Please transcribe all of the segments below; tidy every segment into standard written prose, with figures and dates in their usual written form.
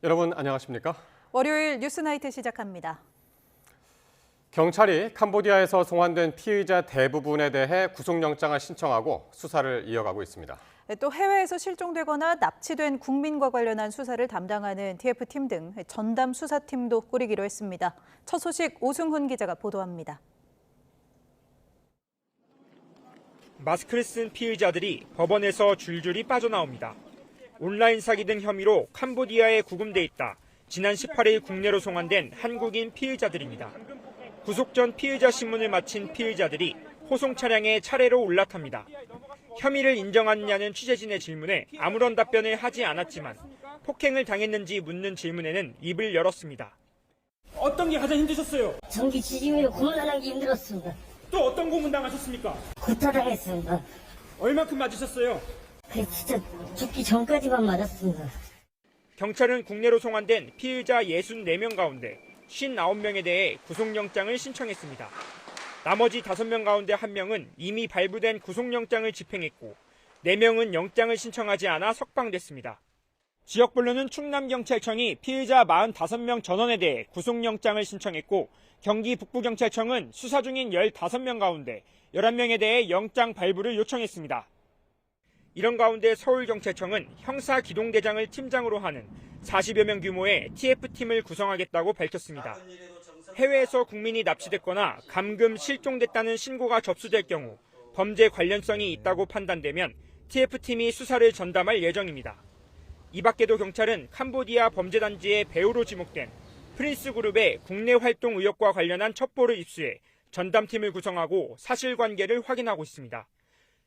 여러분 안녕하십니까? 월요일 뉴스나이트 시작합니다. 경찰이 캄보디아에서 송환된 피의자 대부분에 대해 구속영장을 신청하고 수사를 이어가고 있습니다. 또 해외에서 실종되거나 납치된 국민과 관련한 수사를 담당하는 TF팀 등 전담 수사팀도 꾸리기로 했습니다. 첫 소식 오승훈 기자가 보도합니다. 마스크를 쓴 피의자들이 법원에서 줄줄이 빠져나옵니다. 온라인 사기 등 혐의로 캄보디아에 구금돼 있다 지난 18일 국내로 송환된 한국인 피의자들입니다. 구속 전 피의자 신문을 마친 피의자들이 호송 차량에 차례로 올라탑니다. 혐의를 인정하느냐는 취재진의 질문에 아무런 답변을 하지 않았지만 폭행을 당했는지 묻는 질문에는 입을 열었습니다. 어떤 게 가장 힘드셨어요? 전기 지짐으로 고문하는 게 힘들었습니다. 또 어떤 고문 당하셨습니까? 구타당했습니다. 얼마큼 맞으셨어요? 진짜 죽기 전까지만 맞았습니다. 경찰은 국내로 송환된 피의자 64명 가운데 59명에 대해 구속영장을 신청했습니다. 나머지 5명 가운데 1명은 이미 발부된 구속영장을 집행했고 4명은 영장을 신청하지 않아 석방됐습니다. 지역별로는 충남경찰청이 피의자 45명 전원에 대해 구속영장을 신청했고 경기 북부경찰청은 수사 중인 15명 가운데 11명에 대해 영장 발부를 요청했습니다. 이런 가운데 서울경찰청은 형사기동대장을 팀장으로 하는 40여 명 규모의 TF팀을 구성하겠다고 밝혔습니다. 해외에서 국민이 납치됐거나 감금 실종됐다는 신고가 접수될 경우 범죄 관련성이 있다고 판단되면 TF팀이 수사를 전담할 예정입니다. 이 밖에도 경찰은 캄보디아 범죄단지의 배우로 지목된 프린스그룹의 국내 활동 의혹과 관련한 첩보를 입수해 전담팀을 구성하고 사실관계를 확인하고 있습니다.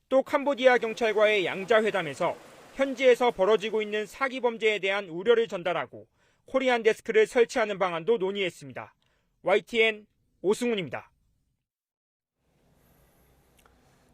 또 캄보디아 경찰과의 양자회담에서 현지에서 벌어지고 있는 사기 범죄에 대한 우려를 전달하고 코리안 데스크를 설치하는 방안도 논의했습니다. YTN 오승훈입니다.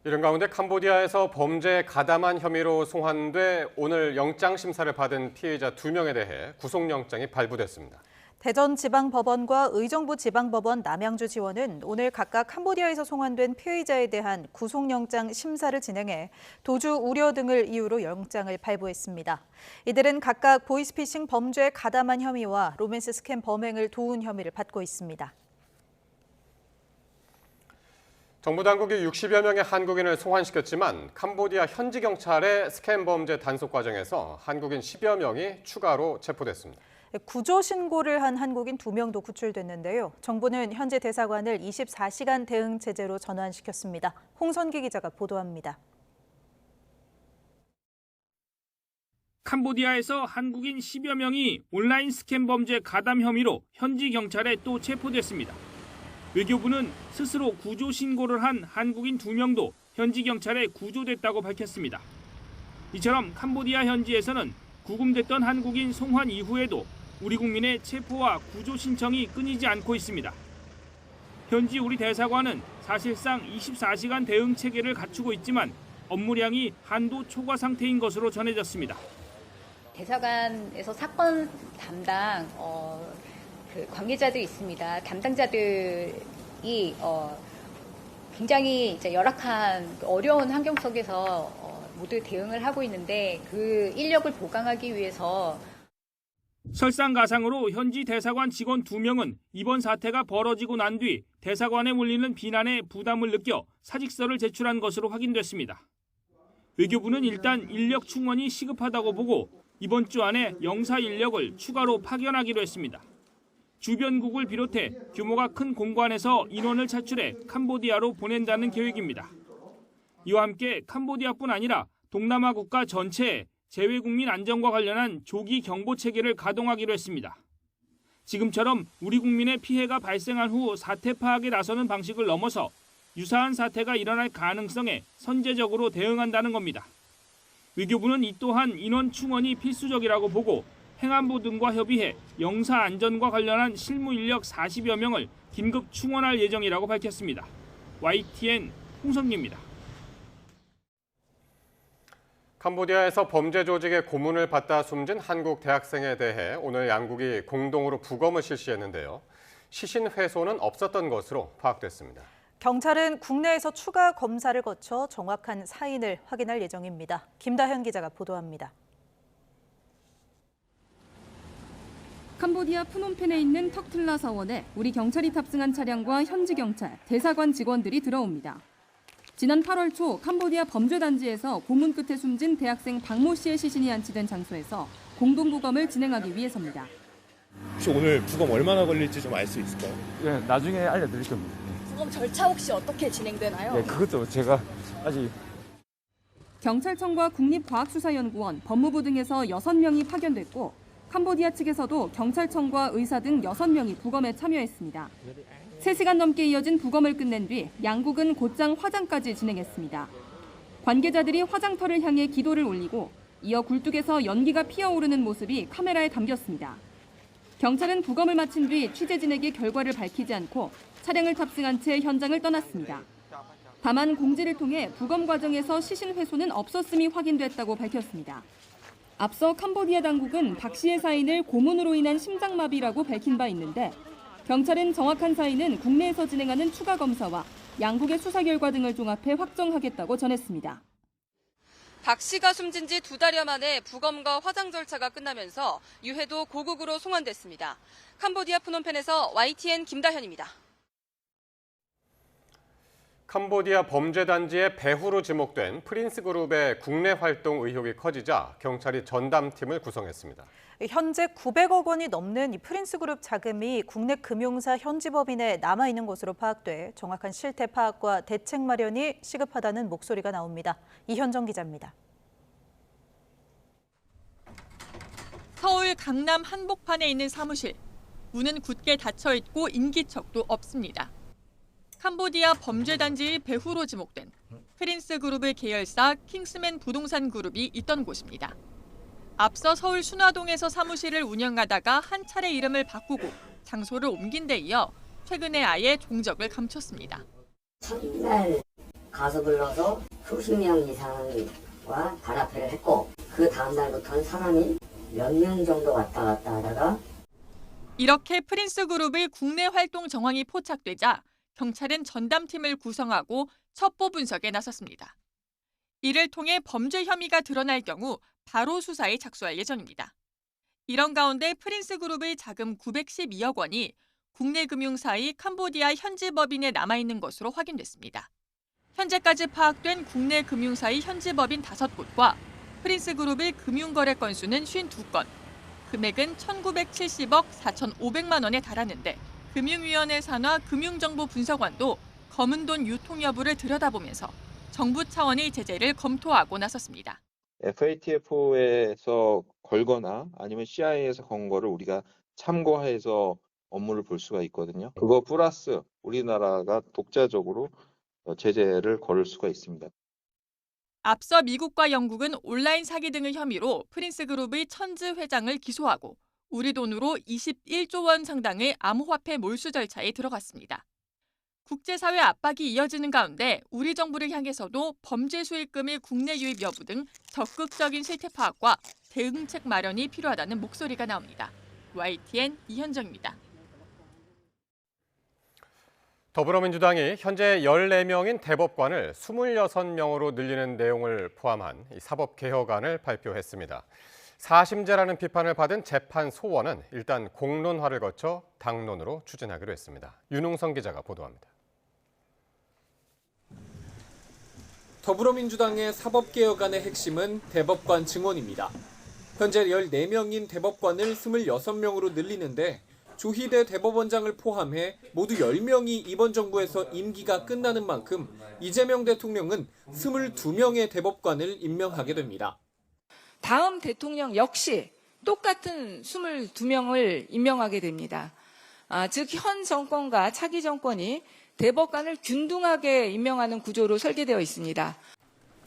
이런 가운데 캄보디아에서 범죄에 가담한 혐의로 송환돼 오늘 영장 심사를 받은 피의자 2명에 대해 구속영장이 발부됐습니다. 대전지방법원과 의정부지방법원 남양주 지원은 오늘 각각 캄보디아에서 송환된 피의자에 대한 구속영장 심사를 진행해 도주 우려 등을 이유로 영장을 발부했습니다. 이들은 각각 보이스피싱 범죄에 가담한 혐의와 로맨스 스캠 범행을 도운 혐의를 받고 있습니다. 정부 당국이 60여 명의 한국인을 송환시켰지만 캄보디아 현지 경찰의 스캠 범죄 단속 과정에서 한국인 10여 명이 추가로 체포됐습니다. 구조 신고를 한 한국인 2명도 구출됐는데요. 정부는 현재 대사관을 24시간 대응 체제로 전환시켰습니다. 홍선기 기자가 보도합니다. 캄보디아에서 한국인 10여 명이 온라인 스캠 범죄 가담 혐의로 현지 경찰에 또 체포됐습니다. 외교부는 스스로 구조 신고를 한 한국인 2명도 현지 경찰에 구조됐다고 밝혔습니다. 이처럼 캄보디아 현지에서는 구금됐던 한국인 송환 이후에도 우리 국민의 체포와 구조 신청이 끊이지 않고 있습니다. 현지 우리 대사관은 사실상 24시간 대응 체계를 갖추고 있지만 업무량이 한도 초과 상태인 것으로 전해졌습니다. 대사관에서 사건 담당 관계자들이 있습니다. 담당자들이 굉장히 이제 열악한 어려운 환경 속에서 모두 대응을 하고 있는데 그 인력을 보강하기 위해서 설상가상으로 현지 대사관 직원 2명은 이번 사태가 벌어지고 난 뒤 대사관에 몰리는 비난에 부담을 느껴 사직서를 제출한 것으로 확인됐습니다. 외교부는 일단 인력 충원이 시급하다고 보고 이번 주 안에 영사 인력을 추가로 파견하기로 했습니다. 주변국을 비롯해 규모가 큰 공관에서 인원을 차출해 캄보디아로 보낸다는 계획입니다. 이와 함께 캄보디아뿐 아니라 동남아 국가 전체에 재외국민 안전과 관련한 조기 경보 체계를 가동하기로 했습니다. 지금처럼 우리 국민의 피해가 발생한 후 사태 파악에 나서는 방식을 넘어서 유사한 사태가 일어날 가능성에 선제적으로 대응한다는 겁니다. 외교부는 이 또한 인원 충원이 필수적이라고 보고 행안부 등과 협의해 영사 안전과 관련한 실무 인력 40여 명을 긴급 충원할 예정이라고 밝혔습니다. YTN 홍성기입니다. 캄보디아에서 범죄 조직의 고문을 받다 숨진 한국 대학생에 대해 오늘 양국이 공동으로 부검을 실시했는데요. 시신 훼손은 없었던 것으로 파악됐습니다. 경찰은 국내에서 추가 검사를 거쳐 정확한 사인을 확인할 예정입니다. 김다현 기자가 보도합니다. 캄보디아 프놈펜에 있는 턱틀라 사원에 우리 경찰이 탑승한 차량과 현지 경찰, 대사관 직원들이 들어옵니다. 지난 8월 초 캄보디아 범죄단지에서 고문 끝에 숨진 대학생 박모 씨의 시신이 안치된 장소에서 공동부검을 진행하기 위해서입니다. 혹시 오늘 부검 얼마나 걸릴지 좀 알 수 있을까요? 예, 나중에 알려드릴 겁니다. 부검 절차 혹시 어떻게 진행되나요? 예, 그것도 제가 아직. 경찰청과 국립과학수사연구원, 법무부 등에서 6명이 파견됐고 캄보디아 측에서도 경찰청과 의사 등 6명이 부검에 참여했습니다. 3시간 넘게 이어진 부검을 끝낸 뒤 양국은 곧장 화장까지 진행했습니다. 관계자들이 화장터를 향해 기도를 올리고 이어 굴뚝에서 연기가 피어오르는 모습이 카메라에 담겼습니다. 경찰은 부검을 마친 뒤 취재진에게 결과를 밝히지 않고 차량을 탑승한 채 현장을 떠났습니다. 다만 공지를 통해 부검 과정에서 시신 훼손은 없었음이 확인됐다고 밝혔습니다. 앞서 캄보디아 당국은 박 씨의 사인을 고문으로 인한 심장마비라고 밝힌 바 있는데 경찰은 정확한 사인은 국내에서 진행하는 추가 검사와 양국의 수사 결과 등을 종합해 확정하겠다고 전했습니다. 박 씨가 숨진 지 2달여 만에 부검과 화장 절차가 끝나면서 유해도 고국으로 송환됐습니다. 캄보디아 프놈펜에서 YTN 김다현입니다. 캄보디아 범죄단지의 배후로 지목된 프린스그룹의 국내 활동 의혹이 커지자 경찰이 전담팀을 구성했습니다. 현재 900억 원이 넘는 이 프린스그룹 자금이 국내 금융사 현지법인에 남아있는 것으로 파악돼 정확한 실태 파악과 대책 마련이 시급하다는 목소리가 나옵니다. 이현정 기자입니다. 서울 강남 한복판에 있는 사무실. 문은 굳게 닫혀있고 인기척도 없습니다. 캄보디아 범죄단지의 배후로 지목된 프린스그룹의 계열사 킹스맨 부동산 그룹이 있던 곳입니다. 앞서 서울 순화동에서 사무실을 운영하다가 한 차례 이름을 바꾸고 장소를 옮긴 데 이어 최근에 아예 종적을 감췄습니다. 첫날 가수 불러서 수십 명 이상과 발화표를 했고 그 다음 날부터는 사람이 몇 명 정도 왔다 갔다 하다가 이렇게 프린스그룹의 국내 활동 정황이 포착되자 경찰은 전담팀을 구성하고 첩보 분석에 나섰습니다. 이를 통해 범죄 혐의가 드러날 경우 바로 수사에 착수할 예정입니다. 이런 가운데 프린스그룹의 자금 912억 원이 국내 금융사의 캄보디아 현지 법인에 남아있는 것으로 확인됐습니다. 현재까지 파악된 국내 금융사의 현지 법인 5곳과 프린스그룹의 금융거래 건수는 52건, 금액은 1,970억 4,500만 원에 달하는데 금융위원회 산하 금융정보분석원도 검은 돈 유통 여부를 들여다보면서 정부 차원의 제재를 검토하고 나섰습니다. FATF에서 걸거나 아니면 CIA에서 건 거를 우리가 참고해서 업무를 볼 수가 있거든요. 그거 플러스 우리나라가 독자적으로 제재를 걸을 수가 있습니다. 앞서 미국과 영국은 온라인 사기 등의 혐의로 프린스그룹의 천즈 회장을 기소하고 우리 돈으로 21조 원 상당의 암호화폐 몰수 절차에 들어갔습니다. 국제사회 압박이 이어지는 가운데 우리 정부를 향해서도 범죄 수익금의 국내 유입 여부 등 적극적인 실태 파악과 대응책 마련이 필요하다는 목소리가 나옵니다. YTN 이현정입니다. 더불어민주당이 현재 14명인 대법관을 26명으로 늘리는 내용을 포함한 사법개혁안을 발표했습니다. 사심제라는 비판을 받은 재판 소원은 일단 공론화를 거쳐 당론으로 추진하기로 했습니다. 윤웅성 기자가 보도합니다. 더불어민주당의 사법개혁안의 핵심은 대법관 증원입니다. 현재 14명인 대법관을 26명으로 늘리는데 조희대 대법원장을 포함해 모두 10명이 이번 정부에서 임기가 끝나는 만큼 이재명 대통령은 22명의 대법관을 임명하게 됩니다. 다음 대통령 역시 똑같은 22명을 임명하게 됩니다. 즉 현 정권과 차기 정권이 대법관을 균등하게 임명하는 구조로 설계되어 있습니다.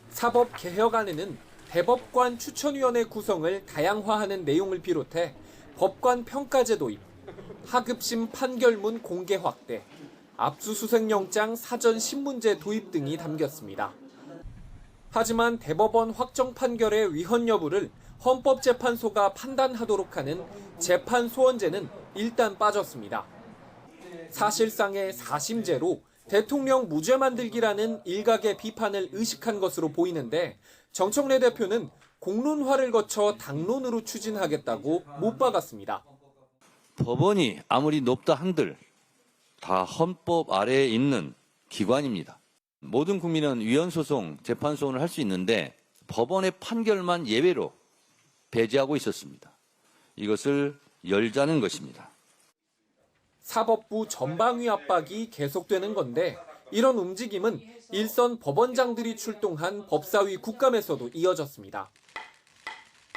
사법개혁안에는 대법관 추천위원회 구성을 다양화하는 내용을 비롯해 법관 평가제 도입, 하급심 판결문 공개 확대, 압수수색영장 사전 신문제 도입 등이 담겼습니다. 하지만 대법원 확정 판결의 위헌 여부를 헌법재판소가 판단하도록 하는 재판소원제는 일단 빠졌습니다. 사실상의 사심제로 대통령 무죄 만들기라는 일각의 비판을 의식한 것으로 보이는데 정청래 대표는 공론화를 거쳐 당론으로 추진하겠다고 못 박았습니다. 법원이 아무리 높다 한들 다 헌법 아래에 있는 기관입니다. 모든 국민은 위헌소송, 재판소송을 할 수 있는데 법원의 판결만 예외로 배제하고 있었습니다. 이것을 열자는 것입니다. 사법부 전방위 압박이 계속되는 건데 이런 움직임은 일선 법원장들이 출동한 법사위 국감에서도 이어졌습니다.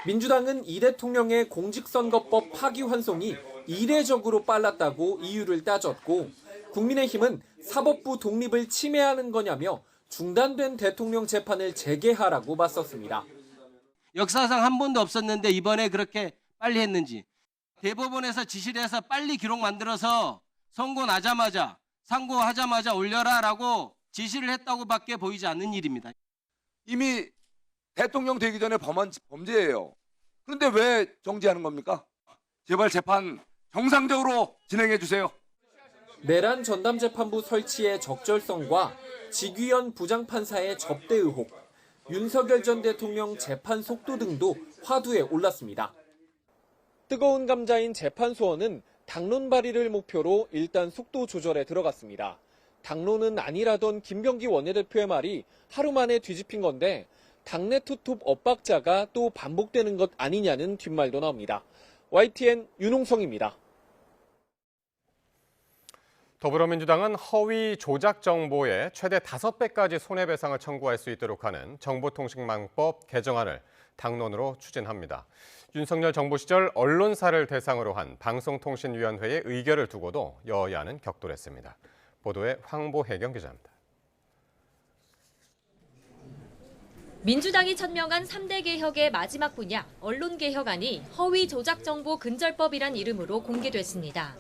민주당은 이 대통령의 공직선거법 파기환송이 이례적으로 빨랐다고 이유를 따졌고 국민의힘은 사법부 독립을 침해하는 거냐며 중단된 대통령 재판을 재개하라고 맞섰습니다. 역사상 한 번도 없었는데 이번에 그렇게 빨리 했는지, 대법원에서 지시를 해서 빨리 기록 만들어서 상고하자마자 올려라라고 지시를 했다고밖에 보이지 않는 일입니다. 이미 대통령 되기 전에 범죄예요. 그런데 왜 정지하는 겁니까? 제발 재판 정상적으로 진행해 주세요. 내란 전담재판부 설치의 적절성과 직위원 부장판사의 접대 의혹, 윤석열 전 대통령 재판 속도 등도 화두에 올랐습니다. 뜨거운 감자인 재판소원은 당론 발의를 목표로 일단 속도 조절에 들어갔습니다. 당론은 아니라던 김병기 원내대표의 말이 하루 만에 뒤집힌 건데 당내 투톱 엇박자가 또 반복되는 것 아니냐는 뒷말도 나옵니다. YTN 윤홍성입니다. 더불어민주당은 허위 조작 정보에 최대 5배까지 손해배상을 청구할 수 있도록 하는 정보통신망법 개정안을 당론으로 추진합니다. 윤석열 정부 시절 언론사를 대상으로 한 방송통신위원회의 의결을 두고도 여야는 격돌했습니다. 보도에 황보혜경 기자입니다. 민주당이 천명한 3대 개혁의 마지막 분야 언론개혁안이 허위 조작 정보 근절법이란 이름으로 공개됐습니다.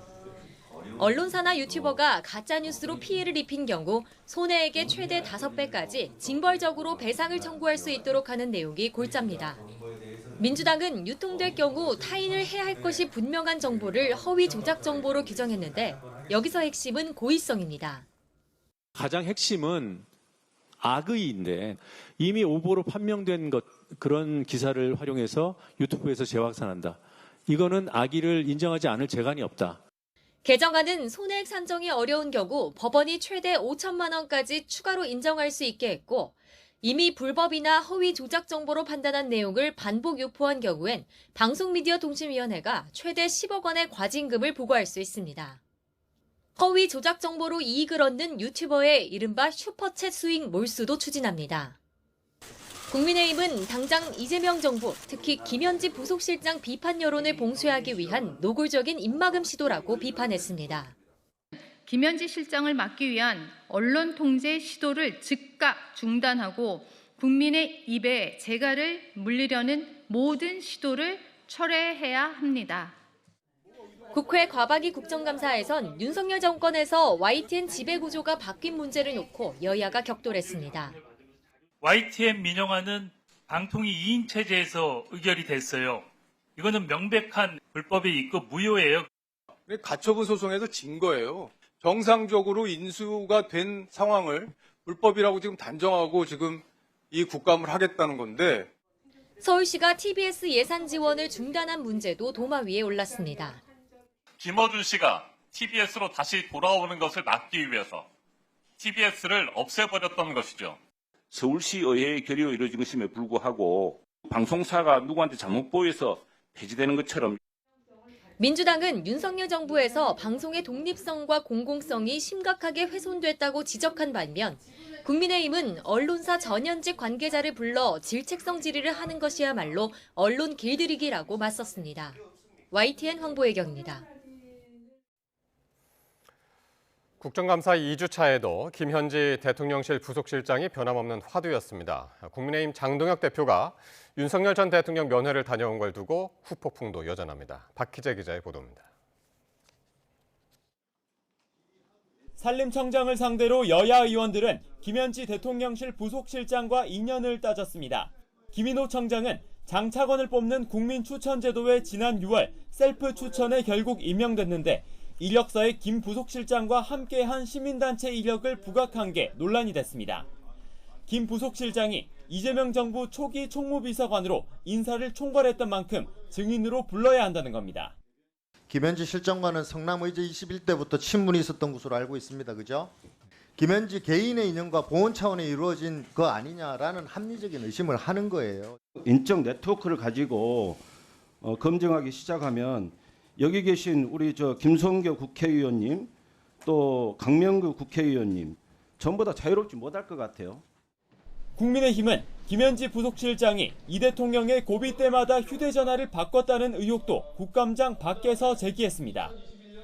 언론사나 유튜버가 가짜뉴스로 피해를 입힌 경우 손해액의 최대 5배까지 징벌적으로 배상을 청구할 수 있도록 하는 내용이 골자입니다. 민주당은 유통될 경우 타인을 해할 것이 분명한 정보를 허위 조작 정보로 규정했는데 여기서 핵심은 고의성입니다. 가장 핵심은 악의인데 이미 오보로 판명된 그런 기사를 활용해서 유튜브에서 재확산한다. 이거는 악의를 인정하지 않을 재간이 없다. 개정안은 손해액 산정이 어려운 경우 법원이 최대 5천만 원까지 추가로 인정할 수 있게 했고 이미 불법이나 허위 조작 정보로 판단한 내용을 반복 유포한 경우엔 방송미디어통신위원회가 최대 10억 원의 과징금을 부과할 수 있습니다. 허위 조작 정보로 이익을 얻는 유튜버의 이른바 슈퍼챗 수익 몰수도 추진합니다. 국민의힘은 당장 이재명 정부, 특히 김현지 부속실장 비판 여론을 봉쇄하기 위한 노골적인 입막음 시도라고 비판했습니다. 김현지 실장을 막기 위한 언론 통제 시도를 즉각 중단하고 국민의 입에 재갈을 물리려는 모든 시도를 철회해야 합니다. 국회 과방위 국정감사에선 윤석열 정권에서 YTN 지배구조가 바뀐 문제를 놓고 여야가 격돌했습니다. YTN 민영화는 방통위 2인 체제에서 의결이 됐어요. 이거는 명백한 불법에 입국 무효예요. 가처분 소송에서 진 거예요. 정상적으로 인수가 된 상황을 불법이라고 지금 단정하고 지금 이 국감을 하겠다는 건데. 서울시가 TBS 예산 지원을 중단한 문제도 도마 위에 올랐습니다. 김어준 씨가 TBS로 다시 돌아오는 것을 막기 위해서 TBS를 없애버렸던 것이죠. 서울시 의회의 결의로 이루어진 것임에 불구하고 방송사가 누구한테 잘못 보여서 폐지되는 것처럼 민주당은 윤석열 정부에서 방송의 독립성과 공공성이 심각하게 훼손됐다고 지적한 반면 국민의힘은 언론사 전현직 관계자를 불러 질책성 질의를 하는 것이야말로 언론 길들이기라고 맞섰습니다. YTN 황보혜경입니다. 국정감사 2주차에도 김현지 대통령실 부속실장이 변함없는 화두였습니다. 국민의힘 장동혁 대표가 윤석열 전 대통령 면회를 다녀온 걸 두고 후폭풍도 여전합니다. 박희재 기자의 보도입니다. 산림청장을 상대로 여야 의원들은 김현지 대통령실 부속실장과 인연을 따졌습니다. 김인호 청장은 장 차관을 뽑는 국민추천제도에 지난 6월 셀프 추천에 결국 임명됐는데 이력서에 김 부속실장과 함께한 시민단체 이력을 부각한 게 논란이 됐습니다. 김 부속실장이 이재명 정부 초기 총무비서관으로 인사를 총괄했던 만큼 증인으로 불러야 한다는 겁니다. 김현지 실장과는 성남의제 21대부터 친분이 있었던 것으로 알고 있습니다. 그죠? 김현지 개인의 인연과 보훈 차원에 이루어진 거 아니냐라는 합리적인 의심을 하는 거예요. 인적 네트워크를 가지고 검증하기 시작하면 여기 계신 우리 김성교 국회의원님 또 강명규 국회의원님 전부 다 자유롭지 못할 것 같아요. 국민의힘은 김현지 부속실장이 이 대통령의 고비 때마다 휴대전화를 바꿨다는 의혹도 국감장 밖에서 제기했습니다.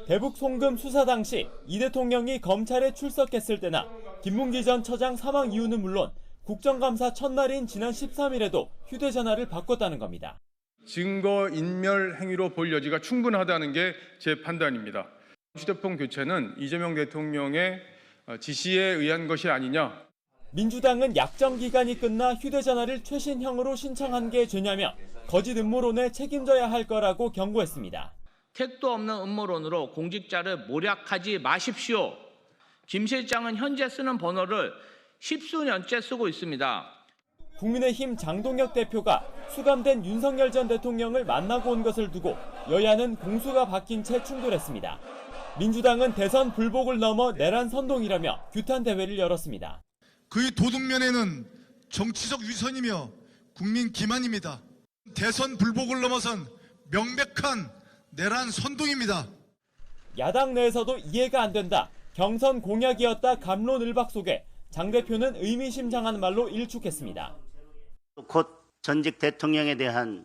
대북 송금 수사 당시 이 대통령이 검찰에 출석했을 때나 김문기 전 처장 사망 이유는 물론 국정감사 첫날인 지난 13일에도 휴대전화를 바꿨다는 겁니다. 증거 인멸 행위로 볼 여지가 충분하다는 게 제 판단입니다. 휴대폰 교체는 이재명 대통령의 지시에 의한 것이 아니냐. 민주당은 약정 기간이 끝나 휴대전화를 최신형으로 신청한 게 죄냐며 거짓 음모론에 책임져야 할 거라고 경고했습니다. 택도 없는 음모론으로 공직자를 모략하지 마십시오. 김 실장은 현재 쓰는 번호를 십수년째 쓰고 있습니다. 국민의힘 장동혁 대표가 수감된 윤석열 전 대통령을 만나고 온 것을 두고 여야는 공수가 바뀐 채 충돌했습니다. 민주당은 대선 불복을 넘어 내란 선동이라며 규탄 대회를 열었습니다. 그의 도덕면에는 정치적 위선이며 국민 기만입니다. 대선 불복을 넘어선 명백한 내란 선동입니다. 야당 내에서도 이해가 안 된다. 경선 공약이었다 갑론을박 속에 장 대표는 의미심장한 말로 일축했습니다. 곧 전직 대통령에 대한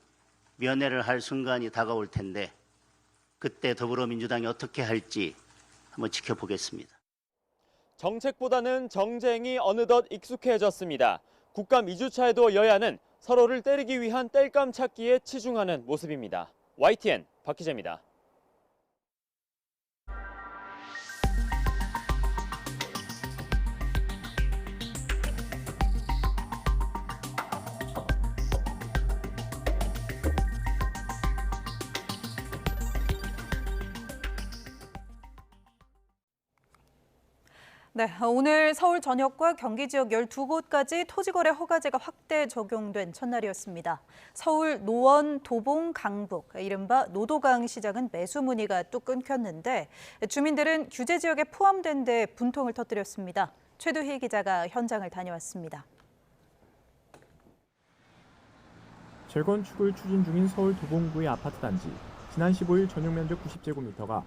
면회를 할 순간이 다가올 텐데 그때 더불어민주당이 어떻게 할지 한번 지켜보겠습니다. 정책보다는 정쟁이 어느덧 익숙해졌습니다. 국감 2주차에도 여야는 서로를 때리기 위한 땔감 찾기에 치중하는 모습입니다. YTN 박희재입니다. 네, 오늘 서울 전역과 경기 지역 12곳까지 토지거래 허가제가 확대 적용된 첫날이었습니다. 서울 노원, 도봉, 강북, 이른바 노도강 시장은 매수 문의가 뚝 끊겼는데 주민들은 규제 지역에 포함된 데 분통을 터뜨렸습니다. 최두희 기자가 현장을 다녀왔습니다. 재건축을 추진 중인 서울 도봉구의 아파트 단지. 지난 15일 전용 면적 90제곱미터가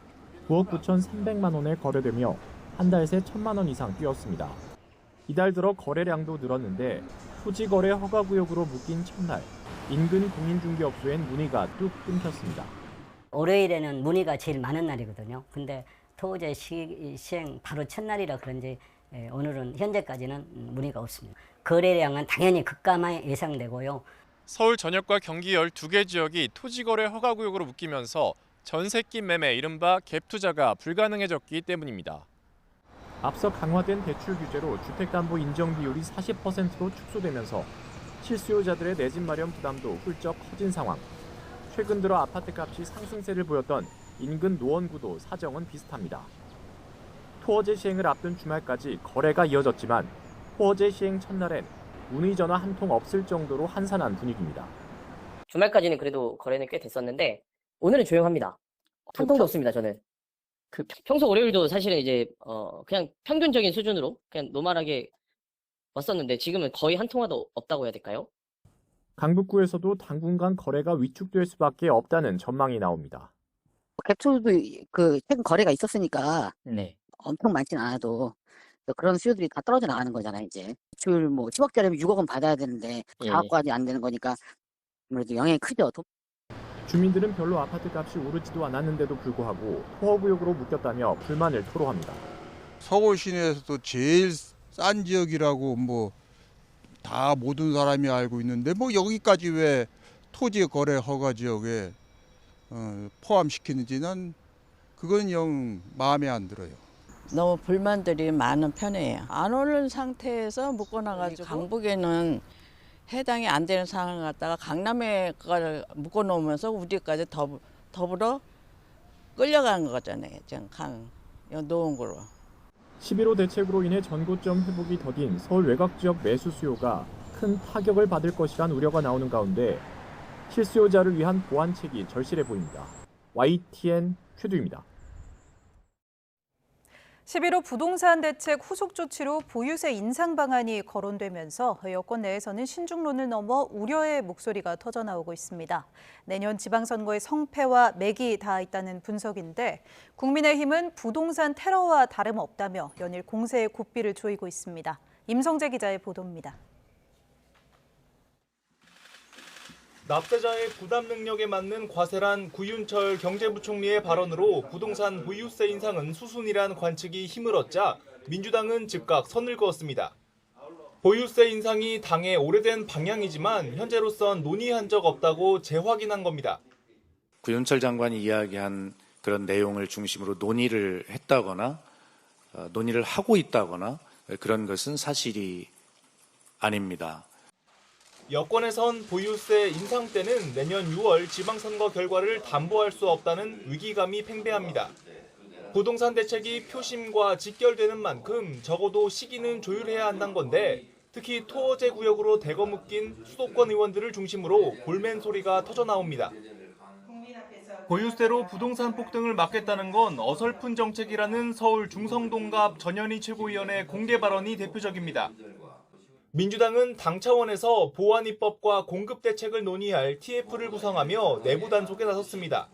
9억 9,300만 원에 거래되며 한 달 새 1,000만 원 이상 뛰었습니다. 이달 들어 거래량도 늘었는데 토지 거래 허가 구역으로 묶인 첫날 인근 공인중개업소엔 문의가 뚝 끊겼습니다. 월요일에는 문의가 제일 많은 날이거든요. 근데 토지 시행 바로 첫날이라 그런지 오늘은 현재까지는 문의가 없습니다. 거래량은 당연히 급감하 예상되고요. 서울 전역과 경기 12개 지역이 토지거래 허가구역으로 묶이면서 전세끼 매매 이른바 갭 투자가 불가능해졌기 때문입니다. 앞서 강화된 대출 규제로 주택담보 인정 비율이 40%로 축소되면서 실수요자들의 내 집 마련 부담도 훌쩍 커진 상황. 최근 들어 아파트값이 상승세를 보였던 인근 노원구도 사정은 비슷합니다. 토어제 시행을 앞둔 주말까지 거래가 이어졌지만 토어제 시행 첫날엔 문의 전화 한 통 없을 정도로 한산한 분위기입니다. 주말까지는 그래도 거래는 꽤 됐었는데 오늘은 조용합니다. 한 통도 없습니다. 저는 평소 월요일도 사실은 이제 그냥 평균적인 수준으로 그냥 노멀하게 왔었는데 지금은 거의 한 통화도 없다고 해야 될까요? 강북구에서도 당분간 거래가 위축될 수밖에 없다는 전망이 나옵니다. 갭투도 최근 거래가 있었으니까 네. 엄청 많진 않아도 그런 수요들이 다 떨어져 나가는 거잖아요. 이제 대출 10억짜리면 6억은 받아야 되는데 4억까지 안 되는 거니까 아무래도 영향이 크죠. 주민들은 별로 아파트 값이 오르지도 않았는데도 불구하고 토어구역으로 묶였다며 불만을 토로합니다. 서울 시내에서도 제일 싼 지역이라고 다 모든 사람이 알고 있는데 여기까지 왜 토지 거래 허가 지역에 포함시키는지는 그건 영 마음에 안 들어요. 너무 불만들이 많은 편이에요. 안 오른 상태에서 묶어놔가지고 강북에는 해당이 안 되는 상황을 갖다가 강남에 그걸 묶어놓으면서 우리까지 더불어 끌려간 거잖아요. 지금 노원구로. 11호 대책으로 인해 전고점 회복이 더딘 서울 외곽 지역 매수 수요가 큰 타격을 받을 것이란 우려가 나오는 가운데 실수요자를 위한 보완책이 절실해 보입니다. YTN 큐두입니다. 11호 부동산 대책 후속 조치로 보유세 인상 방안이 거론되면서 여권 내에서는 신중론을 넘어 우려의 목소리가 터져나오고 있습니다. 내년 지방선거의 성패와 맥이 닿아 있다는 분석인데 국민의힘은 부동산 테러와 다름없다며 연일 공세의 고삐를 조이고 있습니다. 임성재 기자의 보도입니다. 납세자의 부담 능력에 맞는 과세란 구윤철 경제부총리의 발언으로 부동산 보유세 인상은 수순이란 관측이 힘을 얻자 민주당은 즉각 선을 그었습니다. 보유세 인상이 당의 오래된 방향이지만 현재로선 논의한 적 없다고 재확인한 겁니다. 구윤철 장관이 이야기한 그런 내용을 중심으로 논의를 했다거나 논의를 하고 있다거나 그런 것은 사실이 아닙니다. 여권에선 보유세 인상 때는 내년 6월 지방선거 결과를 담보할 수 없다는 위기감이 팽배합니다. 부동산 대책이 표심과 직결되는 만큼 적어도 시기는 조율해야 한다는 건데 특히 토어제 구역으로 대거 묶인 수도권 의원들을 중심으로 볼멘 소리가 터져나옵니다. 보유세로 부동산 폭등을 막겠다는 건 어설픈 정책이라는 서울 중성동갑 전현희 최고위원의 공개 발언이 대표적입니다. 민주당은 당 차원에서 보안입법과 공급대책을 논의할 TF를 구성하며 내부 단속에 나섰습니다.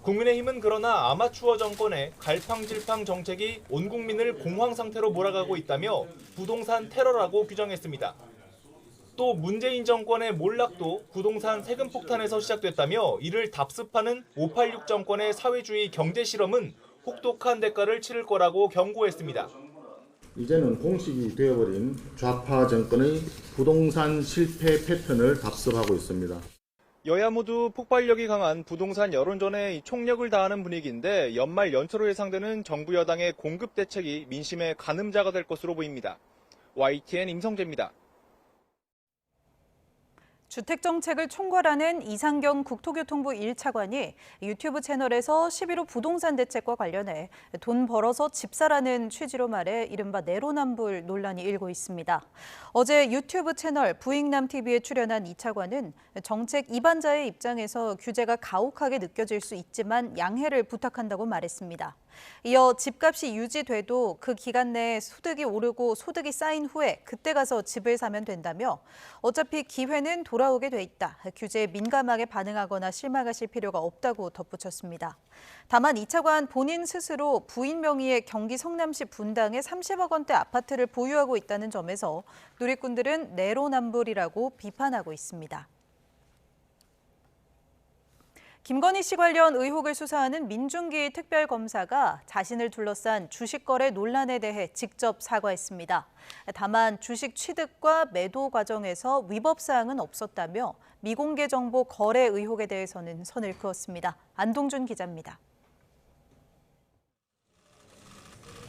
국민의힘은 그러나 아마추어 정권의 갈팡질팡 정책이 온 국민을 공황 상태로 몰아가고 있다며 부동산 테러라고 규정했습니다. 또 문재인 정권의 몰락도 부동산 세금 폭탄에서 시작됐다며 이를 답습하는 586 정권의 사회주의 경제 실험은 혹독한 대가를 치를 거라고 경고했습니다. 이제는 공식이 되어버린 좌파 정권의 부동산 실패 패턴을 답습하고 있습니다. 여야 모두 폭발력이 강한 부동산 여론전에 총력을 다하는 분위기인데 연말 연초로 예상되는 정부 여당의 공급 대책이 민심의 가늠자가 될 것으로 보입니다. YTN 임성재입니다. 주택정책을 총괄하는 이상경 국토교통부 1차관이 유튜브 채널에서 11호 부동산 대책과 관련해 돈 벌어서 집 사라는 취지로 말해 이른바 내로남불 논란이 일고 있습니다. 어제 유튜브 채널 부익남TV에 출연한 이 차관은 정책 이반자의 입장에서 규제가 가혹하게 느껴질 수 있지만 양해를 부탁한다고 말했습니다. 이어 집값이 유지돼도 그 기간 내에 소득이 오르고 소득이 쌓인 후에 그때 가서 집을 사면 된다며 어차피 기회는 돌아오게 돼 있다. 규제에 민감하게 반응하거나 실망하실 필요가 없다고 덧붙였습니다. 다만 이 차관 본인 스스로 부인 명의의 경기 성남시 분당에 30억 원대 아파트를 보유하고 있다는 점에서 누리꾼들은 내로남불이라고 비판하고 있습니다. 김건희 씨 관련 의혹을 수사하는 민중기 특별검사가 자신을 둘러싼 주식 거래 논란에 대해 직접 사과했습니다. 다만 주식 취득과 매도 과정에서 위법 사항은 없었다며 미공개 정보 거래 의혹에 대해서는 선을 그었습니다. 안동준 기자입니다.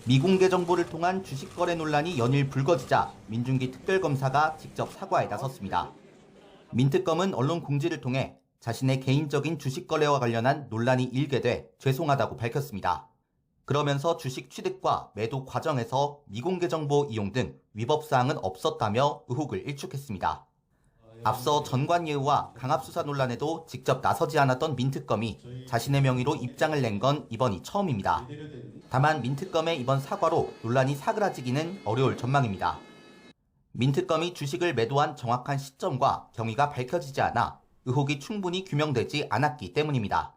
미공개 정보를 통한 주식 거래 논란이 연일 불거지자 민중기 특별검사가 직접 사과에 나섰습니다. 민특검은 언론 공지를 통해 자신의 개인적인 주식 거래와 관련한 논란이 일게 돼 죄송하다고 밝혔습니다. 그러면서 주식 취득과 매도 과정에서 미공개 정보 이용 등 위법 사항은 없었다며 의혹을 일축했습니다. 앞서 전관예우와 강압수사 논란에도 직접 나서지 않았던 민특검이 자신의 명의로 입장을 낸 건 이번이 처음입니다. 다만 민특검의 이번 사과로 논란이 사그라지기는 어려울 전망입니다. 민특검이 주식을 매도한 정확한 시점과 경위가 밝혀지지 않아 의혹이 충분히 규명되지 않았기 때문입니다.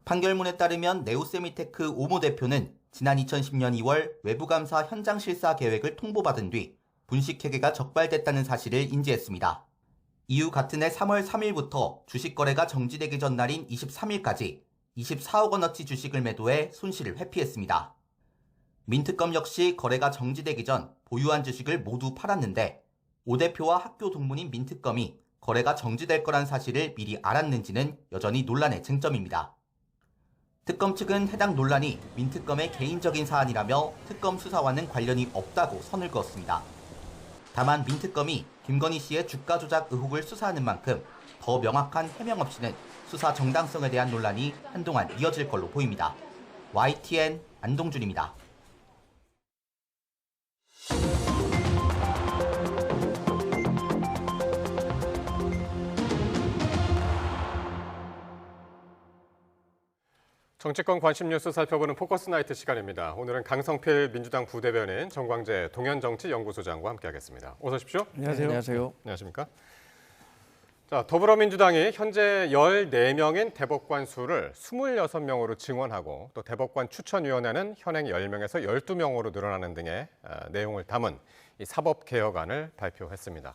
판결문에 따르면 네오세미테크 오모 대표는 지난 2010년 2월 외부감사 현장 실사 계획을 통보받은 뒤 분식회계가 적발됐다는 사실을 인지했습니다. 이후 같은 해 3월 3일부터 주식 거래가 정지되기 전날인 23일까지 24억 원어치 주식을 매도해 손실을 회피했습니다. 민특검 역시 거래가 정지되기 전 보유한 주식을 모두 팔았는데 오 대표와 학교 동문인 민특검이 거래가 정지될 거란 사실을 미리 알았는지는 여전히 논란의 쟁점입니다. 특검 측은 해당 논란이 민특검의 개인적인 사안이라며 특검 수사와는 관련이 없다고 선을 그었습니다. 다만 민특검이 김건희 씨의 주가 조작 의혹을 수사하는 만큼 더 명확한 해명 없이는 수사 정당성에 대한 논란이 한동안 이어질 걸로 보입니다. YTN 안동준입니다. 정치권 관심 뉴스 살펴보는 포커스 나이트 시간입니다. 오늘은 강성필 민주당 부대변인, 정광재 동현정치연구소장과 함께하겠습니다. 어서 오십시오. 안녕하세요. 안녕하세요. 안녕하십니까? 자, 더불어민주당이 현재 14명인 대법관 수를 26명으로 증원하고 또 대법관 추천위원회는 현행 10명에서 12명으로 늘어나는 등의 내용을 담은 이 사법개혁안을 발표했습니다.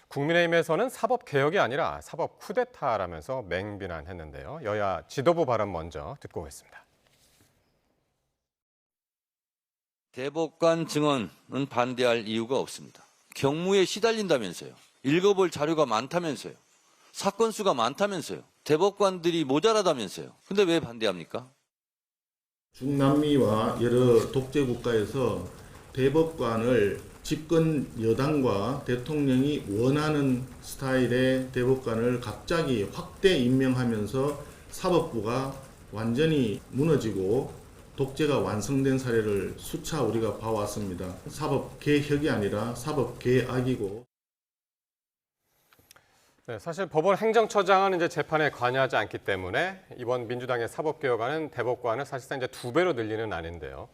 국민의힘에서는 사법개혁이 아니라 사법 쿠데타라면서 맹비난했는데요. 여야 지도부 발언 먼저 듣고 오겠습니다. 대법관 증언은 반대할 이유가 없습니다. 경무에 시달린다면서요. 읽어볼 자료가 많다면서요. 사건 수가 많다면서요. 대법관들이 모자라다면서요. 근데 왜 반대합니까? 중남미와 여러 독재 국가에서 대법관을 집권 여당과 대통령이 원하는 스타일의 대법관을 갑자기 확대 임명하면서 사법부가 완전히 무너지고 독재가 완성된 사례를 수차 우리가 봐왔습니다. 사법개혁이 아니라 사법개악이고. 네, 사실 법원 행정처장은 이제 재판에 관여하지 않기 때문에 이번 민주당의 사법개혁안은 대법관을 사실상 이제 2배로 늘리는 안인데요.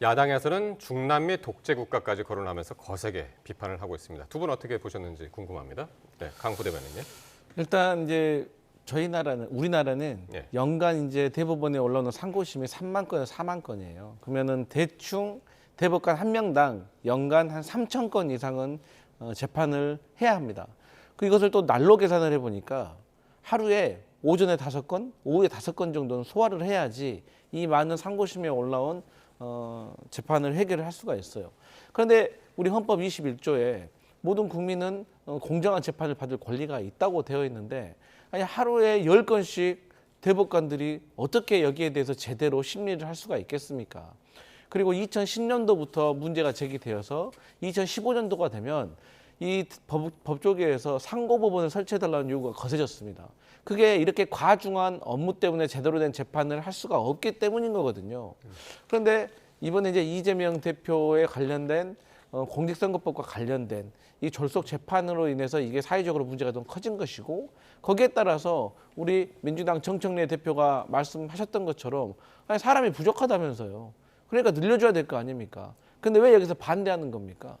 야당에서는 중남미 독재 국가까지 거론하면서 거세게 비판을 하고 있습니다. 두 분 어떻게 보셨는지 궁금합니다. 네, 강 부대변인님. 일단 이제 우리나라는 예. 연간 이제 대법원에 올라오는 상고심이 3만 건에서 4만 건이에요. 그러면은 대충 대법관 한 명당 연간 한 3천 건 이상은 재판을 해야 합니다. 이것을 또 날로 계산을 해보니까 하루에 오전에 5건, 오후에 5건 정도는 소화를 해야지 이 많은 상고심에 올라온 재판을 해결을 할 수가 있어요. 그런데 우리 헌법 21조에 모든 국민은 공정한 재판을 받을 권리가 있다고 되어 있는데 아니 하루에 10건씩 대법관들이 어떻게 여기에 대해서 제대로 심리를 할 수가 있겠습니까? 그리고 2010년도부터 문제가 제기되어서 2015년도가 되면 이 법조계에서 상고법원을 설치해달라는 요구가 거세졌습니다. 그게 이렇게 과중한 업무 때문에 제대로 된 재판을 할 수가 없기 때문인 거거든요. 그런데 이번에 이제 이재명 대표에 관련된 공직선거법과 관련된 이 졸속 재판으로 인해서 이게 사회적으로 문제가 좀 커진 것이고 거기에 따라서 우리 민주당 정청래 대표가 말씀하셨던 것처럼 아니, 사람이 부족하다면서요. 그러니까 늘려줘야 될 거 아닙니까? 근데 왜 여기서 반대하는 겁니까?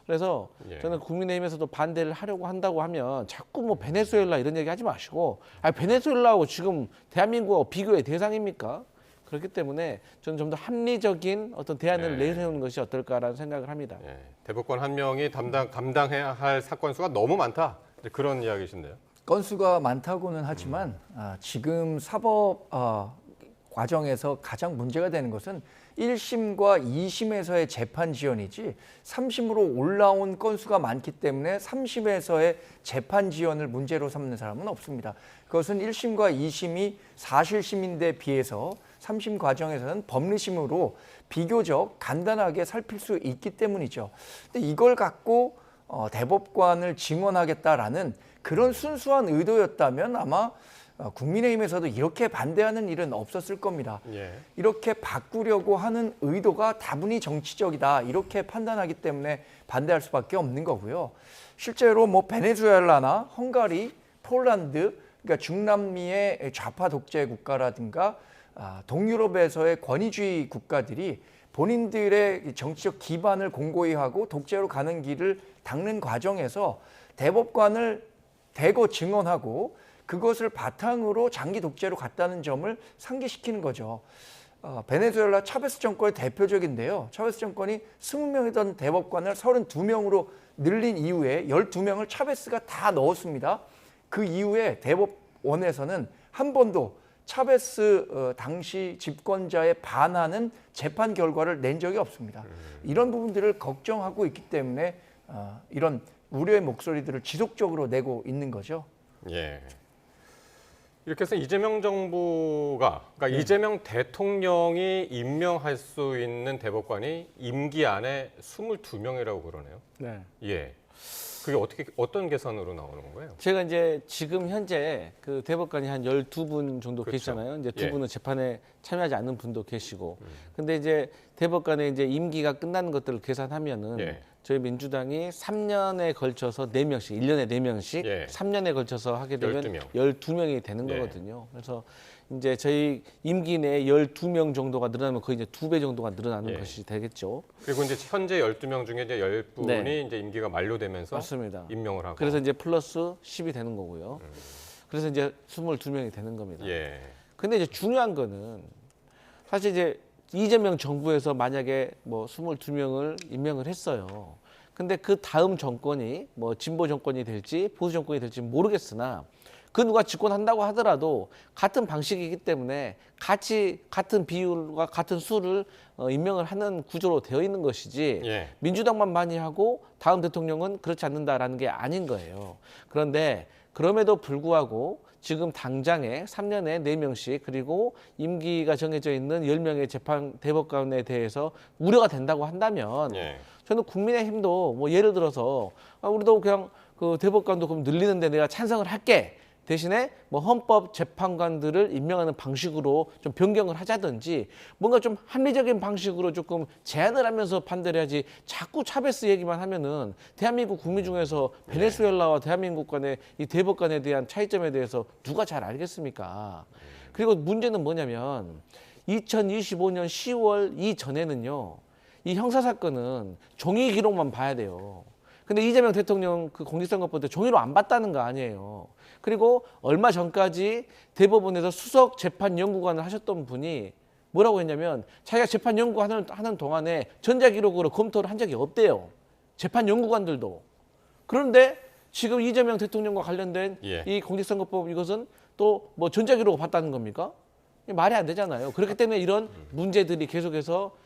그래서 저는 국민의힘에서도 반대를 하려고 한다고 하면 자꾸 뭐 베네수엘라 이런 얘기 하지 마시고 베네수엘라하고 지금 대한민국하고 비교의 대상입니까? 그렇기 때문에 저는 좀 더 합리적인 어떤 대안을 내세우는 것이 어떨까라는 생각을 합니다. 대법관 한 명이 감당해야 할 사건 수가 너무 많다. 그런 이야기신데요. 건수가 많다고는 하지만 지금 사법 과정에서 가장 문제가 되는 것은 1심과 2심에서의 재판 지연이지 3심으로 올라온 건수가 많기 때문에 3심에서의 재판 지연을 문제로 삼는 사람은 없습니다. 그것은 1심과 2심이 사실심인데 비해서 3심 과정에서는 법리심으로 비교적 간단하게 살필 수 있기 때문이죠. 근데 이걸 갖고 대법관을 증원하겠다라는 그런 순수한 의도였다면 아마 국민의힘에서도 이렇게 반대하는 일은 없었을 겁니다. 이렇게 바꾸려고 하는 의도가 다분히 정치적이다 이렇게 판단하기 때문에 반대할 수밖에 없는 거고요. 실제로 뭐 베네수엘라나 헝가리, 폴란드 그러니까 중남미의 좌파 독재 국가라든가 동유럽에서의 권위주의 국가들이 본인들의 정치적 기반을 공고히 하고 독재로 가는 길을 닦는 과정에서 대법관을 대거 증언하고 그것을 바탕으로 장기 독재로 갔다는 점을 상기시키는 거죠. 베네수엘라 차베스 정권의 대표적인데요. 차베스 정권이 20명이던 대법관을 32명으로 늘린 이후에 12명을 차베스가 다 넣었습니다. 그 이후에 대법원에서는 한 번도 차베스 당시 집권자에 반하는 재판 결과를 낸 적이 없습니다. 이런 부분들을 걱정하고 있기 때문에 이런 우려의 목소리들을 지속적으로 내고 있는 거죠. 예. 이렇게 해서 이재명 정부가, 그러니까 이재명 대통령이 임명할 수 있는 대법관이 임기 안에 22명이라고 그러네요. 네. 예. 그게 어떤 계산으로 나오는 건가요? 제가 이제 지금 현재 그 대법관이 한 12분 정도 계시잖아요. 이제 두 분은 재판에 참여하지 않는 분도 계시고. 근데 이제 대법관의 이제 임기가 끝나는 것들을 계산하면은 저희 민주당이 3년에 걸쳐서 4명씩, 1년에 4명씩 3년에 걸쳐서 하게 되면 12명이 되는 거거든요. 그래서 이제 저희 임기 내에 12명 정도가 늘어나면 거의 이제 2배 정도가 늘어나는 것이 되겠죠. 그리고 이제 현재 12명 중에 이제 10분이 네. 이제 임기가 만료되면서 맞습니다. 임명을 하고. 그래서 이제 플러스 10이 되는 거고요. 그래서 이제 22명이 되는 겁니다. 예. 근데 이제 중요한 거는 사실 이제 이재명 정부에서 만약에 뭐 22명을 임명을 했어요. 근데 그 다음 정권이 뭐 진보 정권이 될지 보수 정권이 될지 모르겠으나 그 누가 집권한다고 하더라도 같은 방식이기 때문에 같은 비율과 같은 수를 임명을 하는 구조로 되어 있는 것이지 예. 민주당만 많이 하고 다음 대통령은 그렇지 않는다라는 게 아닌 거예요. 그런데 그럼에도 불구하고 지금 당장에 3년에 4명씩 그리고 임기가 정해져 있는 10명의 재판 대법관에 대해서 우려가 된다고 한다면 예. 저는 국민의힘도 뭐 예를 들어서 우리도 그냥 그 대법관도 그럼 늘리는데 내가 찬성을 할게. 대신에 뭐 헌법 재판관들을 임명하는 방식으로 좀 변경을 하자든지 뭔가 좀 합리적인 방식으로 조금 제안을 하면서 판단을 해야지 자꾸 차베스 얘기만 하면은 대한민국 국민 중에서 베네수엘라와 대한민국 간의 이 대법관에 대한 차이점에 대해서 누가 잘 알겠습니까? 그리고 문제는 뭐냐면 2025년 10월 이전에는요. 이 형사사건은 종이 기록만 봐야 돼요. 근데 이재명 대통령 그 공직선거법 때 종이로 안 봤다는 거 아니에요. 그리고 얼마 전까지 대법원에서 수석 재판연구관을 하셨던 분이 뭐라고 했냐면 자기가 재판연구하는 동안에 전자기록으로 검토를 한 적이 없대요. 재판연구관들도. 그런데 지금 이재명 대통령과 관련된 이 공직선거법 이것은 또 뭐 전자기록을 봤다는 겁니까? 말이 안 되잖아요. 그렇기 때문에 이런 문제들이 계속해서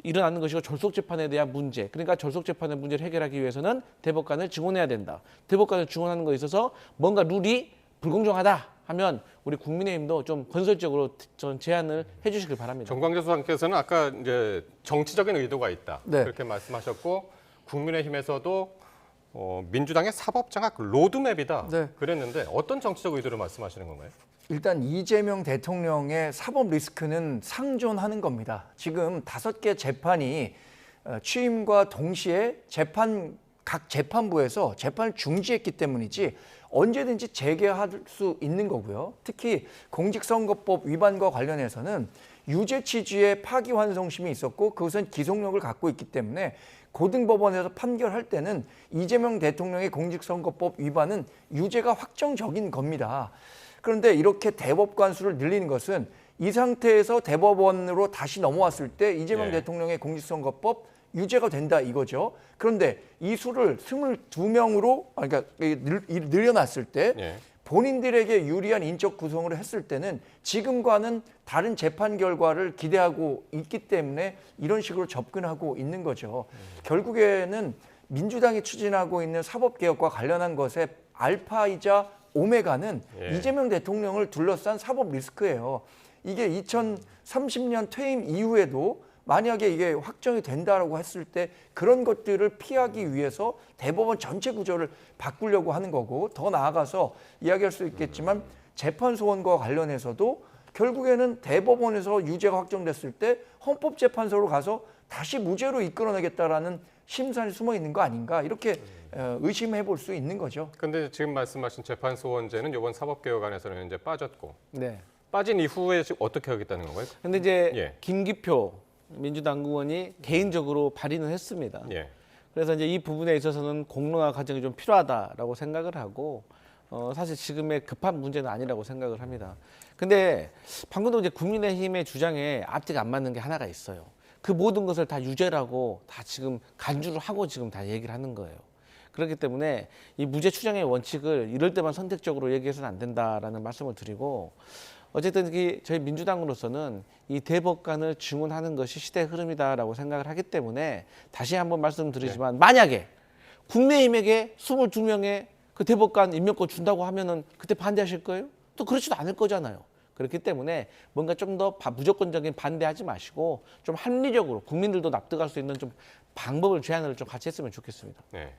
일어나는 것이고 졸속재판에 대한 문제, 그러니까 졸속재판의 문제를 해결하기 위해서는 대법관을 증원해야 된다. 대법관을 증원하는 것에 있어서 뭔가 룰이 불공정하다 하면 우리 국민의힘도 좀 건설적으로 전 제안을 해주시길 바랍니다. 정광재 소장께서는 아까 이제 정치적인 의도가 있다 네. 그렇게 말씀하셨고 국민의힘에서도 민주당의 사법장악 로드맵이다 네. 그랬는데 어떤 정치적 의도를 말씀하시는 건가요? 일단 이재명 대통령의 사법 리스크는 상존하는 겁니다. 지금 5개 재판이 취임과 동시에 각 재판부에서 재판을 중지했기 때문이지 언제든지 재개할 수 있는 거고요. 특히 공직선거법 위반과 관련해서는 유죄 취지의 파기환송심이 있었고 그것은 기속력을 갖고 있기 때문에 고등법원에서 판결할 때는 이재명 대통령의 공직선거법 위반은 유죄가 확정적인 겁니다. 그런데 이렇게 대법관 수를 늘리는 것은 이 상태에서 대법원으로 다시 넘어왔을 때 이재명 대통령의 공직선거법 유죄가 된다 이거죠. 그런데 이 수를 22명으로 그러니까 늘려놨을 때 본인들에게 유리한 인적 구성을 했을 때는 지금과는 다른 재판 결과를 기대하고 있기 때문에 이런 식으로 접근하고 있는 거죠. 결국에는 민주당이 추진하고 있는 사법개혁과 관련한 것에 알파이자 오메가는 이재명 대통령을 둘러싼 사법 리스크예요. 이게 2030년 퇴임 이후에도 만약에 이게 확정이 된다라고 했을 때 그런 것들을 피하기 위해서 대법원 전체 구조를 바꾸려고 하는 거고 더 나아가서 이야기할 수 있겠지만 재판소원과 관련해서도 결국에는 대법원에서 유죄가 확정됐을 때 헌법재판소로 가서 다시 무죄로 이끌어내겠다라는 심산이 숨어 있는 거 아닌가 이렇게 의심해 볼 수 있는 거죠. 그런데 지금 말씀하신 재판소원제는 이번 사법개혁안에서는 이제 빠졌고 네. 빠진 이후에 지금 어떻게 하겠다는 건가요? 근데 이제 김기표 민주당 의원이 개인적으로 발의는 했습니다. 그래서 이제 이 부분에 있어서는 공론화 과정이 좀 필요하다라고 생각을 하고 사실 지금의 급한 문제는 아니라고 생각을 합니다. 근데 방금도 이제 국민의힘의 주장에 앞뒤가 안 맞는 게 하나가 있어요. 그 모든 것을 다 유죄라고 다 지금 간주를 하고 지금 다 얘기를 하는 거예요. 그렇기 때문에 이 무죄 추정의 원칙을 이럴 때만 선택적으로 얘기해서는 안 된다라는 말씀을 드리고 어쨌든 저희 민주당으로서는 이 대법관을 증원하는 것이 시대의 흐름이다라고 생각을 하기 때문에 다시 한번 말씀드리지만 만약에 국민의힘에게 22명의 그 대법관 임명권 준다고 하면은 그때 반대하실 거예요? 또 그렇지도 않을 거잖아요. 그렇기 때문에 뭔가 좀 더 무조건적인 반대하지 마시고 좀 합리적으로 국민들도 납득할 수 있는 좀 방법을 제안을 좀 같이 했으면 좋겠습니다. 네.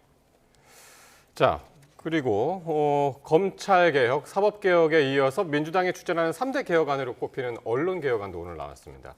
자, 그리고 검찰개혁, 사법개혁에 이어서 민주당이 추진하는 3대 개혁안으로 꼽히는 언론개혁안도 오늘 나왔습니다.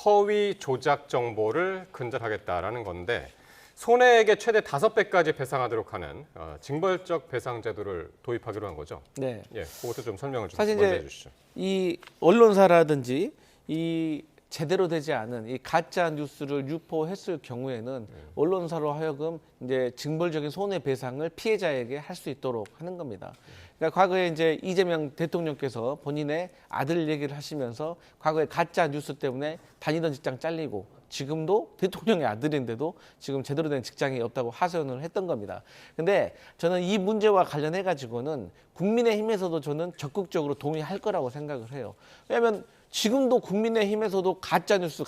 허위 조작 정보를 근절하겠다라는 건데 손해액의 최대 5배까지 배상하도록 하는 징벌적 배상 제도를 도입하기로 한 거죠. 네. 예, 그것도 좀 설명을 좀 사실 먼저 이제 해주시죠. 이 언론사라든지 이 제대로 되지 않은 이 가짜 뉴스를 유포했을 경우에는 언론사로 하여금 이제 징벌적인 손해배상을 피해자에게 할 수 있도록 하는 겁니다. 그러니까 과거에 이제 이재명 대통령께서 본인의 아들 얘기를 하시면서 과거에 가짜 뉴스 때문에 다니던 직장 잘리고 지금도 대통령의 아들인데도 지금 제대로 된 직장이 없다고 하소연을 했던 겁니다. 근데 저는 이 문제와 관련해 가지고는 국민의힘에서도 저는 적극적으로 동의할 거라고 생각을 해요. 왜냐하면 지금도 국민의힘에서도 가짜뉴스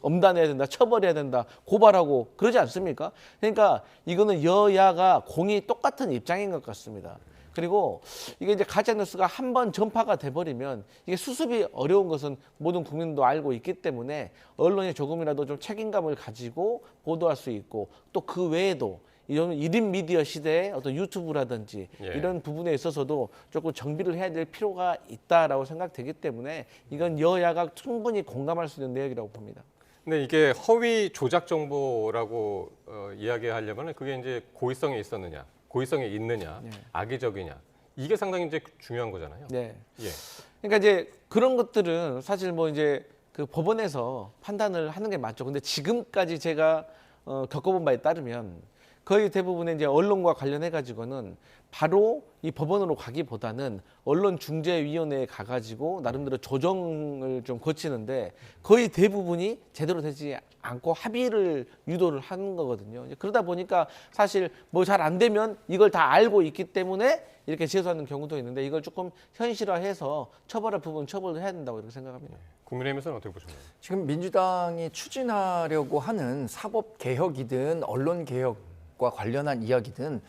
엄단해야 된다, 처벌해야 된다, 고발하고 그러지 않습니까? 그러니까 이거는 여야가 공이 똑같은 입장인 것 같습니다. 그리고 이게 이제 가짜뉴스가 한 번 전파가 돼버리면 이게 수습이 어려운 것은 모든 국민도 알고 있기 때문에 언론이 조금이라도 좀 책임감을 가지고 보도할 수 있고 또 그 외에도 이런 1인 미디어 시대의 어떤 유튜브라든지 이런 부분에 있어서도 조금 정비를 해야 될 필요가 있다라고 생각되기 때문에 이건 여야가 충분히 공감할 수 있는 내용이라고 봅니다. 근데 이게 허위 조작 정보라고 이야기하려면 그게 이제 고의성이 있었느냐, 고의성이 있느냐, 악의적이냐 이게 상당히 이제 중요한 거잖아요. 네. 예. 그러니까 이제 그런 것들은 사실 뭐 이제 그 법원에서 판단을 하는 게 맞죠. 근데 지금까지 제가 겪어본 바에 따르면 거의 대부분의 이제 언론과 관련해 가지고는 바로 이 법원으로 가기보다는 언론중재위원회에 가가지고 나름대로 조정을 좀 거치는데 거의 대부분이 제대로 되지 않고 합의를 유도를 하는 거거든요. 그러다 보니까 사실 뭐 잘 안 되면 이걸 다 알고 있기 때문에 이렇게 제소하는 경우도 있는데 이걸 조금 현실화해서 처벌할 부분 처벌을 해야 된다고 이렇게 생각합니다. 국민의힘에서는 어떻게 보시나요? 지금 민주당이 추진하려고 하는 사법개혁이든 언론개혁과 관련한 이야기든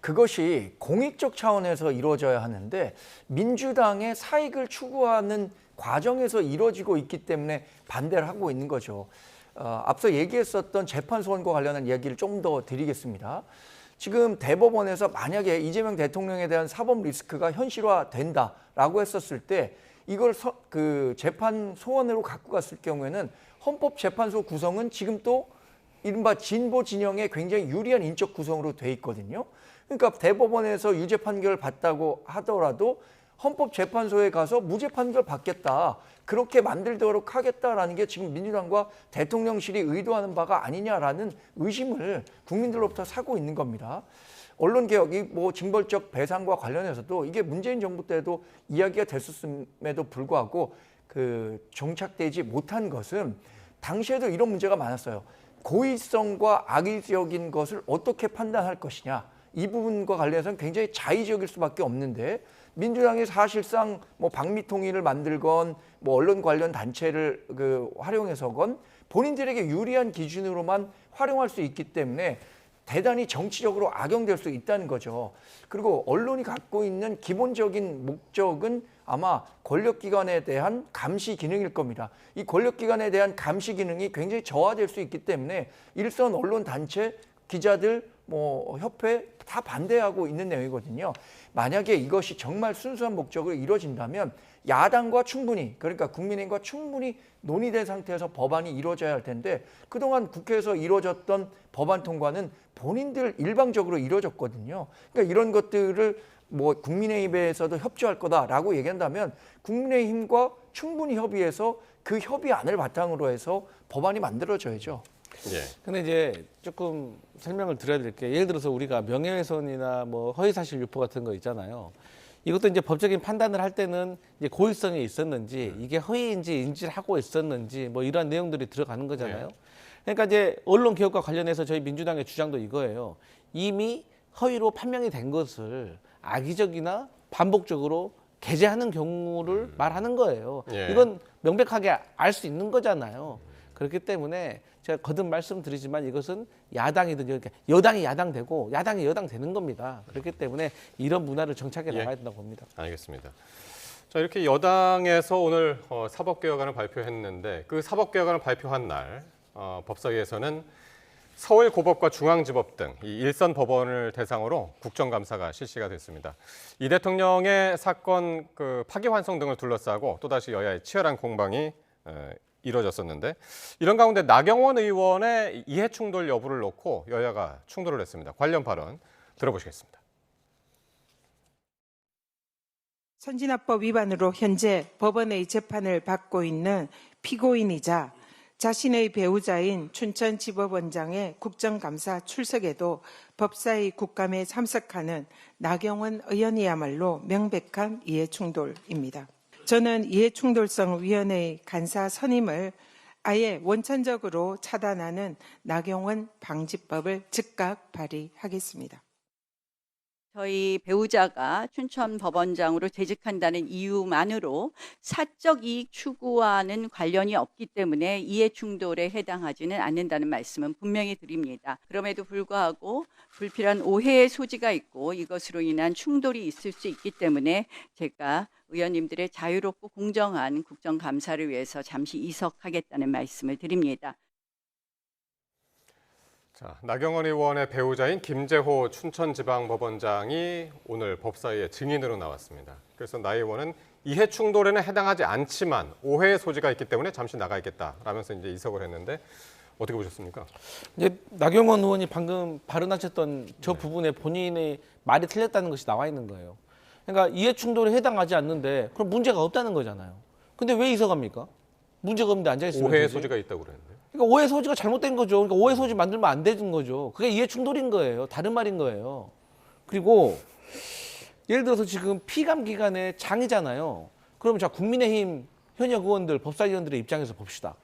그것이 공익적 차원에서 이루어져야 하는데 민주당의 사익을 추구하는 과정에서 이루어지고 있기 때문에 반대를 하고 있는 거죠. 앞서 얘기했었던 재판소원과 관련한 이야기를 좀 더 드리겠습니다. 지금 대법원에서 만약에 이재명 대통령에 대한 사법 리스크가 현실화된다라고 했었을 때 이걸 그 재판 소원으로 갖고 갔을 경우에는 헌법재판소 구성은 지금 또 이른바 진보 진영에 굉장히 유리한 인적 구성으로 돼 있거든요. 그러니까 대법원에서 유죄 판결을 받다고 하더라도 헌법재판소에 가서 무죄 판결 받겠다. 그렇게 만들도록 하겠다라는 게 지금 민주당과 대통령실이 의도하는 바가 아니냐라는 의심을 국민들로부터 사고 있는 겁니다. 언론개혁이 뭐 징벌적 배상과 관련해서도 이게 문재인 정부 때도 이야기가 됐었음에도 불구하고 그 정착되지 못한 것은 당시에도 이런 문제가 많았어요. 고의성과 악의적인 것을 어떻게 판단할 것이냐. 이 부분과 관련해서는 굉장히 자의적일 수밖에 없는데 민주당이 사실상 뭐 방미통일을 만들건 뭐 언론 관련 단체를 활용해서건 본인들에게 유리한 기준으로만 활용할 수 있기 때문에 대단히 정치적으로 악용될 수 있다는 거죠. 그리고 언론이 갖고 있는 기본적인 목적은 아마 권력기관에 대한 감시 기능일 겁니다. 이 권력기관에 대한 감시 기능이 굉장히 저하될 수 있기 때문에 일선 언론 단체, 기자들, 뭐 협회 다 반대하고 있는 내용이거든요. 만약에 이것이 정말 순수한 목적으로 이루어진다면 야당과 충분히, 그러니까 국민의힘과 충분히 논의된 상태에서 법안이 이루어져야 할 텐데 그동안 국회에서 이루어졌던 법안 통과는 본인들 일방적으로 이루어졌거든요. 그러니까 이런 것들을 뭐 국민의힘에서도 협조할 거다라고 얘기한다면 국민의힘과 충분히 협의해서 그 협의안을 바탕으로 해서 법안이 만들어져야죠. 근데 이제 조금 설명을 드려야 될 게 예를 들어서 우리가 명예훼손이나 뭐 허위사실 유포 같은 거 있잖아요. 이것도 이제 법적인 판단을 할 때는 이제 고의성이 있었는지 이게 허위인지 인지를 하고 있었는지 뭐 이러한 내용들이 들어가는 거잖아요. 그러니까 이제 언론 개혁과 관련해서 저희 민주당의 주장도 이거예요. 이미 허위로 판명이 된 것을 악의적이나 반복적으로 게재하는 경우를 말하는 거예요. 이건 명백하게 알 수 있는 거잖아요. 그렇기 때문에 제가 거듭 말씀드리지만 이것은 야당이든 여당이 야당되고 야당이 여당 되는 겁니다. 그렇기 때문에 이런 문화를 정착해 나가야 된다고 봅니다. 알겠습니다. 자, 이렇게 여당에서 오늘 사법개혁안을 발표했는데 그 사법개혁안을 발표한 날 법사위에서는 서울고법과 중앙지법 등 이 일선 법원을 대상으로 국정감사가 실시가 됐습니다. 이 대통령의 사건 파기환송 등을 둘러싸고 또다시 여야의 치열한 공방이 이뤄졌었는데 이런 가운데 나경원 의원의 이해충돌 여부를 놓고 여야가 충돌을 했습니다. 관련 발언 들어보시겠습니다. 선진화법 위반으로 현재 법원의 재판을 받고 있는 피고인이자 자신의 배우자인 춘천지법원장의 국정감사 출석에도 법사위 국감에 참석하는 나경원 의원이야말로 명백한 이해충돌입니다. 저는 이해충돌성위원회의 간사 선임을 아예 원천적으로 차단하는 나경원 방지법을 즉각 발의하겠습니다. 저희 배우자가 춘천 법원장으로 재직한다는 이유만으로 사적 이익 추구와는 관련이 없기 때문에 이해충돌에 해당하지는 않는다는 말씀은 분명히 드립니다. 그럼에도 불구하고 불필요한 오해의 소지가 있고 이것으로 인한 충돌이 있을 수 있기 때문에 제가 의원님들의 자유롭고 공정한 국정감사를 위해서 잠시 이석하겠다는 말씀을 드립니다. 자, 나경원 의원의 배우자인 김재호 춘천지방법원장이 오늘 법사위에 증인으로 나왔습니다. 그래서 나 의원은 이해충돌에는 해당하지 않지만 오해의 소지가 있기 때문에 잠시 나가 있겠다라면서 이제 이석을 했는데 어떻게 보셨습니까? 이제 나경원 의원이 방금 발언하셨던 저 부분에 본인의 말이 틀렸다는 것이 나와 있는 거예요. 그러니까 이해충돌에 해당하지 않는데 그럼 문제가 없다는 거잖아요. 근데 왜 이석합니까? 문제가 없는데 앉아있으면 오해의 되지. 소지가 있다고 그랬는데. 그러니까 오해 소지가 잘못된 거죠. 그러니까 오해 소지 만들면 안 되는 거죠. 그게 이해충돌인 거예요. 다른 말인 거예요. 그리고 예를 들어서 지금 피감 기관의 장이잖아요. 그러면 자 국민의힘 현역 의원들, 법사위원들의 입장에서 봅시다.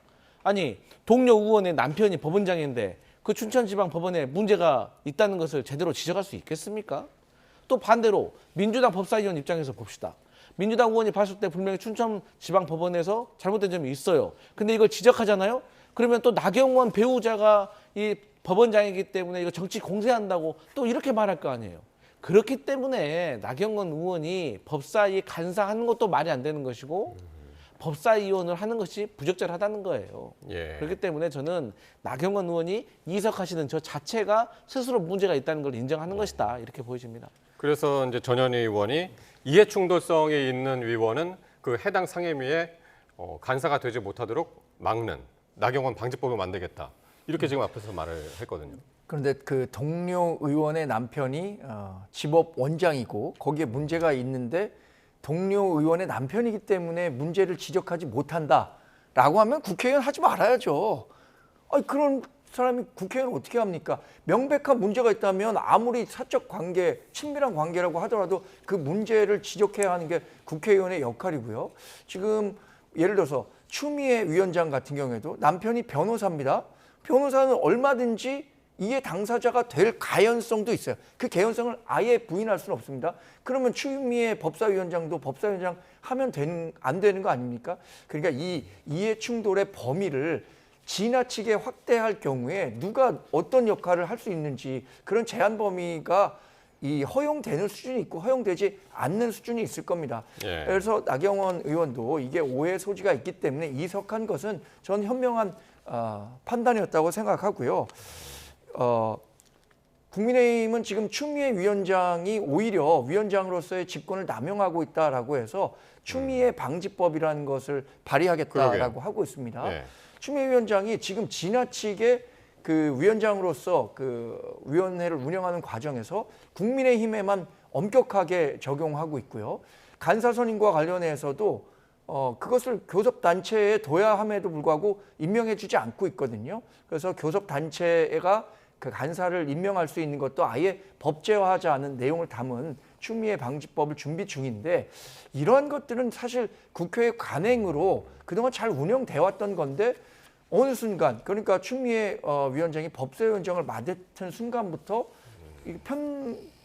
아니 동료 의원의 남편이 법원장인데 그 춘천지방법원에 문제가 있다는 것을 제대로 지적할 수 있겠습니까? 또 반대로 민주당 법사위원 입장에서 봅시다. 민주당 의원이 봤을 때 분명히 춘천지방법원에서 잘못된 점이 있어요. 근데 이걸 지적하잖아요. 그러면 또 나경원 배우자가 이 법원장이기 때문에 이거 정치 공세한다고 또 이렇게 말할 거 아니에요. 그렇기 때문에 나경원 의원이 법사위 간사하는 것도 말이 안 되는 것이고 법사위원을 하는 것이 부적절하다는 거예요. 예. 그렇기 때문에 저는 나경원 의원이 이석하시는 저 자체가 스스로 문제가 있다는 걸 인정하는 것이다. 이렇게 보여집니다. 그래서 이제 전현희 의원이 이해충돌성이 있는 위원은 그 해당 상임위에 간사가 되지 못하도록 막는 나경원 방지법을 만들겠다. 이렇게 지금 앞에서 말을 했거든요. 그런데 그 동료 의원의 남편이 지법 원장이고 거기에 문제가 있는데 동료 의원의 남편이기 때문에 문제를 지적하지 못한다라고 하면 국회의원 하지 말아야죠. 아니, 그런 사람이 국회의원 어떻게 합니까? 명백한 문제가 있다면 아무리 사적 관계, 친밀한 관계라고 하더라도 그 문제를 지적해야 하는 게 국회의원의 역할이고요. 지금 예를 들어서 추미애 위원장 같은 경우에도 남편이 변호사입니다. 변호사는 얼마든지 이해 당사자가 될 가연성도 있어요. 그 개연성을 아예 부인할 수는 없습니다. 그러면 추미애 법사위원장도 법사위원장 하면 안 되는 거 아닙니까? 그러니까 이 이해 충돌의 범위를 지나치게 확대할 경우에 누가 어떤 역할을 할 수 있는지 그런 제한 범위가 이 허용되는 수준이 있고 허용되지 않는 수준이 있을 겁니다. 예. 그래서 나경원 의원도 이게 오해 소지가 있기 때문에 이석한 것은 전 현명한 판단이었다고 생각하고요. 국민의힘은 지금 추미애 위원장이 오히려 위원장으로서의 직권을 남용하고 있다라고 해서 추미애 방지법이라는 것을 발의하겠다라고 그러게요. 하고 있습니다. 예. 추미애 위원장이 지금 지나치게 그 위원장으로서 그 위원회를 운영하는 과정에서 국민의힘에만 엄격하게 적용하고 있고요. 간사 선임과 관련해서도 그것을 교섭단체에 둬야 함에도 불구하고 임명해주지 않고 있거든요. 그래서 교섭단체가 그 간사를 임명할 수 있는 것도 아예 법제화하지 않은 내용을 담은 추미애 방지법을 준비 중인데 이러한 것들은 사실 국회의 관행으로 그동안 잘 운영돼 왔던 건데 어느 순간 그러니까 추미애 위원장이 법사위원장을 맡은 순간부터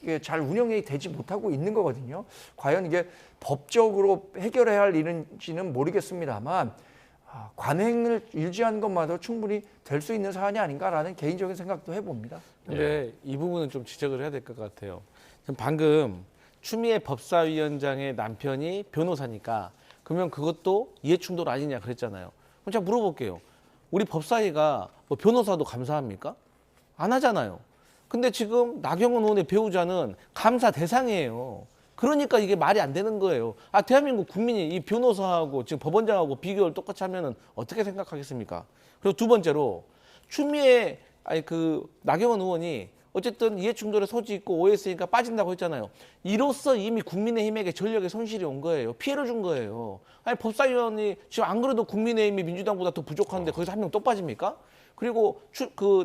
이게 잘 운영이 되지 못하고 있는 거거든요. 과연 이게 법적으로 해결해야 할 일인지는 모르겠습니다만 관행을 유지하는 것마다 충분히 될 수 있는 사안이 아닌가라는 개인적인 생각도 해봅니다. 근데 이 부분은 좀 지적을 해야 될 것 같아요. 방금 추미애 법사위원장의 남편이 변호사니까 그러면 그것도 이해충돌 아니냐 그랬잖아요. 그럼 제가 물어볼게요. 우리 법사위가 뭐 변호사도 감사합니까? 안 하잖아요. 근데 지금 나경원 의원의 배우자는 감사 대상이에요. 그러니까 이게 말이 안 되는 거예요. 대한민국 국민이 이 변호사하고 지금 법원장하고 비교를 똑같이 하면은 어떻게 생각하겠습니까? 그리고 두 번째로 추미애 나경원 의원이 어쨌든 이해충돌의 소지 있고 오해했으니까 빠진다고 했잖아요. 이로써 이미 국민의힘에게 전력의 손실이 온 거예요. 피해를 준 거예요. 법사위원이 지금 안 그래도 국민의힘이 민주당보다 더 부족한데 거기서 한 명 또 빠집니까? 그리고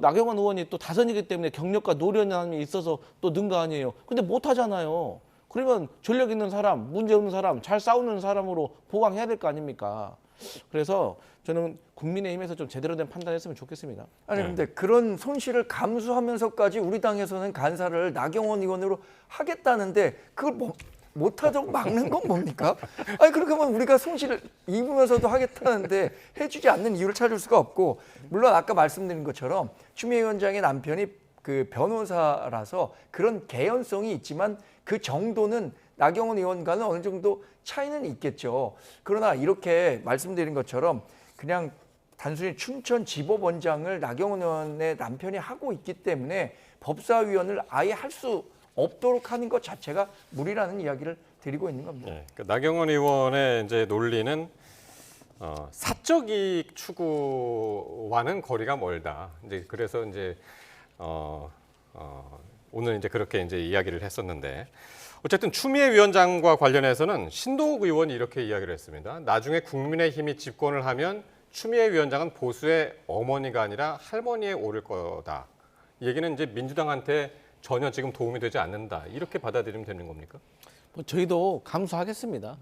나경원 의원이 또 다선이기 때문에 경력과 노련함이 있어서 또 는 거 아니에요. 근데 못 하잖아요. 그러면 전력 있는 사람, 문제 없는 사람, 잘 싸우는 사람으로 보강해야 될 거 아닙니까? 그래서 저는 국민의힘에서 좀 제대로 된 판단했으면 좋겠습니다. 아니 근데 그런 손실을 감수하면서까지 우리 당에서는 간사를 나경원 의원으로 하겠다는데 그걸 못하도록 막는 건 뭡니까? 아니 그렇게 하면 우리가 손실을 입으면서도 하겠다는데 해주지 않는 이유를 찾을 수가 없고, 물론 아까 말씀드린 것처럼 추미애 위원장의 남편이 그 변호사라서 그런 개연성이 있지만 그 정도는 나경원 의원과는 어느 정도 차이는 있겠죠. 그러나 이렇게 말씀드린 것처럼 그냥 단순히 춘천지법원장을 나경원 의원의 남편이 하고 있기 때문에 법사위원을 아예 할 수 없도록 하는 것 자체가 무리라는 이야기를 드리고 있는 겁니다. 네, 나경원 의원의 이제 논리는 사적 이익 추구와는 거리가 멀다. 이제 그래서 이제 오늘 이제 그렇게 이제 이야기를 했었는데, 어쨌든 추미애 위원장과 관련해서는 신동욱 의원이 이렇게 이야기를 했습니다. 나중에 국민의힘이 집권을 하면 추미애 위원장은 보수의 어머니가 아니라 할머니에 오를 거다. 이 얘기는 이제 민주당한테 전혀 지금 도움이 되지 않는다. 이렇게 받아들이면 되는 겁니까? 저희도 감수하겠습니다.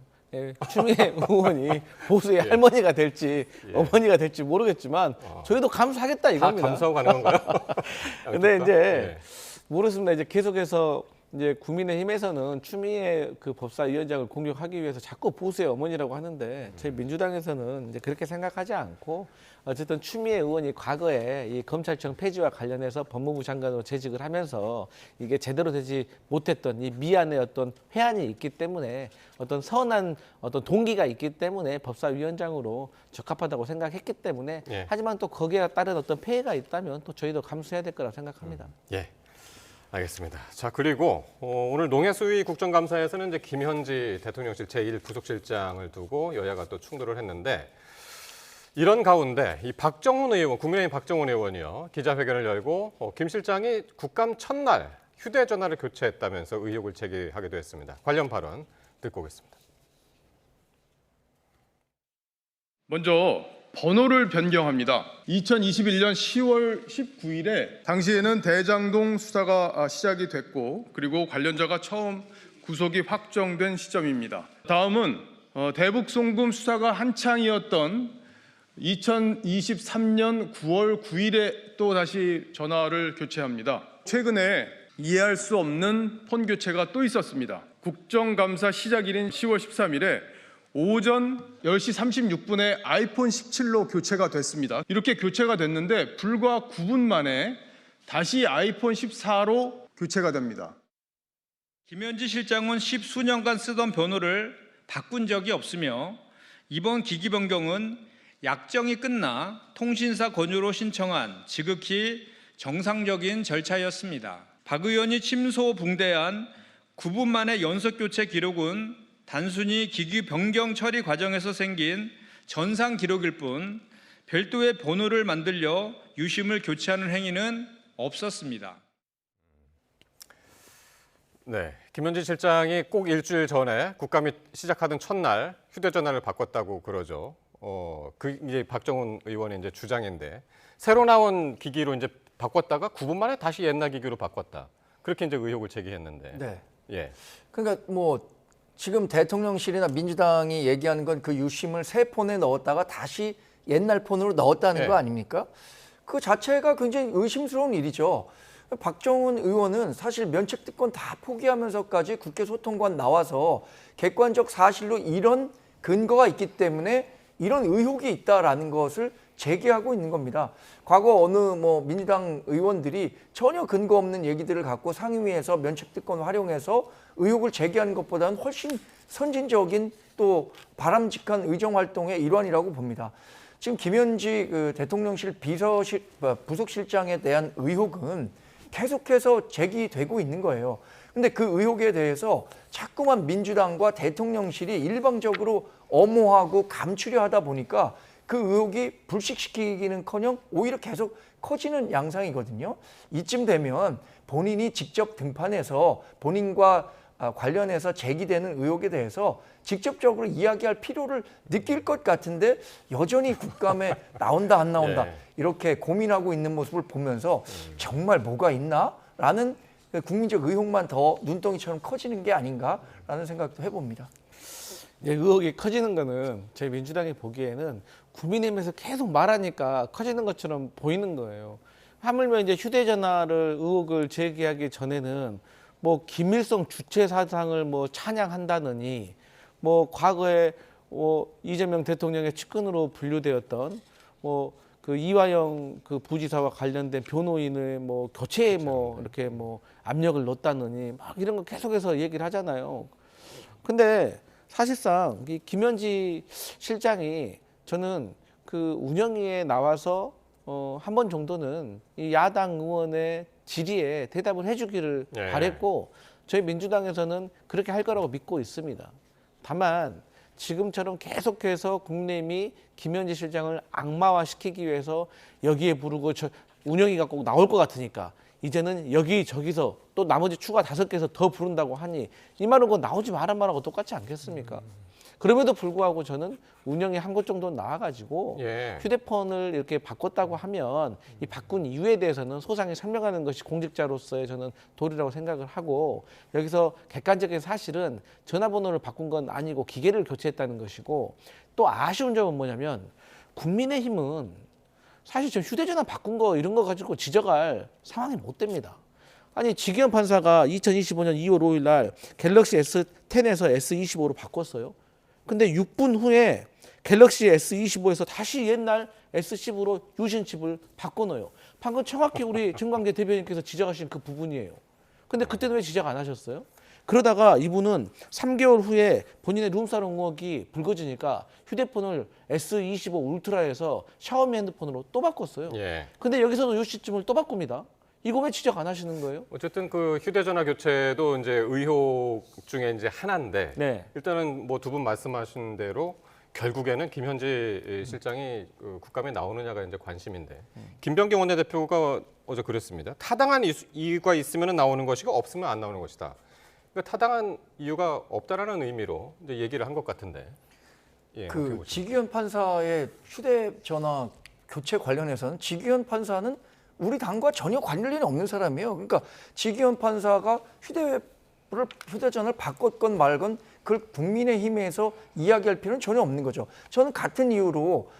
추미애 의원이 보수의 할머니가 될지 어머니가 될지 모르겠지만 저희도 감수하겠다 이겁니다. 다 감수하고 가는 건가요? 근데 이제 모르겠습니다. 이제 계속해서 이제 국민의힘에서는 추미애 그 법사위원장을 공격하기 위해서 자꾸 보수의 어머니라고 하는데 저희 민주당에서는 이제 그렇게 생각하지 않고, 어쨌든 추미애 의원이 과거에 이 검찰청 폐지와 관련해서 법무부 장관으로 재직을 하면서 이게 제대로 되지 못했던 이 미안의 어떤 회한이 있기 때문에 어떤 선한 어떤 동기가 있기 때문에 법사위원장으로 적합하다고 생각했기 때문에 하지만 또 거기에 따른 어떤 폐해가 있다면 또 저희도 감수해야 될 거라고 생각합니다. 예. 알겠습니다. 자, 그리고 오늘 농해수위 국정감사에서는 이제 김현지 대통령실 제1부속실장을 두고 여야가 또 충돌을 했는데, 이런 가운데 이 박정훈 의원, 국민의힘 박정훈 의원이요, 기자회견을 열고 김 실장이 국감 첫날 휴대전화를 교체했다면서 의혹을 제기하기도 했습니다. 관련 발언 듣고 오겠습니다. 먼저 번호를 변경합니다. 2021년 10월 19일에 당시에는 대장동 수사가 시작이 됐고, 그리고 관련자가 처음 구속이 확정된 시점입니다. 다음은 대북 송금 수사가 한창이었던 2023년 9월 9일에 또 다시 전화를 교체합니다. 최근에 이해할 수 없는 폰 교체가 또 있었습니다. 국정감사 시작일인 10월 13일에 오전 10시 36분에 아이폰 17로 교체가 됐습니다. 이렇게 교체가 됐는데 불과 9분 만에 다시 아이폰 14로 교체가 됩니다. 김현지 실장은 10수년간 쓰던 번호를 바꾼 적이 없으며 이번 기기 변경은 약정이 끝나 통신사 권유로 신청한 지극히 정상적인 절차였습니다. 박 의원이 침소붕대한 9분 만의 연속 교체 기록은 단순히 기기 변경 처리 과정에서 생긴 전상 기록일 뿐 별도의 번호를 만들려 유심을 교체하는 행위는 없었습니다. 네, 김현지 실장이 꼭 일주일 전에 국감이 시작하던 첫날 휴대전화를 바꿨다고 그러죠. 이제 박정훈 의원의 이제 주장인데, 새로 나온 기기로 이제 바꿨다가 9분 만에 다시 옛날 기기로 바꿨다. 그렇게 이제 의혹을 제기했는데. 네. 예. 그러니까 뭐 지금 대통령실이나 민주당이 얘기하는 건 그 유심을 새 폰에 넣었다가 다시 옛날 폰으로 넣었다는 거 아닙니까? 그 자체가 굉장히 의심스러운 일이죠. 박정훈 의원은 사실 면책특권 다 포기하면서까지 국회 소통관 나와서 객관적 사실로 이런 근거가 있기 때문에 이런 의혹이 있다라는 것을 제기하고 있는 겁니다. 과거 어느 민주당 의원들이 전혀 근거 없는 얘기들을 갖고 상임위에서 면책특권 활용해서 의혹을 제기하는 것보다는 훨씬 선진적인 또 바람직한 의정활동의 일환이라고 봅니다. 지금 김현지 대통령실 부속실장에 대한 의혹은 계속해서 제기되고 있는 거예요. 근데 그 의혹에 대해서 자꾸만 민주당과 대통령실이 일방적으로 엄호하고 감추려 하다 보니까 그 의혹이 불식시키기는커녕 오히려 계속 커지는 양상이거든요. 이쯤 되면 본인이 직접 등판해서 본인과 관련해서 제기되는 의혹에 대해서 직접적으로 이야기할 필요를 느낄 것 같은데 여전히 국감에 나온다 안 나온다 네. 이렇게 고민하고 있는 모습을 보면서 정말 뭐가 있나라는 국민적 의혹만 더 눈덩이처럼 커지는 게 아닌가라는 생각도 해봅니다. 예, 의혹이 커지는 거는 저희 민주당이 보기에는 국민의힘에서 계속 말하니까 커지는 것처럼 보이는 거예요. 하물며 이제 휴대전화를 의혹을 제기하기 전에는 뭐 김일성 주체 사상을 뭐 찬양한다느니 뭐 과거에 이재명 대통령의 측근으로 분류되었던 뭐 그 이화영 그 부지사와 관련된 변호인을 뭐 교체에 뭐 이렇게 뭐 압력을 넣었다느니 막 이런 거 계속해서 얘기를 하잖아요. 근데 사실상 이 김현지 실장이 저는 그 운영위에 나와서 한 번 정도는 이 야당 의원의 질의에 대답을 해주기를 네. 바랬고 저희 민주당에서는 그렇게 할 거라고 믿고 있습니다. 다만 지금처럼 계속해서 국민의힘이 김현지 실장을 악마화시키기 위해서 여기에 부르고 운영위가 꼭 나올 것 같으니까 이제는 여기저기서 또 나머지 추가 5개에서 더 부른다고 하니 이 말은 그거 나오지 말란 말하고 똑같지 않겠습니까? 그럼에도 불구하고 저는 운영이 한 곳 정도 나와가지고 예. 휴대폰을 이렇게 바꿨다고 하면 이 바꾼 이유에 대해서는 소상히 설명하는 것이 공직자로서의 저는 도리라고 생각을 하고 여기서 객관적인 사실은 전화번호를 바꾼 건 아니고 기계를 교체했다는 것이고 또 아쉬운 점은 뭐냐면 국민의힘은 사실 저 휴대전화 바꾼 거 이런 거 가지고 지적할 상황이 못 됩니다. 아니 지기현 판사가 2025년 2월 5일 날 갤럭시 S10에서 S25로 바꿨어요. 근데 6분 후에 갤럭시 S25에서 다시 옛날 S10으로 유심칩을 바꿔넣어요. 방금 정확히 우리 정광재 대변인께서 지적하신 그 부분이에요. 근데 그때는 왜 지적 안 하셨어요? 그러다가 이분은 3개월 후에 본인의 룸사롱 의혹이 불거지니까 휴대폰을 S25 울트라에서 샤오미 핸드폰으로 또 바꿨어요. 예. 근데 여기서도 유심칩을 또 바꿉니다. 이거 왜 지적 안 하시는 거예요? 어쨌든 그 휴대전화 교체도 이제 의혹 중에 이제 하나인데 네. 일단은 뭐 두 분 말씀하신 대로 결국에는 김현지 실장이 그 국감에 나오느냐가 이제 관심인데 김병기 원내대표가 어제 그랬습니다. 타당한 이유가 있으면 나오는 것이고 없으면 안 나오는 것이다. 그러니까 타당한 이유가 없다라는 의미로 이제 얘기를 한 것 같은데. 예, 그 지기현 판사의 휴대전화 교체 관련해서는 지기현 판사는 우리 당과 전혀 관련이 없는 사람이에요. 그러니까 지기현 판사가 휴대전화를 바꿨건 말건 그걸 국민의힘에서 이야기할 필요는 전혀 없는 거죠. 저는 같은 이유로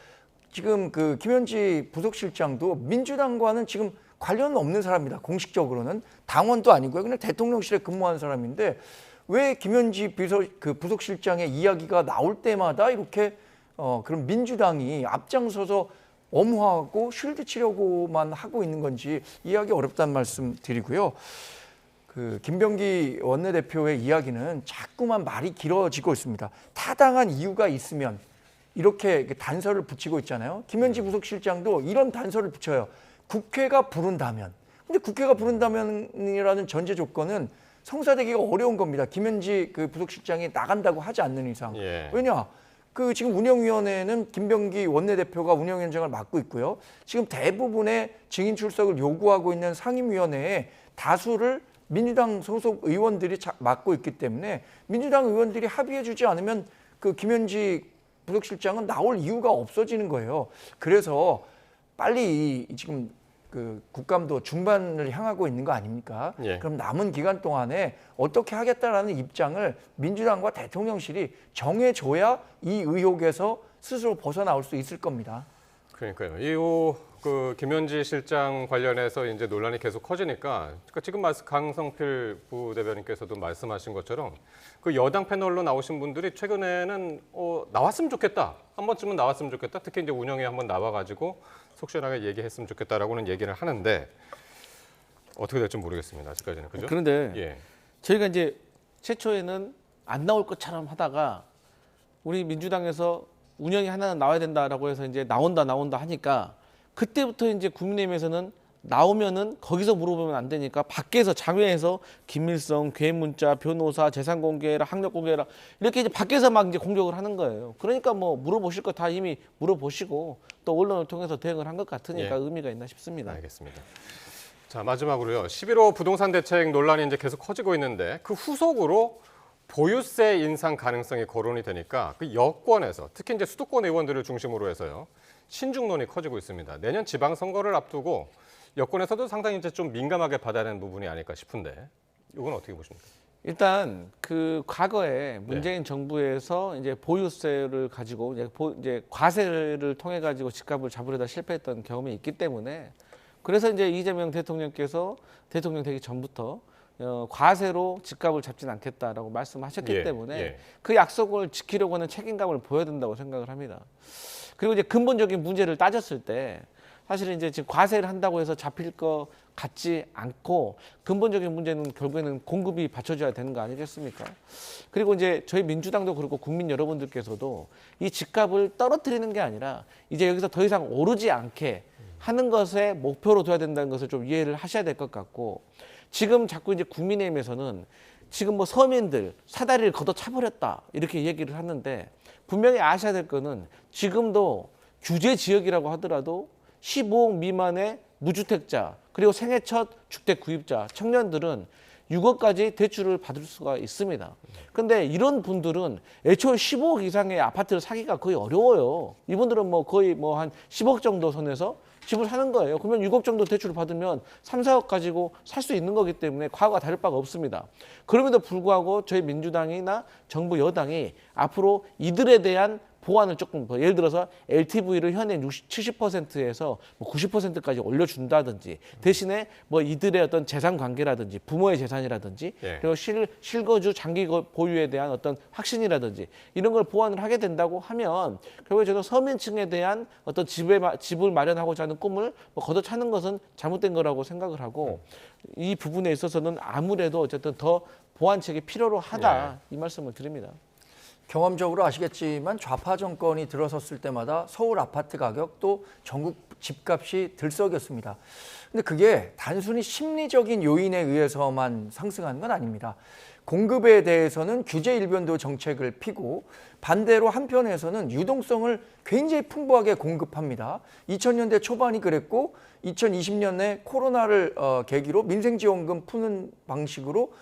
지금 그 김현지 부속실장도 민주당과는 지금 관련은 없는 사람입니다. 공식적으로는 당원도 아니고요. 그냥 대통령실에 근무하는 사람인데 왜 김현지 부속실장의 이야기가 나올 때마다 이렇게 그런 민주당이 앞장서서 엄호하고 쉴드 치려고만 하고 있는 건지 이해하기 어렵다는 말씀 드리고요. 그 김병기 원내대표의 이야기는 자꾸만 말이 길어지고 있습니다. 타당한 이유가 있으면 이렇게 단서를 붙이고 있잖아요. 김현지 부속실장도 이런 단서를 붙여요. 국회가 부른다면. 근데 국회가 부른다면이라는 전제 조건은 성사되기가 어려운 겁니다. 김현지 그 부속실장이 나간다고 하지 않는 이상. 예. 왜냐? 그 지금 운영위원회는 김병기 원내대표가 운영위원장을 맡고 있고요. 지금 대부분의 증인 출석을 요구하고 있는 상임위원회에 다수를 민주당 소속 의원들이 맡고 있기 때문에 민주당 의원들이 합의해주지 않으면 그 김현지 부속실장은 나올 이유가 없어지는 거예요. 그래서 빨리 지금 그 국감도 중반을 향하고 있는 거 아닙니까? 예. 그럼 남은 기간 동안에 어떻게 하겠다라는 입장을 민주당과 대통령실이 정해줘야 이 의혹에서 스스로 벗어나올 수 있을 겁니다. 그러니까요. 그 김현지 실장 관련해서 이제 논란이 계속 커지니까 지금 강성필 부대변인께서도 말씀하신 것처럼 그 여당 패널로 나오신 분들이 최근에는 나왔으면 좋겠다. 한 번쯤은 나왔으면 좋겠다. 특히 이제 운영에 한번 나와가지고 속 시원하게 얘기했으면 좋겠다라고는 얘기를 하는데 어떻게 될지 모르겠습니다. 아직까지는 그죠? 그런데 예. 저희가 이제 최초에는 안 나올 것처럼 하다가 우리 민주당에서 운영이 하나는 나와야 된다라고 해서 이제 나온다 하니까 그때부터 이제 국민의힘에서는 나오면은 거기서 물어보면 안 되니까 밖에서 장외에서 김일성, 괴인 문자, 변호사, 재산 공개해라, 학력 공개해라 이렇게 이제 밖에서 막 이제 공격을 하는 거예요. 그러니까 뭐 물어보실 거 다 이미 물어보시고 또 언론을 통해서 대응을 한 것 같으니까 예. 의미가 있나 싶습니다. 알겠습니다. 자, 마지막으로요. 11호 부동산 대책 논란이 이제 계속 커지고 있는데 그 후속으로 보유세 인상 가능성이 거론이 되니까 그 여권에서 특히 이제 수도권 의원들을 중심으로 해서요. 신중론이 커지고 있습니다. 내년 지방선거를 앞두고 여권에서도 상당히 이제 좀 민감하게 받아야 되는 부분이 아닐까 싶은데 이건 어떻게 보십니까? 일단 그 과거에 문재인 정부에서 이제 보유세를 가지고 이제 과세를 통해 가지고 집값을 잡으려다 실패했던 경험이 있기 때문에 그래서 이제 이재명 대통령께서 대통령 되기 전부터 과세로 집값을 잡지는 않겠다라고 말씀하셨기 때문에 그 약속을 지키려고 하는 책임감을 보여야 된다고 생각을 합니다. 그리고 이제 근본적인 문제를 따졌을 때 사실은 이제 지금 과세를 한다고 해서 잡힐 것 같지 않고 근본적인 문제는 결국에는 공급이 받쳐줘야 되는 거 아니겠습니까? 그리고 이제 저희 민주당도 그렇고 국민 여러분들께서도 이 집값을 떨어뜨리는 게 아니라 이제 여기서 더 이상 오르지 않게 하는 것에 목표로 둬야 된다는 것을 좀 이해를 하셔야 될 것 같고 지금 자꾸 이제 국민의힘에서는 지금 뭐 서민들 사다리를 걷어차버렸다 이렇게 얘기를 하는데 분명히 아셔야 될 거는 지금도 규제 지역이라고 하더라도 15억 미만의 무주택자 그리고 생애 첫 주택 구입자 청년들은 6억까지 대출을 받을 수가 있습니다. 그런데 이런 분들은 애초에 15억 이상의 아파트를 사기가 거의 어려워요. 이분들은 뭐 거의 뭐 한 10억 정도 선에서 집을 사는 거예요. 그러면 6억 정도 대출을 받으면 3, 4억 가지고 살 수 있는 거기 때문에 과거와 다를 바가 없습니다. 그럼에도 불구하고 저희 민주당이나 정부 여당이 앞으로 이들에 대한 보완을 조금 더 예를 들어서 LTV를 현행 70%에서 뭐 90%까지 올려준다든지 대신에 뭐 이들의 어떤 재산 관계라든지 부모의 재산이라든지 그리고 실거주 장기 보유에 대한 어떤 확신이라든지 이런 걸 보완을 하게 된다고 하면 결국에 저는 서민층에 대한 어떤 집을 마련하고자 하는 꿈을 뭐 걷어차는 것은 잘못된 거라고 생각을 하고 이 부분에 있어서는 아무래도 어쨌든 더 보완책이 필요로 하다 이 말씀을 드립니다. 경험적으로 아시겠지만 좌파 정권이 들어섰을 때마다 서울 아파트 가격 또 전국 집값이 들썩였습니다. 근데 그게 단순히 심리적인 요인에 의해서만 상승하는 건 아닙니다. 공급에 대해서는 규제 일변도 정책을 피고 반대로 한편에서는 유동성을 굉장히 풍부하게 공급합니다. 2000년대 초반이 그랬고 2020년에 코로나를 계기로 민생지원금 푸는 방식으로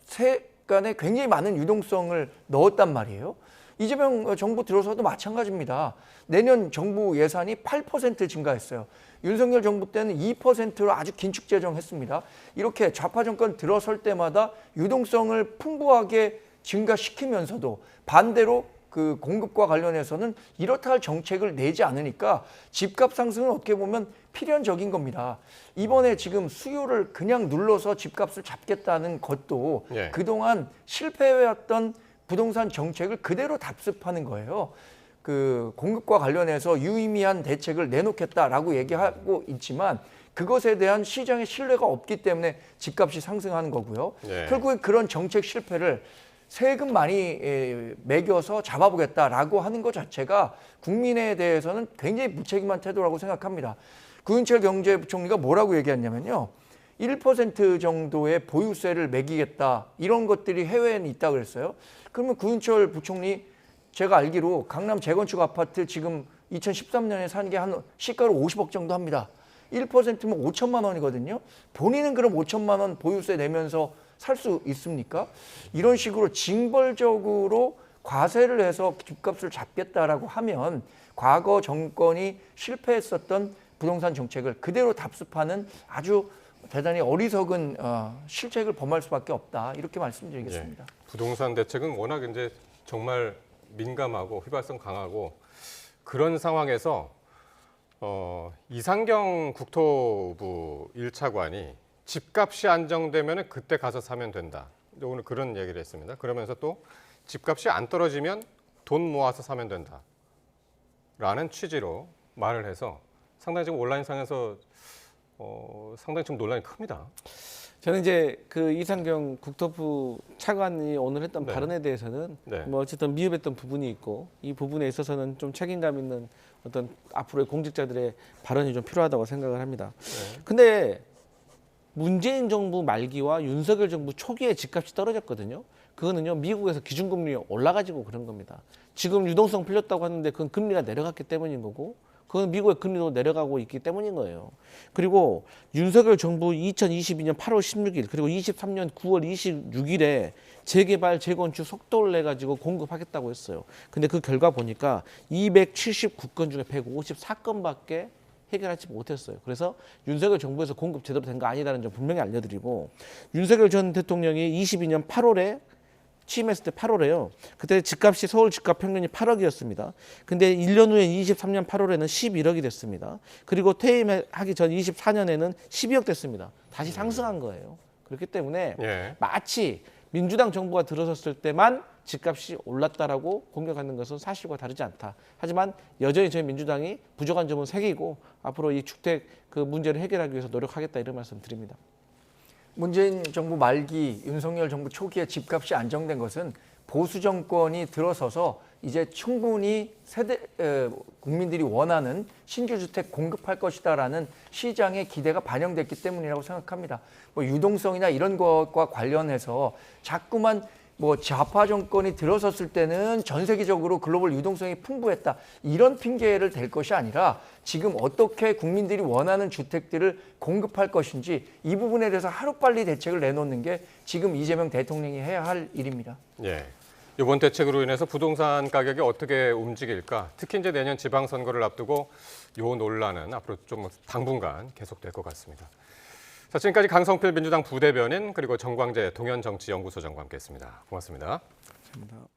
세간에 굉장히 많은 유동성을 넣었단 말이에요. 이재명 정부 들어서도 마찬가지입니다. 내년 정부 예산이 8% 증가했어요. 윤석열 정부 때는 2%로 아주 긴축 재정했습니다. 이렇게 좌파 정권 들어설 때마다 유동성을 풍부하게 증가시키면서도 반대로 그 공급과 관련해서는 이렇다 할 정책을 내지 않으니까 집값 상승은 어떻게 보면 필연적인 겁니다. 이번에 지금 수요를 그냥 눌러서 집값을 잡겠다는 것도 그동안 실패해왔던 부동산 정책을 그대로 답습하는 거예요. 그 공급과 관련해서 유의미한 대책을 내놓겠다라고 얘기하고 있지만 그것에 대한 시장의 신뢰가 없기 때문에 집값이 상승하는 거고요. 결국에 그런 정책 실패를 세금 많이 매겨서 잡아보겠다라고 하는 것 자체가 국민에 대해서는 굉장히 무책임한 태도라고 생각합니다. 구윤철 경제부총리가 뭐라고 얘기했냐면요. 1% 정도의 보유세를 매기겠다 이런 것들이 해외에는 있다 그랬어요. 그러면 구윤철 부총리 제가 알기로 강남 재건축 아파트 지금 2013년에 산 게 한 시가로 50억 정도 합니다. 1%면 5천만 원이거든요. 본인은 그럼 5천만 원 보유세 내면서 살 수 있습니까? 이런 식으로 징벌적으로 과세를 해서 집값을 잡겠다라고 하면 과거 정권이 실패했었던 부동산 정책을 그대로 답습하는 아주 대단히 어리석은 실책을 범할 수밖에 없다. 이렇게 말씀드리겠습니다. 부동산 대책은 워낙 이제 정말 민감하고 휘발성 강하고 그런 상황에서 이상경 국토부 1차관이 집값이 안정되면 그때 가서 사면 된다. 오늘 그런 얘기를 했습니다. 그러면서 또 집값이 안 떨어지면 돈 모아서 사면 된다. 라는 취지로 말을 해서 상당히 지금 온라인상에서 상당히 좀 논란이 큽니다. 저는 이제 그 이상경 국토부 차관이 오늘 했던 네. 발언에 대해서는 네. 뭐 어쨌든 미흡했던 부분이 있고 이 부분에 있어서는 좀 책임감 있는 어떤 앞으로의 공직자들의 발언이 좀 필요하다고 생각을 합니다. 네. 근데 문재인 정부 말기와 윤석열 정부 초기에 집값이 떨어졌거든요. 그거는요, 미국에서 기준금리 올라가지고 그런 겁니다. 지금 유동성 풀렸다고 하는데 그건 금리가 내려갔기 때문인 거고, 그건 미국의 금리도 내려가고 있기 때문인 거예요. 그리고 윤석열 정부 2022년 8월 16일 그리고 23년 9월 26일에 재개발, 재건축 속도를 내가지고 공급하겠다고 했어요. 근데 그 결과 보니까 279건 중에 154건밖에 해결하지 못했어요. 그래서 윤석열 정부에서 공급 제대로 된 거 아니다는 점 분명히 알려드리고, 윤석열 전 대통령이 22년 8월에 취임했을 때 8월에요. 그때 집값이 서울 집값 평균이 8억이었습니다. 근데 1년 후에 23년 8월에는 11억이 됐습니다. 그리고 퇴임하기 전 24년에는 12억 됐습니다. 다시 상승한 거예요. 그렇기 때문에 예. 마치 민주당 정부가 들어섰을 때만 집값이 올랐다라고 공격하는 것은 사실과 다르지 않다. 하지만 여전히 저희 민주당이 부족한 점은 새기고 앞으로 이 주택 그 문제를 해결하기 위해서 노력하겠다, 이런 말씀 드립니다. 문재인 정부 말기, 윤석열 정부 초기에 집값이 안정된 것은 보수 정권이 들어서서 이제 충분히 국민들이 원하는 신규주택 공급할 것이다라는 시장의 기대가 반영됐기 때문이라고 생각합니다. 뭐 유동성이나 이런 것과 관련해서 자꾸만 뭐 좌파 정권이 들어섰을 때는 전 세계적으로 글로벌 유동성이 풍부했다, 이런 핑계를 댈 것이 아니라 지금 어떻게 국민들이 원하는 주택들을 공급할 것인지 이 부분에 대해서 하루빨리 대책을 내놓는 게 지금 이재명 대통령이 해야 할 일입니다. 예. 이번 대책으로 인해서 부동산 가격이 어떻게 움직일까? 특히 이제 내년 지방선거를 앞두고 이 논란은 앞으로 좀 당분간 계속될 것 같습니다. 자, 지금까지 강성필 민주당 부대변인 그리고 정광재 동현정치연구소장과 함께했습니다. 고맙습니다. 감사합니다.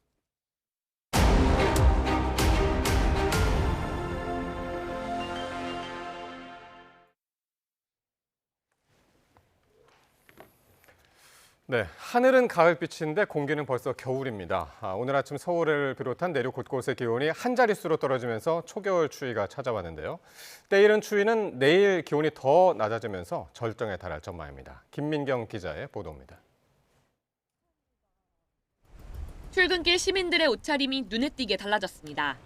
네, 하늘은 가을빛인데 공기는 벌써 겨울입니다. 오늘 아침 서울을 비롯한 내륙 곳곳의 기온이 한 자릿수로 떨어지면서 초겨울 추위가 찾아왔는데요. 때이른 추위는 내일 기온이 더 낮아지면서 절정에 달할 전망입니다. 김민경 기자의 보도입니다. 출근길 시민들의 옷차림이 눈에 띄게 달라졌습니다.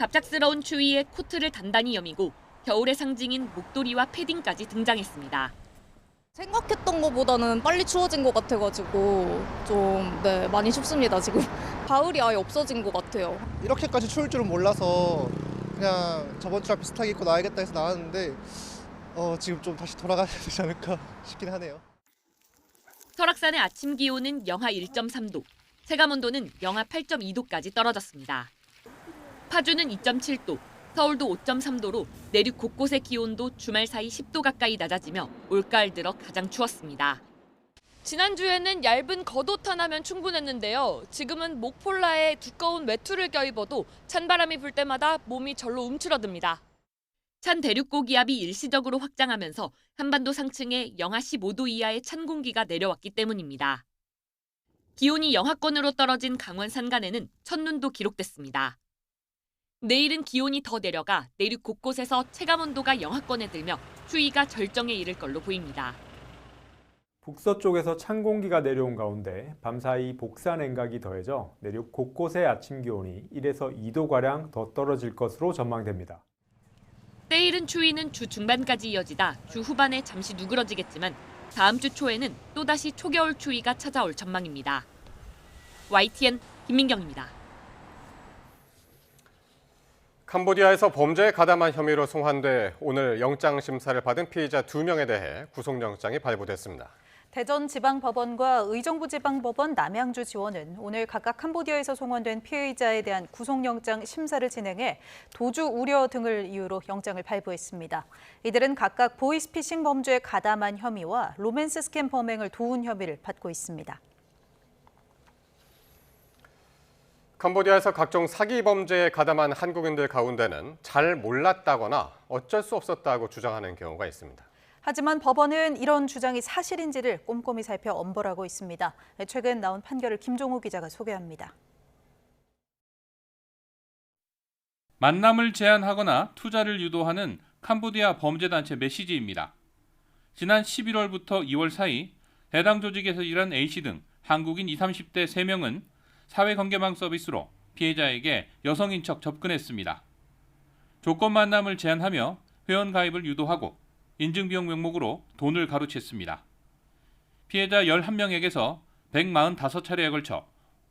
갑작스러운 추위에 코트를 단단히 여미고 겨울의 상징인 목도리와 패딩까지 등장했습니다. 생각했던 것보다는 빨리 추워진 것 같아가지고 좀 많이 춥습니다, 지금. 가을이 아예 없어진 것 같아요. 이렇게까지 추울 줄은 몰라서 그냥 저번 주랑 비슷하게 입고 나야겠다 해서 나왔는데 지금 좀 다시 돌아가야 되지 않을까 싶긴 하네요. 설악산의 아침 기온은 영하 1.3도, 체감온도는 영하 8.2도까지 떨어졌습니다. 파주는 2.7도, 서울도 5.3도로 내륙 곳곳의 기온도 주말 사이 10도 가까이 낮아지며 올가을 들어 가장 추웠습니다. 지난주에는 얇은 겉옷 하나면 충분했는데요. 지금은 목폴라에 두꺼운 외투를 껴입어도 찬바람이 불 때마다 몸이 절로 움츠러듭니다. 찬 대륙 고기압이 일시적으로 확장하면서 한반도 상층에 영하 15도 이하의 찬 공기가 내려왔기 때문입니다. 기온이 영하권으로 떨어진 강원 산간에는 첫눈도 기록됐습니다. 내일은 기온이 더 내려가 내륙 곳곳에서 체감온도가 영하권에 들며 추위가 절정에 이를 걸로 보입니다. 북서쪽에서 찬 공기가 내려온 가운데 밤사이 복사 냉각이 더해져 내륙 곳곳의 아침 기온이 1에서 2도가량 더 떨어질 것으로 전망됩니다. 때이른 추위는 주 중반까지 이어지다 주 후반에 잠시 누그러지겠지만 다음 주 초에는 또다시 초겨울 추위가 찾아올 전망입니다. YTN 김민경입니다. 캄보디아에서 범죄에 가담한 혐의로 송환돼 오늘 영장 심사를 받은 피의자 2명에 대해 구속영장이 발부됐습니다. 대전지방법원과 의정부지방법원 남양주 지원은 오늘 각각 캄보디아에서 송환된 피의자에 대한 구속영장 심사를 진행해 도주 우려 등을 이유로 영장을 발부했습니다. 이들은 각각 보이스피싱 범죄에 가담한 혐의와 로맨스 스캠 범행을 도운 혐의를 받고 있습니다. 캄보디아에서 각종 사기 범죄에 가담한 한국인들 가운데는 잘 몰랐다거나 어쩔 수 없었다고 주장하는 경우가 있습니다. 하지만 법원은 이런 주장이 사실인지를 꼼꼼히 살펴 엄벌하고 있습니다. 최근 나온 판결을 김종우 기자가 소개합니다. 만남을 제한하거나 투자를 유도하는 캄보디아 범죄단체 메시지입니다. 지난 11월부터 2월 사이 해당 조직에서 일한 A씨 등 한국인 20, 30대 3명은 사회관계망 서비스로 피해자에게 여성인 척 접근했습니다. 조건 만남을 제안하며 회원 가입을 유도하고 인증비용 명목으로 돈을 가로챘습니다. 피해자 11명에게서 145차례에 걸쳐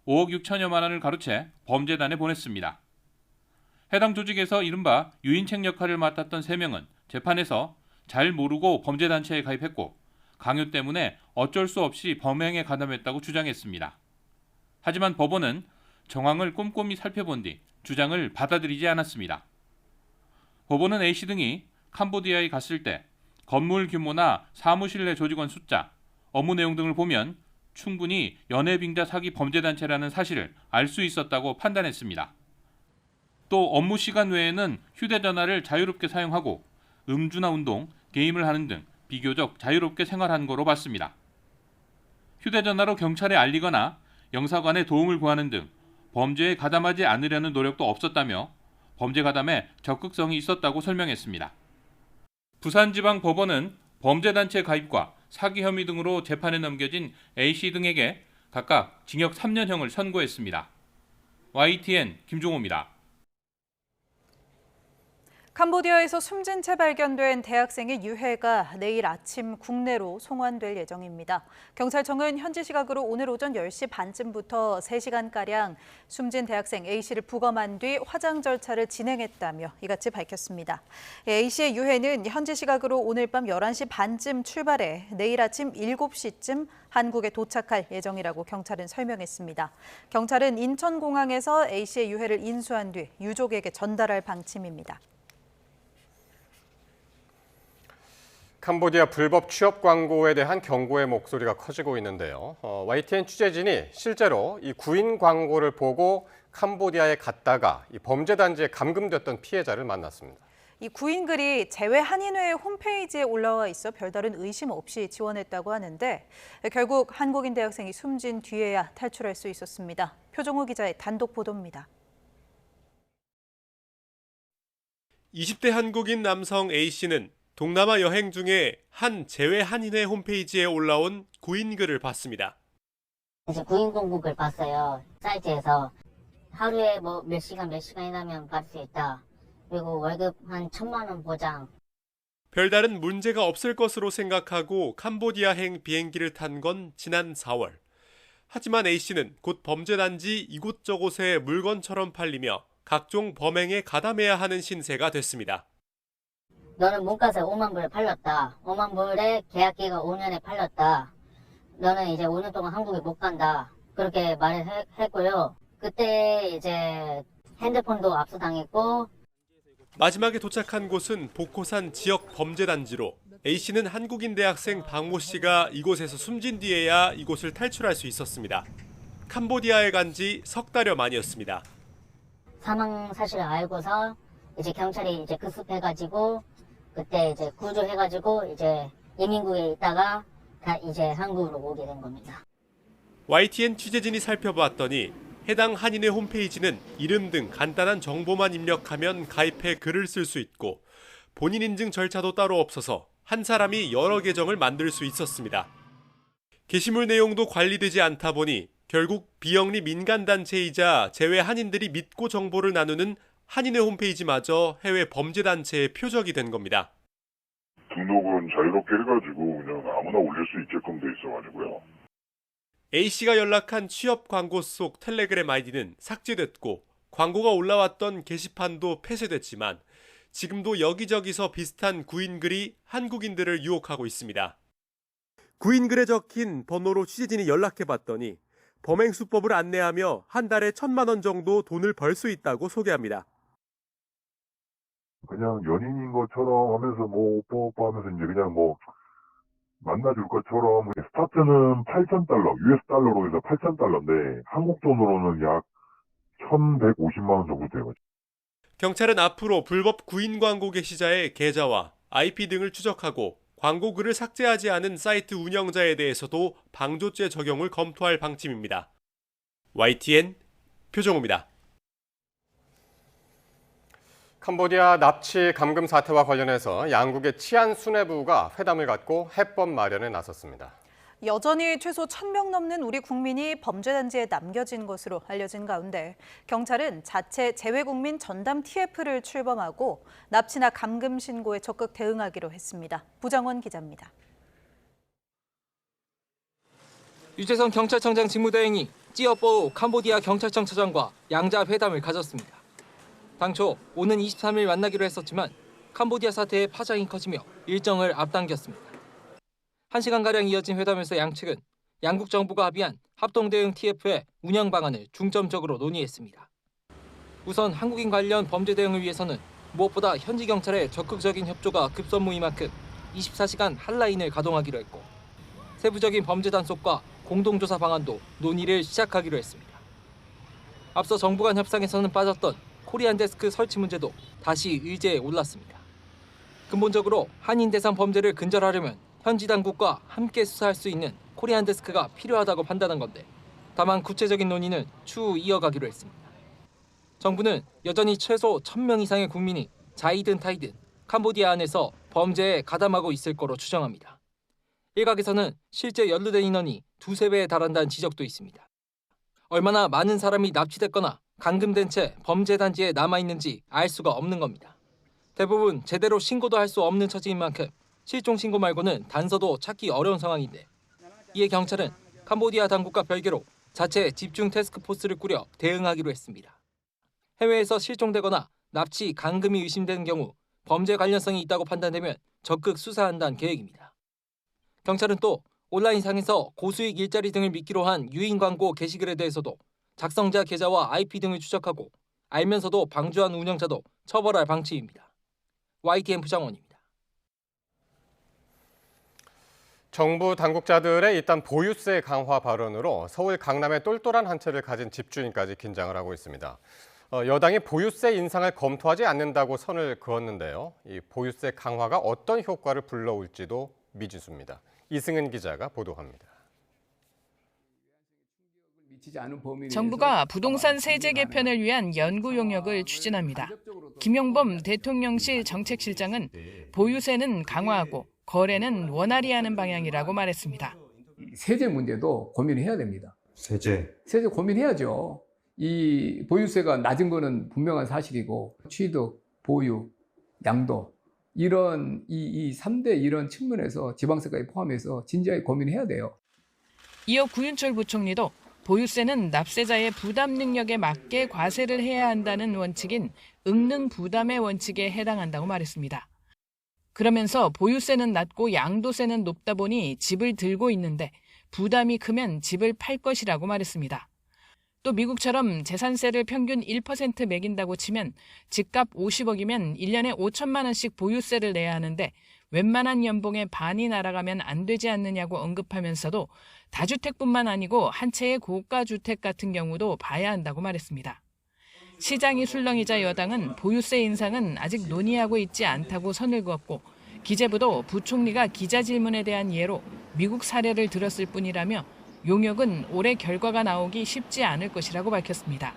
5억 6천여만 원을 가로채 범죄단에 보냈습니다. 해당 조직에서 이른바 유인책 역할을 맡았던 3명은 재판에서 잘 모르고 범죄단체에 가입했고 강요 때문에 어쩔 수 없이 범행에 가담했다고 주장했습니다. 하지만 법원은 정황을 꼼꼼히 살펴본 뒤 주장을 받아들이지 않았습니다. 법원은 A씨 등이 캄보디아에 갔을 때 건물 규모나 사무실 내 조직원 숫자, 업무 내용 등을 보면 충분히 연예빙자 사기 범죄단체라는 사실을 알 수 있었다고 판단했습니다. 또 업무 시간 외에는 휴대전화를 자유롭게 사용하고 음주나 운동, 게임을 하는 등 비교적 자유롭게 생활한 거로 봤습니다. 휴대전화로 경찰에 알리거나 영사관에 도움을 구하는 등 범죄에 가담하지 않으려는 노력도 없었다며 범죄 가담에 적극성이 있었다고 설명했습니다. 부산지방법원은 범죄단체 가입과 사기 혐의 등으로 재판에 넘겨진 A씨 등에게 각각 징역 3년형을 선고했습니다. YTN 김종호입니다. 캄보디아에서 숨진 채 발견된 대학생의 유해가 내일 아침 국내로 송환될 예정입니다. 경찰청은 현지 시각으로 오늘 오전 10시 반쯤부터 3시간가량 숨진 대학생 A씨를 부검한 뒤 화장 절차를 진행했다며 이같이 밝혔습니다. A씨의 유해는 현지 시각으로 오늘 밤 11시 반쯤 출발해 내일 아침 7시쯤 한국에 도착할 예정이라고 경찰은 설명했습니다. 경찰은 인천공항에서 A씨의 유해를 인수한 뒤 유족에게 전달할 방침입니다. 캄보디아 불법 취업 광고에 대한 경고의 목소리가 커지고 있는데요. YTN 취재진이 실제로 이 구인 광고를 보고 캄보디아에 갔다가 이 범죄 단지에 감금됐던 피해자를 만났습니다. 이 구인 글이 재외한인회 홈페이지에 올라와 있어 별다른 의심 없이 지원했다고 하는데 결국 한국인 대학생이 숨진 뒤에야 탈출할 수 있었습니다. 표종호 기자의 단독 보도입니다. 20대 한국인 남성 A씨는 동남아 여행 중에 한 재외한인회 홈페이지에 올라온 구인 글을 봤습니다. 이제 구인 공고를 봤어요. 사이트에서 하루에 몇 시간 일하면 받을 수 있다. 그리고 월급 한 1,000만 원 보장. 별다른 문제가 없을 것으로 생각하고 캄보디아행 비행기를 탄 건 지난 4월. 하지만 A씨는 곧 범죄단지 이곳저곳에 물건처럼 팔리며 각종 범행에 가담해야 하는 신세가 됐습니다. 너는 문과세 5만 불에 팔렸다. 5만 불에 계약기가 5년에 팔렸다. 너는 이제 5년 동안 한국에 못 간다. 그렇게 말을 했고요. 그때 이제 핸드폰도 압수당했고. 마지막에 도착한 곳은 보코산 지역 범죄단지로 A씨는 한국인 대학생 박모 씨가 이곳에서 숨진 뒤에야 이곳을 탈출할 수 있었습니다. 캄보디아에 간 지 석 달여 만이었습니다. 사망 사실을 알고서 이제 경찰이 이제 급습해가지고 그때 이제 구조해가지고 이제 이민국에 있다가 이제 한국으로 오게 된 겁니다. YTN 취재진이 살펴봤더니 해당 한인의 홈페이지는 이름 등 간단한 정보만 입력하면 가입해 글을 쓸 수 있고 본인 인증 절차도 따로 없어서 한 사람이 여러 계정을 만들 수 있었습니다. 게시물 내용도 관리되지 않다 보니 결국 비영리 민간단체이자 재외 한인들이 믿고 정보를 나누는 한인의 홈페이지마저 해외 범죄단체의 표적이 된 겁니다. 등록은 자유롭게 해가지고 그냥 아무나 올릴 수 있게끔 돼 있어가지고요. A씨가 연락한 취업 광고 속 텔레그램 아이디는 삭제됐고 광고가 올라왔던 게시판도 폐쇄됐지만 지금도 여기저기서 비슷한 구인글이 한국인들을 유혹하고 있습니다. 구인글에 적힌 번호로 취재진이 연락해봤더니 범행 수법을 안내하며 한 달에 1,000만 원 정도 돈을 벌 수 있다고 소개합니다. 그냥 연인인 것처럼 하면서 오빠 하면서 이제 그냥 만나줄 것처럼 스타트는 8,000달러, US 달러로 해서 8,000달러인데 한국 돈으로는 약 1,150만 원 정도 돼요. 경찰은 앞으로 불법 구인 광고 게시자의 계좌와 IP 등을 추적하고 광고 글을 삭제하지 않은 사이트 운영자에 대해서도 방조죄 적용을 검토할 방침입니다. YTN 표정호입니다. 캄보디아 납치 감금 사태와 관련해서 양국의 치안 수뇌부가 회담을 갖고 해법 마련에 나섰습니다. 여전히 최소 1,000명 넘는 우리 국민이 범죄단지에 남겨진 것으로 알려진 가운데 경찰은 자체 재외국민 전담 TF를 출범하고 납치나 감금 신고에 적극 대응하기로 했습니다. 부장원 기자입니다. 유재선 경찰청장 직무대행이 찌어뽀우 캄보디아 경찰청 차장과 양자 회담을 가졌습니다. 당초 오는 23일 만나기로 했었지만 캄보디아 사태의 파장이 커지며 일정을 앞당겼습니다. 1시간가량 이어진 회담에서 양측은 양국 정부가 합의한 합동대응 TF의 운영 방안을 중점적으로 논의했습니다. 우선 한국인 관련 범죄 대응을 위해서는 무엇보다 현지 경찰의 적극적인 협조가 급선무인 만큼 24시간 핫라인을 가동하기로 했고 세부적인 범죄 단속과 공동조사 방안도 논의를 시작하기로 했습니다. 앞서 정부 간 협상에서는 빠졌던 코리안 데스크 설치 문제도 다시 의제에 올랐습니다. 근본적으로 한인 대상 범죄를 근절하려면 현지 당국과 함께 수사할 수 있는 코리안 데스크가 필요하다고 판단한 건데 다만 구체적인 논의는 추후 이어가기로 했습니다. 정부는 여전히 최소 1,000명 이상의 국민이 자이든 타이든 캄보디아 안에서 범죄에 가담하고 있을 거로 추정합니다. 일각에서는 실제 연루된 인원이 2~3배에 달한다는 지적도 있습니다. 얼마나 많은 사람이 납치됐거나 감금된 채 범죄 단지에 남아있는지 알 수가 없는 겁니다. 대부분 제대로 신고도 할 수 없는 처지인 만큼 실종 신고 말고는 단서도 찾기 어려운 상황인데 이에 경찰은 캄보디아 당국과 별개로 자체 집중 태스크포스를 꾸려 대응하기로 했습니다. 해외에서 실종되거나 납치, 감금이 의심되는 경우 범죄 관련성이 있다고 판단되면 적극 수사한다는 계획입니다. 경찰은 또 온라인상에서 고수익 일자리 등을 미끼로 한 유인 광고 게시글에 대해서도 작성자 계좌와 IP 등을 추적하고 알면서도 방조한 운영자도 처벌할 방침입니다. YTN 부장원입니다. 정부 당국자들의 일단 보유세 강화 발언으로 서울 강남의 똘똘한 한 채를 가진 집주인까지 긴장을 하고 있습니다. 여당이 보유세 인상을 검토하지 않는다고 선을 그었는데요. 이 보유세 강화가 어떤 효과를 불러올지도 미지수입니다. 이승은 기자가 보도합니다. 정부가 부동산 세제 개편을 위한 연구 용역을 추진합니다. 김용범 대통령실 정책실장은 보유세는 강화하고 거래는 원활히 하는 방향이라고 말했습니다. 세제 문제도 고민해야 됩니다. 세제 고민해야죠. 이 보유세가 낮은 거는 분명한 사실이고 취득, 보유, 양도 이런 이 3대 이런 측면에서 지방세까지 포함해서 진지하게 고민해야 돼요. 이어 구윤철 부총리도 보유세는 납세자의 부담 능력에 맞게 과세를 해야 한다는 원칙인 응능 부담의 원칙에 해당한다고 말했습니다. 그러면서 보유세는 낮고 양도세는 높다 보니 집을 들고 있는데 부담이 크면 집을 팔 것이라고 말했습니다. 또 미국처럼 재산세를 평균 1% 매긴다고 치면 집값 50억이면 1년에 5천만 원씩 보유세를 내야 하는데 웬만한 연봉의 반이 날아가면 안 되지 않느냐고 언급하면서도 다주택뿐만 아니고 한 채의 고가 주택 같은 경우도 봐야 한다고 말했습니다. 시장이 술렁이자 여당은 보유세 인상은 아직 논의하고 있지 않다고 선을 그었고 기재부도 부총리가 기자 질문에 대한 예로 미국 사례를 들었을 뿐이라며 용역은 올해 결과가 나오기 쉽지 않을 것이라고 밝혔습니다.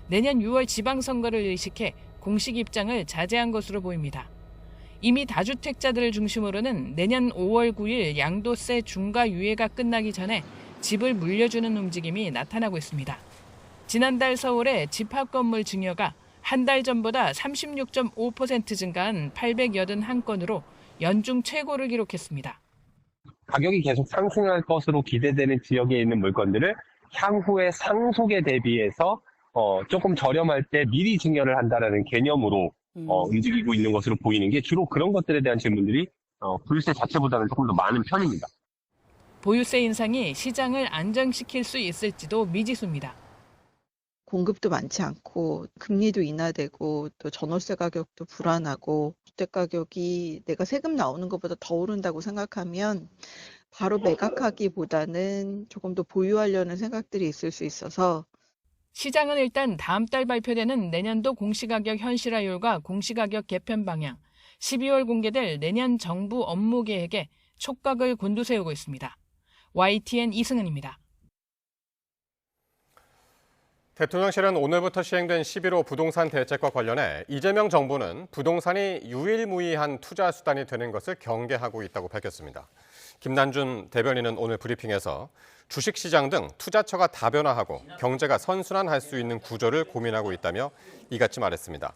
내년 6월 지방선거를 의식해 공식 입장을 자제한 것으로 보입니다. 이미 다주택자들을 중심으로는 내년 5월 9일 양도세 중과 유예가 끝나기 전에 집을 물려주는 움직임이 나타나고 있습니다. 지난달 서울의 집합건물 증여가 한 달 전보다 36.5% 증가한 881건으로 연중 최고를 기록했습니다. 가격이 계속 상승할 것으로 기대되는 지역에 있는 물건들을 향후의 상속에 대비해서 조금 저렴할 때 미리 증여를 한다는 개념으로 움직이고 있는 것으로 보이는 게 주로 그런 것들에 대한 질문들이 보유세 자체보다는 조금 더 많은 편입니다. 보유세 인상이 시장을 안정시킬 수 있을지도 미지수입니다. 공급도 많지 않고 금리도 인하되고 또 전월세 가격도 불안하고 주택 가격이 내가 세금 나오는 것보다 더 오른다고 생각하면 바로 매각하기보다는 조금 더 보유하려는 생각들이 있을 수 있어서 시장은 일단 다음 달 발표되는 내년도 공시가격 현실화율과 공시가격 개편 방향, 12월 공개될 내년 정부 업무 계획에 촉각을 곤두세우고 있습니다. YTN 이승은입니다. 대통령실은 오늘부터 시행된 11호 부동산 대책과 관련해 이재명 정부는 부동산이 유일무이한 투자 수단이 되는 것을 경계하고 있다고 밝혔습니다. 김난준 대변인은 오늘 브리핑에서 주식시장 등 투자처가 다변화하고 경제가 선순환할 수 있는 구조를 고민하고 있다며 이같이 말했습니다.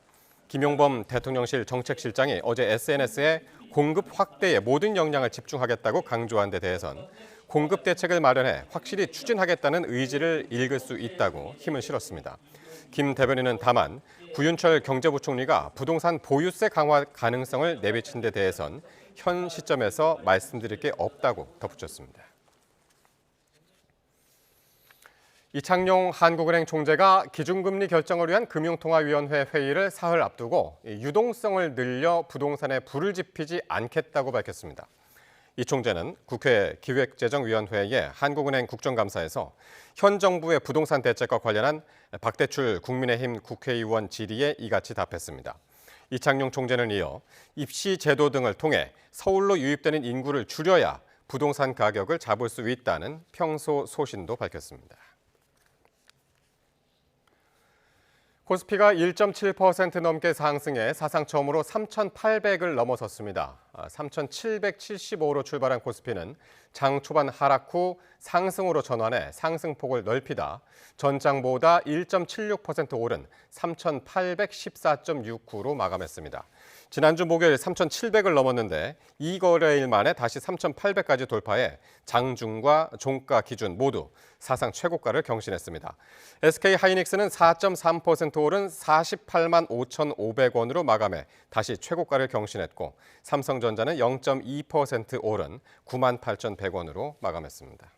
김용범 대통령실 정책실장이 어제 SNS에 공급 확대에 모든 역량을 집중하겠다고 강조한 데 대해선 공급 대책을 마련해 확실히 추진하겠다는 의지를 읽을 수 있다고 힘을 실었습니다. 김 대변인은 다만 구윤철 경제부총리가 부동산 보유세 강화 가능성을 내비친 데 대해선 현 시점에서 말씀드릴 게 없다고 덧붙였습니다. 이창용 한국은행 총재가 기준금리 결정을 위한 금융통화위원회 회의를 사흘 앞두고 유동성을 늘려 부동산에 불을 지피지 않겠다고 밝혔습니다. 이 총재는 국회 기획재정위원회의 한국은행 국정감사에서 현 정부의 부동산 대책과 관련한 박대출 국민의힘 국회의원 질의에 이같이 답했습니다. 이창용 총재는 이어 입시 제도 등을 통해 서울로 유입되는 인구를 줄여야 부동산 가격을 잡을 수 있다는 평소 소신도 밝혔습니다. 코스피가 1.7% 넘게 상승해 사상 처음으로 3,800을 넘어섰습니다. 3,775로 출발한 코스피는 장 초반 하락 후 상승으로 전환해 상승폭을 넓히다 전장보다 1.76% 오른 3,814.69로 마감했습니다. 지난주 목요일 3,700을 넘었는데 2거래일 만에 다시 3,800까지 돌파해 장중과 종가 기준 모두 사상 최고가를 경신했습니다. SK하이닉스는 4.3% 오른 48만 5,500원으로 마감해 다시 최고가를 경신했고 삼성전자는 0.2% 오른 9만 8,100원으로 마감했습니다.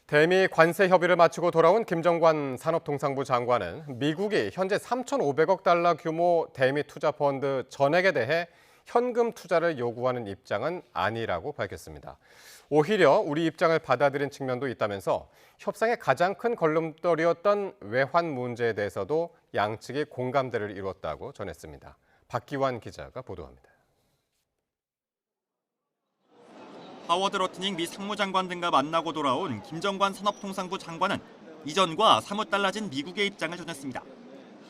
대미 관세 협의를 마치고 돌아온 김정관 산업통상부 장관은 미국이 현재 3,500억 달러 규모 대미 투자 펀드 전액에 대해 현금 투자를 요구하는 입장은 아니라고 밝혔습니다. 오히려 우리 입장을 받아들인 측면도 있다면서 협상의 가장 큰 걸림돌이었던 외환 문제에 대해서도 양측이 공감대를 이뤘다고 전했습니다. 박기환 기자가 보도합니다. 하워드 러트닝 미 상무장관 등과 만나고 돌아온 김정관 산업통상부 장관은 이전과 사뭇 달라진 미국의 입장을 전했습니다.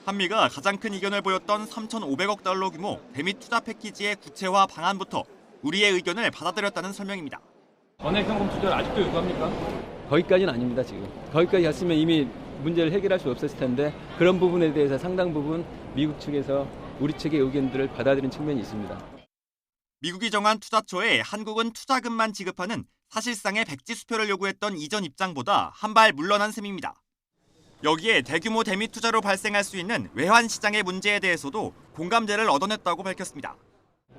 한미가 가장 큰 이견을 보였던 3,500억 달러 규모 대미 투자 패키지의 구체화 방안부터 우리의 의견을 받아들였다는 설명입니다. 원액 현금 투자를 아직도 요구합니까? 거기까지는 아닙니다. 지금. 거기까지 갔으면 이미 문제를 해결할 수 없었을 텐데 그런 부분에 대해서 상당 부분 미국 측에서 우리 측의 의견들을 받아들인 측면이 있습니다. 미국이 정한 투자처에 한국은 투자금만 지급하는 사실상의 백지수표를 요구했던 이전 입장보다 한 발 물러난 셈입니다. 여기에 대규모 대미 투자로 발생할 수 있는 외환 시장의 문제에 대해서도 공감대를 얻어냈다고 밝혔습니다.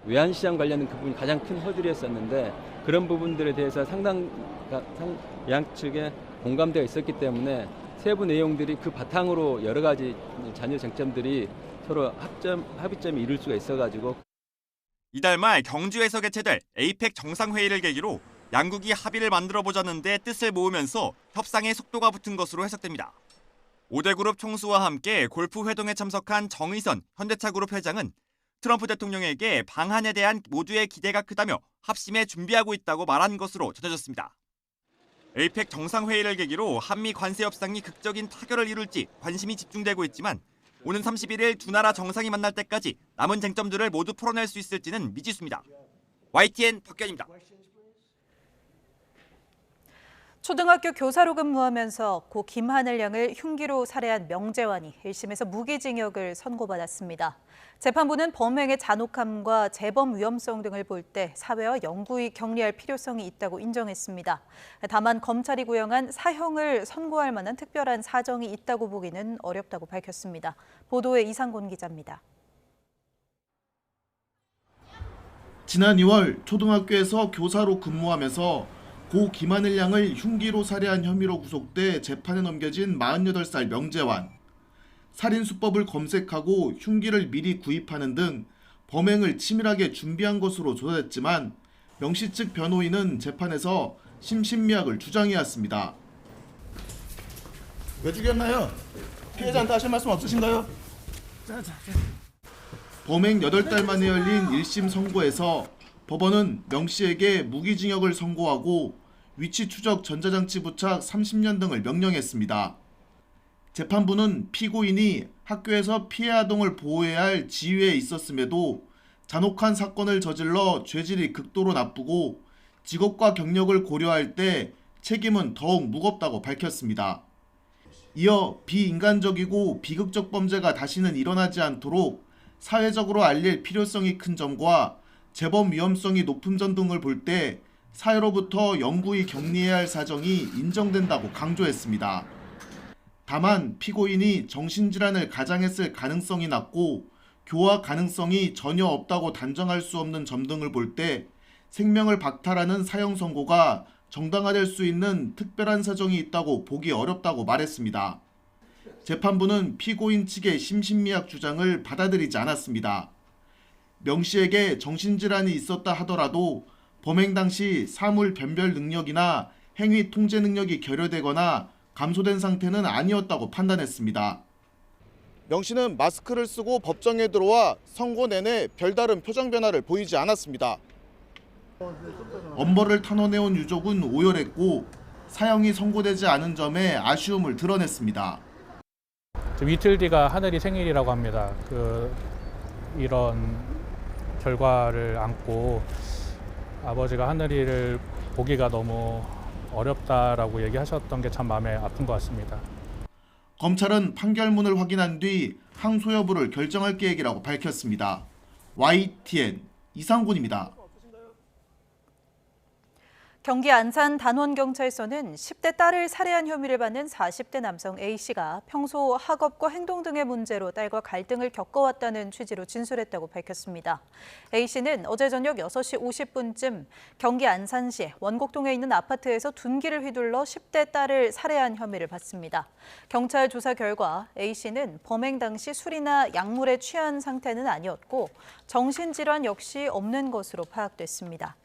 외환시장 관련된 그 부분이 가장 큰 허들이었었는데 그런 부분들에 대해서 상당 양측의 공감대가 있었기 때문에 세부 내용들이 그 바탕으로 여러 가지 잔여 쟁점들이 서로 합의점이 이룰 수가 있어가지고 이달 말 경주에서 개최될 에이펙 정상회의를 계기로 양국이 합의를 만들어보자는 데 뜻을 모으면서 협상의 속도가 붙은 것으로 해석됩니다. 5대 그룹 총수와 함께 골프 회동에 참석한 정의선 현대차그룹 회장은 트럼프 대통령에게 방안에 대한 모두의 기대가 크다며 합심에 준비하고 있다고 말한 것으로 전해졌습니다. 에이펙 정상회의를 계기로 한미 관세 협상이 극적인 타결을 이룰지 관심이 집중되고 있지만 오는 31일 두 나라 정상이 만날 때까지 남은 쟁점들을 모두 풀어낼 수 있을지는 미지수입니다. YTN 박견입니다. 초등학교 교사로 근무하면서 고 김하늘 양을 흉기로 살해한 명재환이 1심에서 무기징역을 선고받았습니다. 재판부는 범행의 잔혹함과 재범 위험성 등을 볼 때 사회와 영구히 격리할 필요성이 있다고 인정했습니다. 다만 검찰이 구형한 사형을 선고할 만한 특별한 사정이 있다고 보기는 어렵다고 밝혔습니다. 보도에 이상곤 기자입니다. 지난 2월 초등학교에서 교사로 근무하면서 고 김하늘 양을 흉기로 살해한 혐의로 구속돼 재판에 넘겨진 48살 명재환. 살인 수법을 검색하고 흉기를 미리 구입하는 등 범행을 치밀하게 준비한 것으로 조사됐지만 명씨 측 변호인은 재판에서 심신미약을 주장해왔습니다. 왜 죽였나요? 피해자한테 하실 말씀 없으신가요? 범행 8달 만에 열린 1심 선고에서 법원은 명씨에게 무기징역을 선고하고 위치 추적 전자장치 부착 30년 등을 명령했습니다. 재판부는 피고인이 학교에서 피해 아동을 보호해야 할 지위에 있었음에도 잔혹한 사건을 저질러 죄질이 극도로 나쁘고 직업과 경력을 고려할 때 책임은 더욱 무겁다고 밝혔습니다. 이어 비인간적이고 비극적 범죄가 다시는 일어나지 않도록 사회적으로 알릴 필요성이 큰 점과 재범 위험성이 높은 점 등을 볼 때 사회로부터 영구히 격리해야 할 사정이 인정된다고 강조했습니다. 다만 피고인이 정신질환을 가장했을 가능성이 낮고 교화 가능성이 전혀 없다고 단정할 수 없는 점 등을 볼 때 생명을 박탈하는 사형 선고가 정당화될 수 있는 특별한 사정이 있다고 보기 어렵다고 말했습니다. 재판부는 피고인 측의 심신미약 주장을 받아들이지 않았습니다. 명 씨에게 정신질환이 있었다 하더라도 범행 당시 사물 변별 능력이나 행위 통제 능력이 결여되거나 감소된 상태는 아니었다고 판단했습니다. 명 씨는 마스크를 쓰고 법정에 들어와 선고 내내 별다른 표정 변화를 보이지 않았습니다. 엄벌을 탄원해온 유족은 오열했고 사형이 선고되지 않은 점에 아쉬움을 드러냈습니다. 이틀 뒤가 하늘이 생일이라고 합니다. 이런 결과를 안고 아버지가 하늘이를 보기가 너무 어렵다라고 얘기하셨던 게 참 마음에 아픈 것 같습니다. 검찰은 판결문을 확인한 뒤 항소 여부를 결정할 계획이라고 밝혔습니다. YTN 이상군입니다. 경기 안산 단원경찰서는 10대 딸을 살해한 혐의를 받는 40대 남성 A씨가 평소 학업과 행동 등의 문제로 딸과 갈등을 겪어왔다는 취지로 진술했다고 밝혔습니다. A씨는 어제 저녁 6시 50분쯤 경기 안산시 원곡동에 있는 아파트에서 둔기를 휘둘러 10대 딸을 살해한 혐의를 받습니다. 경찰 조사 결과 A씨는 범행 당시 술이나 약물에 취한 상태는 아니었고 정신질환 역시 없는 것으로 파악됐습니다.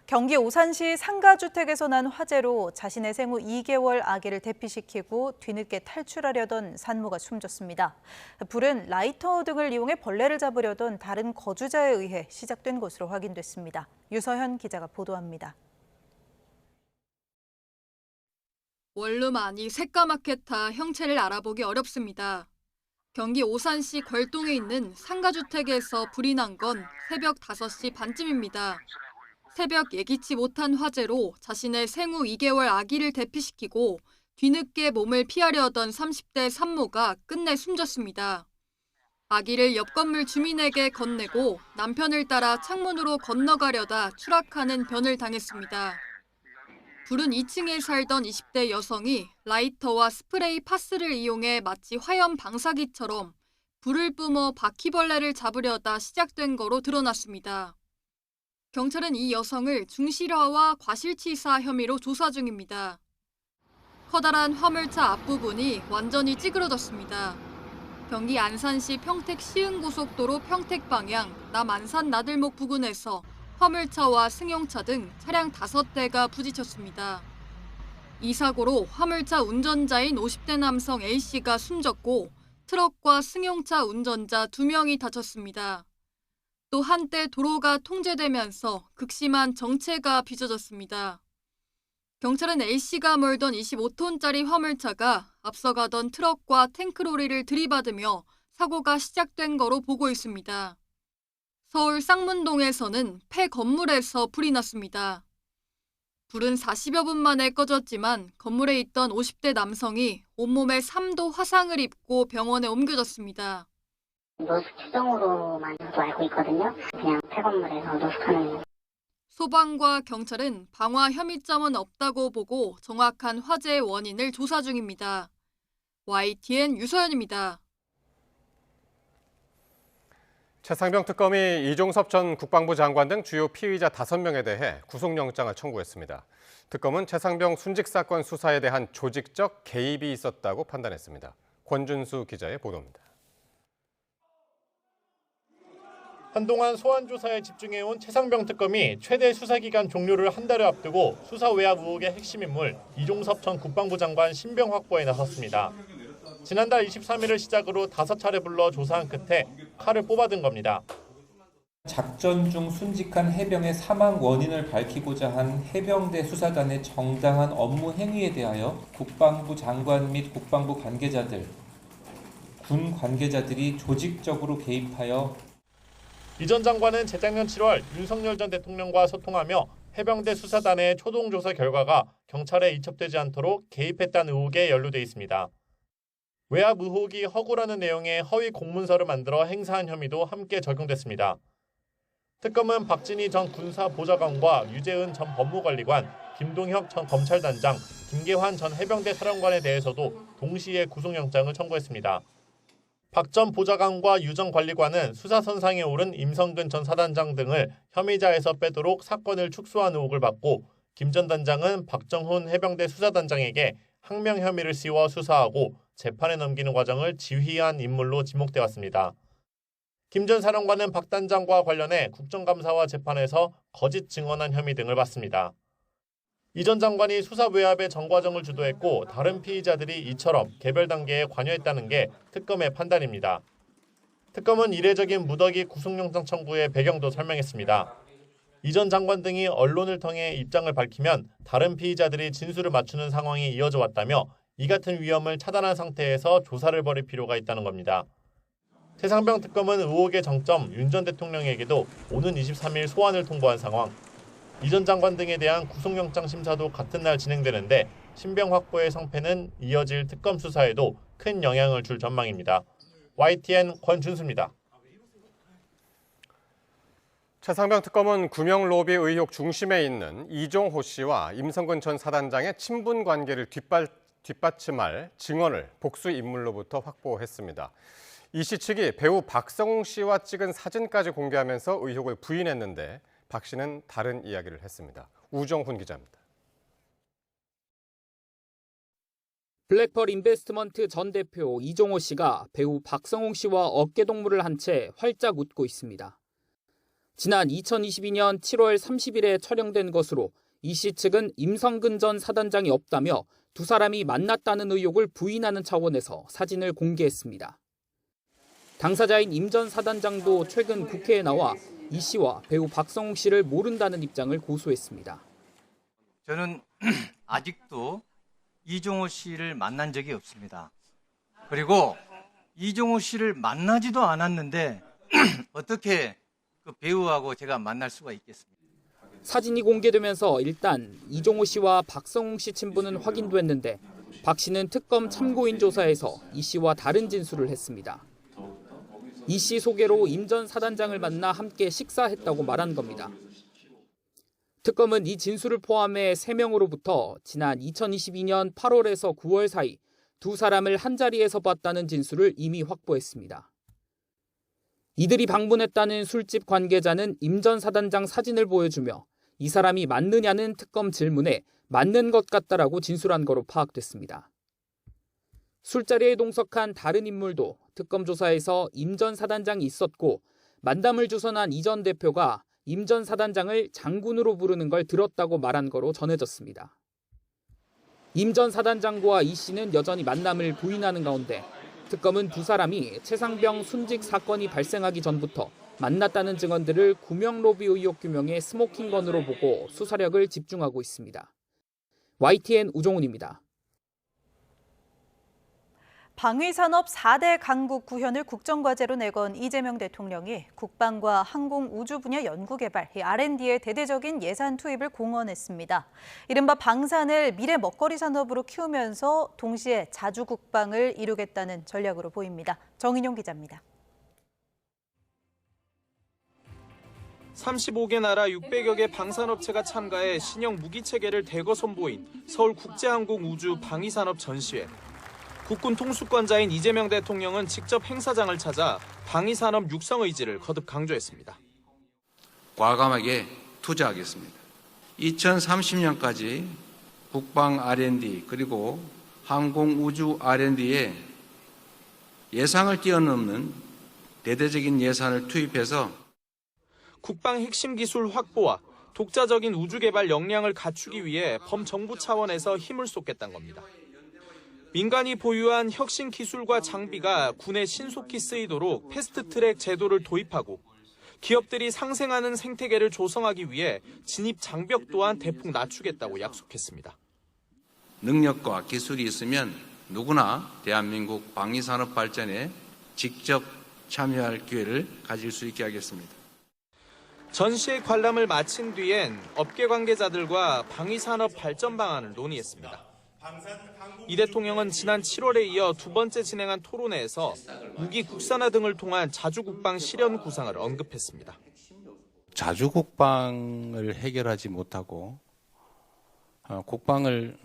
경기 오산시 상가주택에서 난 화재로 자신의 생후 2개월 아기를 대피시키고 뒤늦게 탈출하려던 산모가 숨졌습니다. 불은 라이터 등을 이용해 벌레를 잡으려던 다른 거주자에 의해 시작된 것으로 확인됐습니다. 유서현 기자가 보도합니다. 원룸 안이 새까맣게 타 형체를 알아보기 어렵습니다. 경기 오산시 궐동에 있는 상가주택에서 불이 난 건 새벽 5시 반쯤입니다. 새벽 예기치 못한 화재로 자신의 생후 2개월 아기를 대피시키고 뒤늦게 몸을 피하려 하던 30대 산모가 끝내 숨졌습니다. 아기를 옆 건물 주민에게 건네고 남편을 따라 창문으로 건너가려다 추락하는 변을 당했습니다. 불은 2층에 살던 20대 여성이 라이터와 스프레이 파스를 이용해 마치 화염 방사기처럼 불을 뿜어 바퀴벌레를 잡으려다 시작된 거로 드러났습니다. 경찰은 이 여성을 중실화와 과실치사 혐의로 조사 중입니다. 커다란 화물차 앞부분이 완전히 찌그러졌습니다. 경기 안산시 평택 시흥고속도로 평택 방향 남안산 나들목 부근에서 화물차와 승용차 등 차량 5대가 부딪혔습니다. 이 사고로 화물차 운전자인 50대 남성 A씨가 숨졌고 트럭과 승용차 운전자 2명이 다쳤습니다. 또 한때 도로가 통제되면서 극심한 정체가 빚어졌습니다. 경찰은 A씨가 몰던 25톤짜리 화물차가 앞서가던 트럭과 탱크로리를 들이받으며 사고가 시작된 거로 보고 있습니다. 서울 쌍문동에서는 폐 건물에서 불이 났습니다. 불은 40여 분 만에 꺼졌지만 건물에 있던 50대 남성이 온몸에 3도 화상을 입고 병원에 옮겨졌습니다. 노숙 추정으로만 알고 있거든요. 그냥 폐건물에서 노숙하는. 소방과 경찰은 방화 혐의점은 없다고 보고 정확한 화재의 원인을 조사 중입니다. YTN 유서연입니다. 최상병 특검이 이종섭 전 국방부 장관 등 주요 피의자 5명에 대해 구속영장을 청구했습니다. 특검은 최상병 순직 사건 수사에 대한 조직적 개입이 있었다고 판단했습니다. 권준수 기자의 보도입니다. 한동안 소환 조사에 집중해온 최상병 특검이 최대 수사기간 종료를 한 달을 앞두고 수사 외압 의혹의 핵심 인물 이종섭 전 국방부 장관 신병 확보에 나섰습니다. 지난달 23일을 시작으로 5차례 불러 조사한 끝에 칼을 뽑아든 겁니다. 작전 중 순직한 해병의 사망 원인을 밝히고자 한 해병대 수사단의 정당한 업무 행위에 대하여 국방부 장관 및 국방부 관계자들, 군 관계자들이 조직적으로 개입하여 이 전 장관은 재작년 7월 윤석열 전 대통령과 소통하며 해병대 수사단의 초동조사 결과가 경찰에 이첩되지 않도록 개입했다는 의혹에 연루돼 있습니다. 외압 의혹이 허구라는 내용의 허위 공문서를 만들어 행사한 혐의도 함께 적용됐습니다. 특검은 박진희 전 군사보좌관과 유재은 전 법무관리관, 김동혁 전 검찰단장, 김계환 전 해병대 사령관에 대해서도 동시에 구속영장을 청구했습니다. 박 전 보좌관과 유 전 관리관은 수사선상에 오른 임성근 전 사단장 등을 혐의자에서 빼도록 사건을 축소한 의혹을 받고 김 전 단장은 박정훈 해병대 수사단장에게 항명 혐의를 씌워 수사하고 재판에 넘기는 과정을 지휘한 인물로 지목돼 왔습니다. 김 전 사령관은 박 단장과 관련해 국정감사와 재판에서 거짓 증언한 혐의 등을 받습니다. 이 전 장관이 수사 외압의 전 과정을 주도했고 다른 피의자들이 이처럼 개별 단계에 관여했다는 게 특검의 판단입니다. 특검은 이례적인 무더기 구속영장 청구의 배경도 설명했습니다. 이 전 장관 등이 언론을 통해 입장을 밝히면 다른 피의자들이 진술을 맞추는 상황이 이어져 왔다며 이 같은 위험을 차단한 상태에서 조사를 벌일 필요가 있다는 겁니다. 최상병 특검은 의혹의 정점 윤 전 대통령에게도 오는 23일 소환을 통보한 상황. 이 전 장관 등에 대한 구속영장 심사도 같은 날 진행되는데 신병 확보의 성패는 이어질 특검 수사에도 큰 영향을 줄 전망입니다. YTN 권준수입니다. 최상병 특검은 구명 로비 의혹 중심에 있는 이종호 씨와 임성근 전 사단장의 친분 관계를 뒷받침할 증언을 복수 인물로부터 확보했습니다. 이 씨 측이 배우 박성웅 씨와 찍은 사진까지 공개하면서 의혹을 부인했는데 박 씨는 다른 이야기를 했습니다. 우정훈 기자입니다. 블랙펄 인베스트먼트 전 대표 이종호 씨가 배우 박성웅 씨와 어깨동무를 한 채 활짝 웃고 있습니다. 지난 2022년 7월 30일에 촬영된 것으로 이 씨 측은 임성근 전 사단장이 없다며 두 사람이 만났다는 의혹을 부인하는 차원에서 사진을 공개했습니다. 당사자인 임 전 사단장도 최근 국회에 나와 이 씨와 배우 박성웅 씨를 모른다는 입장을 고수했습니다. 저는 아직도 이종호 씨를 만난 적이 없습니다. 그리고 이종호 씨를 만나지도 않았는데 어떻게 그 배우하고 제가 만날 수가 있겠습니까? 사진이 공개되면서 일단 이종호 씨와 박성웅 씨 친분은 확인됐는데 박 씨는 특검 참고인 조사에서 이 씨와 다른 진술을 했습니다. 이 씨 소개로 임 전 사단장을 만나 함께 식사했다고 말한 겁니다. 특검은 이 진술을 포함해 3명으로부터 지난 2022년 8월에서 9월 사이 두 사람을 한자리에서 봤다는 진술을 이미 확보했습니다. 이들이 방문했다는 술집 관계자는 임 전 사단장 사진을 보여주며 이 사람이 맞느냐는 특검 질문에 맞는 것 같다라고 진술한 거로 파악됐습니다. 술자리에 동석한 다른 인물도 특검 조사에서 임 전 사단장이 있었고 만담을 주선한 이 전 대표가 임 전 사단장을 장군으로 부르는 걸 들었다고 말한 거로 전해졌습니다. 임 전 사단장과 이 씨는 여전히 만남을 부인하는 가운데 특검은 두 사람이 최상병 순직 사건이 발생하기 전부터 만났다는 증언들을 구명 로비 의혹 규명의 스모킹건으로 보고 수사력을 집중하고 있습니다. YTN 우종훈입니다. 방위산업 4대 강국 구현을 국정과제로 내건 이재명 대통령이 국방과 항공 우주 분야 연구개발, R&D에 대대적인 예산 투입을 공언했습니다. 이른바 방산을 미래 먹거리 산업으로 키우면서 동시에 자주 국방을 이루겠다는 전략으로 보입니다. 정인용 기자입니다. 35개 나라 600여 개 방산업체가 참가해 신형 무기체계를 대거 선보인 서울국제항공우주 방위산업 전시회. 국군 통수권자인 이재명 대통령은 직접 행사장을 찾아 방위산업 육성 의지를 거듭 강조했습니다. 과감하게 투자하겠습니다. 2030년까지 국방 R&D 그리고 항공우주 R&D에 예상을 뛰어넘는 대대적인 예산을 투입해서 국방 핵심 기술 확보와 독자적인 우주 개발 역량을 갖추기 위해 범정부 차원에서 힘을 쏟겠다는 겁니다. 민간이 보유한 혁신 기술과 장비가 군에 신속히 쓰이도록 패스트트랙 제도를 도입하고 기업들이 상생하는 생태계를 조성하기 위해 진입 장벽 또한 대폭 낮추겠다고 약속했습니다. 능력과 기술이 있으면 누구나 대한민국 방위산업 발전에 직접 참여할 기회를 가질 수 있게 하겠습니다. 전시회 관람을 마친 뒤엔 업계 관계자들과 방위산업 발전 방안을 논의했습니다. 이 대통령은 지난 7월에 이어 두 번째 진행한 토론회에서 무기 국산화 등을 통한 자주국방 실현 구상을 언급했습니다. 자주국방을 해결하지 못하고 국방을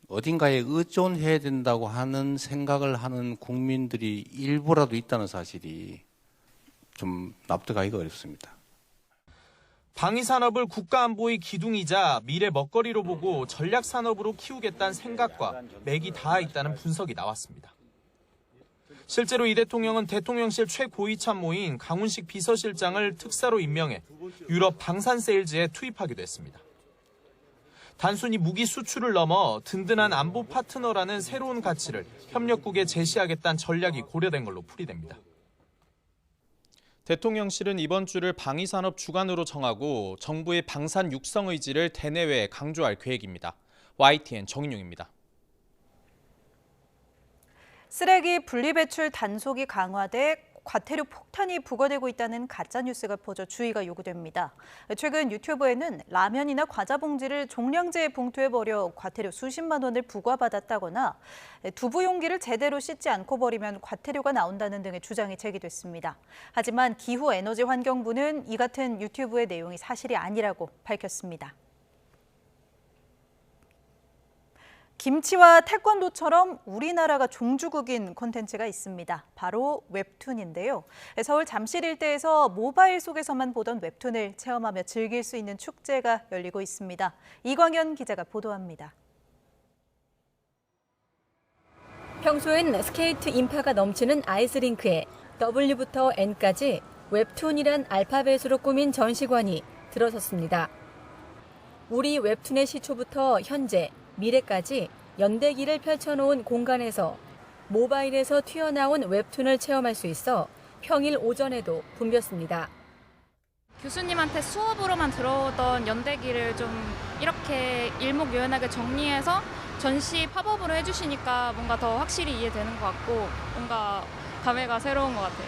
어딘가에 의존해야 된다고 하는 생각을 하는 국민들이 일부라도 있다는 사실이 좀 납득하기가 어렵습니다. 방위산업을 국가안보의 기둥이자 미래 먹거리로 보고 전략산업으로 키우겠다는 생각과 맥이 닿아 있다는 분석이 나왔습니다. 실제로 이 대통령은 대통령실 최고위 참모인 강훈식 비서실장을 특사로 임명해 유럽 방산 세일즈에 투입하기도 했습니다. 단순히 무기 수출을 넘어 든든한 안보 파트너라는 새로운 가치를 협력국에 제시하겠다는 전략이 고려된 걸로 풀이됩니다. 대통령실은 이번 주를 방위산업 주간으로 정하고 정부의 방산 육성 의지를 대내외에 강조할 계획입니다. YTN 정인용입니다. 쓰레기 분리배출 단속이 강화돼 과태료 폭탄이 부과되고 있다는 가짜뉴스가 퍼져 주의가 요구됩니다. 최근 유튜브에는 라면이나 과자 봉지를 종량제 봉투에 버려 과태료 수십만 원을 부과받았다거나 두부 용기를 제대로 씻지 않고 버리면 과태료가 나온다는 등의 주장이 제기됐습니다. 하지만 기후에너지환경부는 이 같은 유튜브의 내용이 사실이 아니라고 밝혔습니다. 김치와 태권도처럼 우리나라가 종주국인 콘텐츠가 있습니다. 바로 웹툰인데요. 서울 잠실 일대에서 모바일 속에서만 보던 웹툰을 체험하며 즐길 수 있는 축제가 열리고 있습니다. 이광현 기자가 보도합니다. 평소엔 스케이트 인파가 넘치는 아이스링크에 W부터 N까지 웹툰이란 알파벳으로 꾸민 전시관이 들어섰습니다. 우리 웹툰의 시초부터 현재, 미래까지 연대기를 펼쳐놓은 공간에서 모바일에서 튀어나온 웹툰을 체험할 수 있어 평일 오전에도 붐볐습니다. 교수님한테 수업으로만 들어오던 연대기를 좀 이렇게 일목요연하게 정리해서 전시 팝업으로 해주시니까 뭔가 더 확실히 이해되는 것 같고 뭔가 감회가 새로운 것 같아요.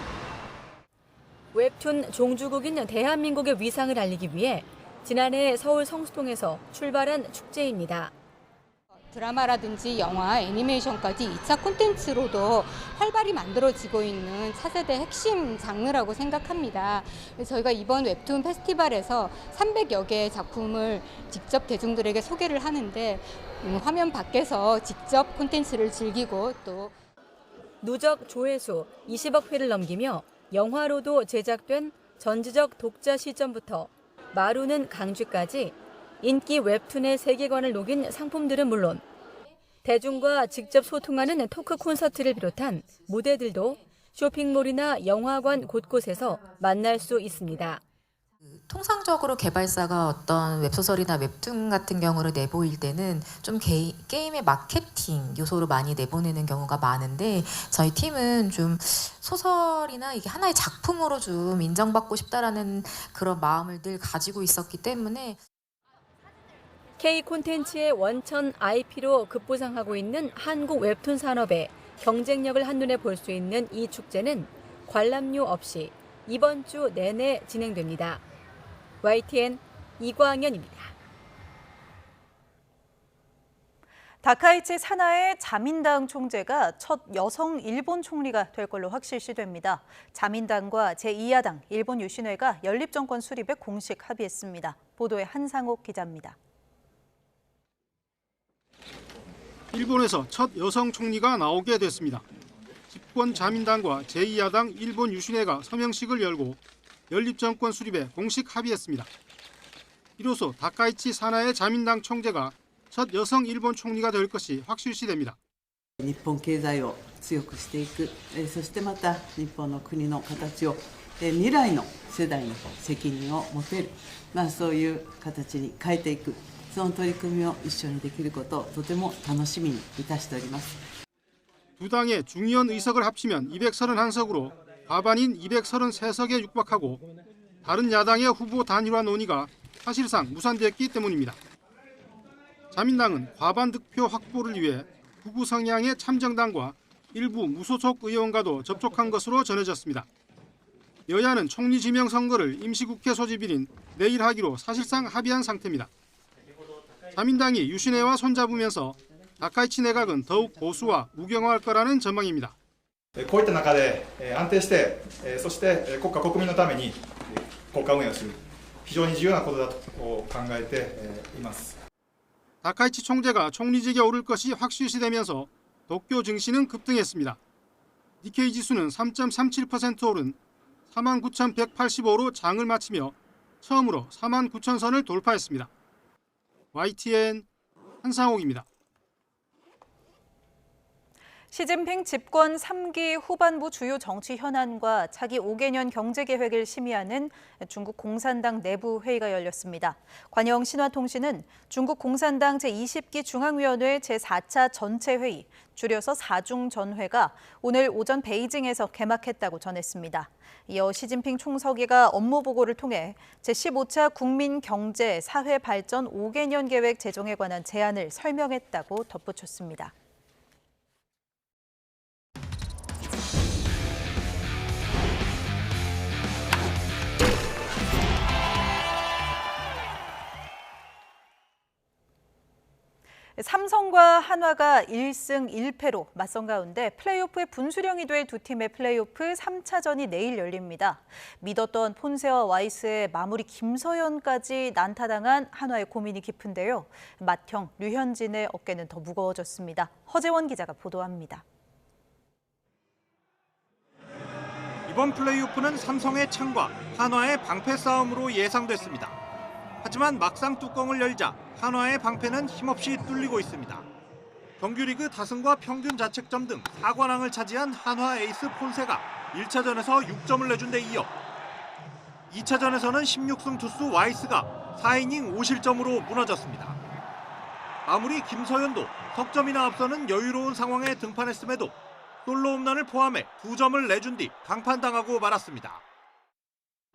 웹툰 종주국인 대한민국의 위상을 알리기 위해 지난해 서울 성수동에서 출발한 축제입니다. 드라마라든지 영화, 애니메이션까지 2차 콘텐츠로도 활발히 만들어지고 있는 차세대 핵심 장르라고 생각합니다. 저희가 이번 웹툰 페스티벌에서 300여 개의 작품을 직접 대중들에게 소개를 하는데 화면 밖에서 직접 콘텐츠를 즐기고 또 누적 조회수 20억 회를 넘기며 영화로도 제작된 전지적 독자 시점부터 마루는 강쥐까지 인기 웹툰의 세계관을 녹인 상품들은 물론 대중과 직접 소통하는 토크 콘서트를 비롯한 무대들도 쇼핑몰이나 영화관 곳곳에서 만날 수 있습니다. 통상적으로 개발사가 어떤 웹소설이나 웹툰 같은 경우를 내보일 때는 좀 게임의 마케팅 요소로 많이 내보내는 경우가 많은데 저희 팀은 좀 소설이나 이게 하나의 작품으로 좀 인정받고 싶다라는 그런 마음을 늘 가지고 있었기 때문에 K 콘텐츠의 원천 IP로 급부상하고 있는 한국 웹툰 산업의 경쟁력을 한눈에 볼 수 있는 이 축제는 관람료 없이 이번 주 내내 진행됩니다. YTN 이광현입니다. 다카이치 사나의 자민당 총재가 첫 여성 일본 총리가 될 걸로 확실시됩니다. 자민당과 제2야당 일본 유신회가 연립정권 수립에 공식 합의했습니다. 보도에 한상옥 기자입니다. 일본에서 첫 여성 총리가 나오게 됐습니다. 집권 자민당과 제2야당 일본 유신회가 서명식을 열고 연립정권 수립에 공식 합의했습니다. 이로써 다카이치 사나의 자민당 총재가 첫 여성 일본 총리가 될 것이 확실시됩니다. 日本経済を強くしていく、そしてまた日本の国の形を未来の世代に責任を持てる、そういう形に変えていく、その取り組みを一緒にできることをとても楽しみにいたしております。 두 당의 중의원 의석을 합치면 231석으로 과반인 233석에 육박하고 다른 야당의 후보 단일화 논의가 사실상 무산됐기 때문입니다. 자민당은 과반 득표 확보를 위해 극우 성향의 참정당과 일부 무소속 의원과도 접촉한 것으로 전해졌습니다. 여야는 총리 지명 선거를 임시국회 소집일인 내일 하기로 사실상 합의한 상태입니다. 자민당이 유신회와 손잡으면서 다카이치 내각은 더욱 보수화, 무경화할 거라는 전망입니다. こういった中で安定して、そして国家国民のために国家運営をする非常に重要なことだと考えています。 다카이치 총재가 총리직에 오를 것이 확실시되면서 도쿄 증시는 급등했습니다. 니케이 지수는 3.37% 오른 49,185로 장을 마치며 처음으로 49,000선을 돌파했습니다. YTN 한상옥입니다. 시진핑 집권 3기 후반부 주요 정치 현안과 차기 5개년 경제계획을 심의하는 중국 공산당 내부 회의가 열렸습니다. 관영 신화통신은 중국 공산당 제20기 중앙위원회 제4차 전체회의, 줄여서 4중 전회가 오늘 오전 베이징에서 개막했다고 전했습니다. 이어 시진핑 총서기가 업무 보고를 통해 제15차 국민 경제 사회 발전 5개년 계획 제정에 관한 제안을 설명했다고 덧붙였습니다. 삼성과 한화가 1승 1패로 맞선 가운데 플레이오프의 분수령이 될 두 팀의 플레이오프 3차전이 내일 열립니다. 믿었던 폰세와 와이스의 마무리 김서현까지 난타당한 한화의 고민이 깊은데요. 맏형 류현진의 어깨는 더 무거워졌습니다. 허재원 기자가 보도합니다. 이번 플레이오프는 삼성의 창과 한화의 방패 싸움으로 예상됐습니다. 하지만 막상 뚜껑을 열자 한화의 방패는 힘없이 뚫리고 있습니다. 정규리그 다승과 평균 자책점 등 4관왕을 차지한 한화 에이스 폰세가 1차전에서 6점을 내준 데 이어 2차전에서는 16승 투수 와이스가 4이닝 5실점으로 무너졌습니다. 마무리 김서현도 석점이나 앞서는 여유로운 상황에 등판했음에도 솔로 홈런을 포함해 2점을 내준 뒤 강판당하고 말았습니다.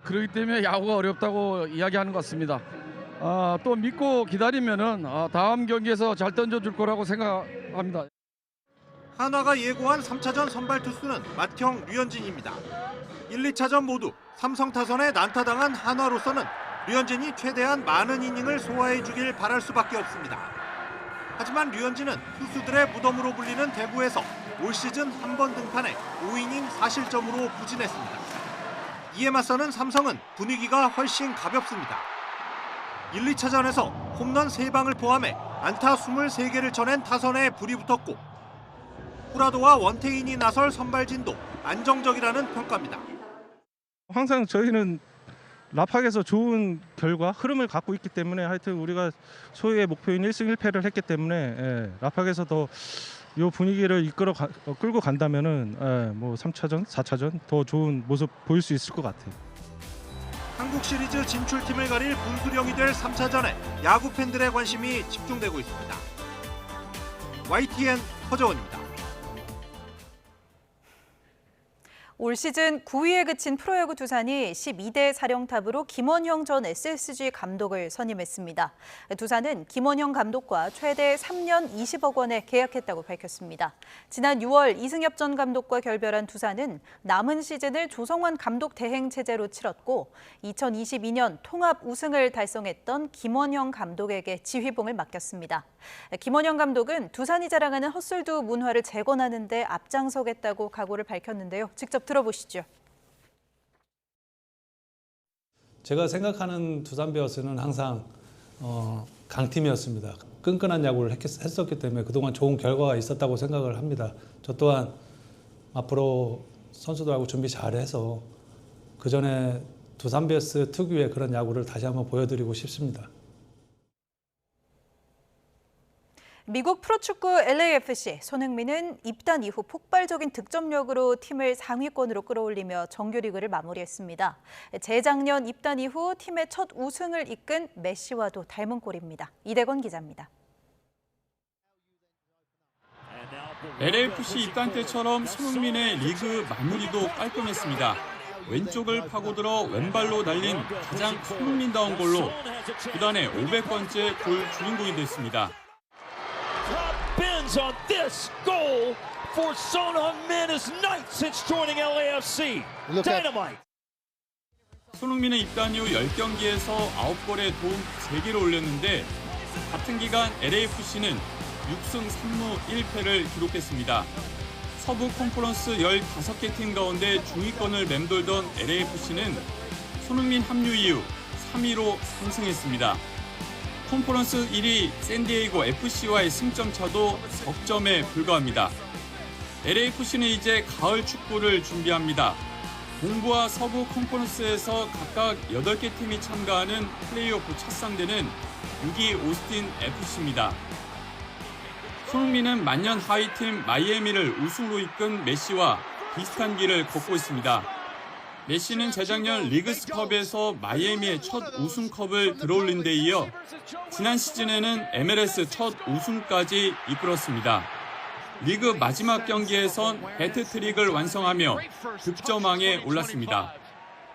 그렇기 때문에 야구가 어렵다고 이야기하는 것 같습니다. 또 믿고 기다리면은 다음 경기에서 잘 던져줄 거라고 생각합니다. 한화가 예고한 3차전 선발 투수는 맏형 류현진입니다. 1, 2차전 모두 삼성 타선에 난타당한 한화로서는 류현진이 최대한 많은 이닝을 소화해주길 바랄 수밖에 없습니다. 하지만 류현진은 투수들의 무덤으로 불리는 대구에서 올 시즌 한 번 등판해 5이닝 4실점으로 부진했습니다. 이에 맞서는 삼성은 분위기가 훨씬 가볍습니다. 1, 2차전에서 홈런 3방을 포함해 안타 23개를 쳐낸 타선에 불이 붙었고 후라도와 원태인이 나설 선발진도 안정적이라는 평가입니다. 항상 저희는 라팍에서 좋은 결과, 흐름을 갖고 있기 때문에 하여튼 우리가 소유의 목표인 1승 1패를 했기 때문에 라팍에서 더 이 분위기를 끌고 간다면은 뭐 3차전, 4차전 더 좋은 모습 보일 수 있을 것 같아요. 한국 시리즈 진출팀을 가릴 분수령이 될 3차전에 야구 팬들의 관심이 집중되고 있습니다. YTN 허재원입니다. 올 시즌 9위에 그친 프로야구 두산이 12대 사령탑으로 김원형 전 SSG 감독을 선임했습니다. 두산은 김원형 감독과 최대 3년 20억 원에 계약했다고 밝혔습니다. 지난 6월 이승엽 전 감독과 결별한 두산은 남은 시즌을 조성환 감독 대행 체제로 치렀고 2022년 통합 우승을 달성했던 김원형 감독에게 지휘봉을 맡겼습니다. 김원형 감독은 두산이 자랑하는 헛술두 문화를 재건하는 데 앞장서겠다고 각오를 밝혔는데요. 직접 들어보시죠. 제가 생각하는 두산 베어스는 항상 강팀이었습니다. 끈끈한 야구를 했었기 때문에 그동안 좋은 결과가 있었다고 생각을 합니다. 저 또한 앞으로 선수들하고 준비 잘해서 그전에 두산 베어스 특유의 그런 야구를 다시 한번 보여드리고 싶습니다. 미국 프로축구 LAFC 손흥민은 입단 이후 폭발적인 득점력으로 팀을 상위권으로 끌어올리며 정규리그를 마무리했습니다. 재작년 입단 이후 팀의 첫 우승을 이끈 메시와도 닮은 꼴입니다. 이대건 기자입니다. LAFC 입단 때처럼 손흥민의 리그 마무리도 깔끔했습니다. 왼쪽을 파고들어 왼발로 날린 가장 손흥민다운 골로 구단의 500번째 골 주인공이 됐습니다. on this goal for Son Heung-min his ninth since joining LAFC. Dynamite. 손흥민은 입단 이후 10경기에서 9골에 도움 3개를 올렸는데 같은 기간 LAFC는 6승 3무 1패를 기록했습니다. 서부 컨퍼런스 15개 팀 가운데 중위권을 맴돌던 LAFC는 손흥민 합류 이후 3위로 상승했습니다. 컨퍼런스 1위 샌디에이고 FC와의 승점 차도 석점에 불과합니다. LAFC는 이제 가을 축구를 준비합니다. 동부와 서부 컨퍼런스에서 각각 8개 팀이 참가하는 플레이오프 첫 상대는 6위 오스틴 FC입니다. 손흥민은 만년 하위팀 마이애미를 우승으로 이끈 메시와 비슷한 길을 걷고 있습니다. 메시는 재작년 리그스컵에서 마이애미의 첫 우승컵을 들어올린 데 이어 지난 시즌에는 MLS 첫 우승까지 이끌었습니다. 리그 마지막 경기에선 해트트릭을 완성하며 득점왕에 올랐습니다.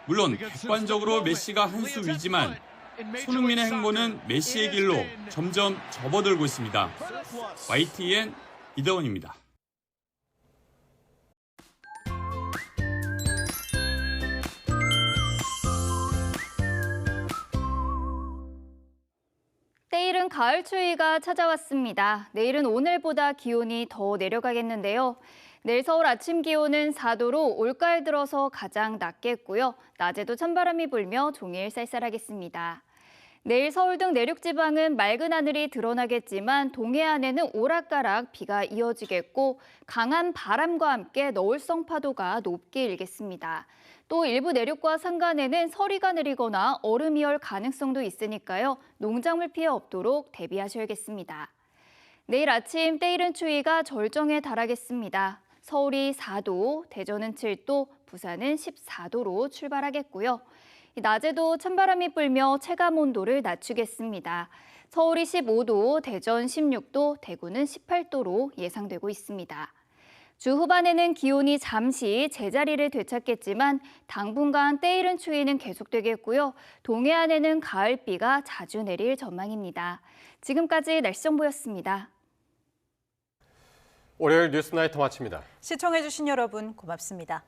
물론 객관적으로 메시가 한 수 위지만 손흥민의 행보는 메시의 길로 점점 접어들고 있습니다. YTN 이대원입니다. 때이른 가을 추위가 찾아왔습니다. 내일은 오늘보다 기온이 더 내려가겠는데요. 내일 서울 아침 기온은 4도로 올가을 들어서 가장 낮겠고요. 낮에도 찬바람이 불며 종일 쌀쌀하겠습니다. 내일 서울 등 내륙 지방은 맑은 하늘이 드러나겠지만 동해안에는 오락가락 비가 이어지겠고 강한 바람과 함께 너울성 파도가 높게 일겠습니다. 또 일부 내륙과 산간에는 서리가 내리거나 얼음이 얼 가능성도 있으니까요. 농작물 피해 없도록 대비하셔야겠습니다. 내일 아침 때이른 추위가 절정에 달하겠습니다. 서울이 4도, 대전은 7도, 부산은 14도로 출발하겠고요. 낮에도 찬바람이 불며 체감 온도를 낮추겠습니다. 서울이 15도, 대전 16도, 대구는 18도로 예상되고 있습니다. 주 후반에는 기온이 잠시 제자리를 되찾겠지만 당분간 때이른 추위는 계속되겠고요. 동해안에는 가을비가 자주 내릴 전망입니다. 지금까지 날씨 정보였습니다. 월요일 뉴스나이트 마칩니다. 시청해주신 여러분 고맙습니다.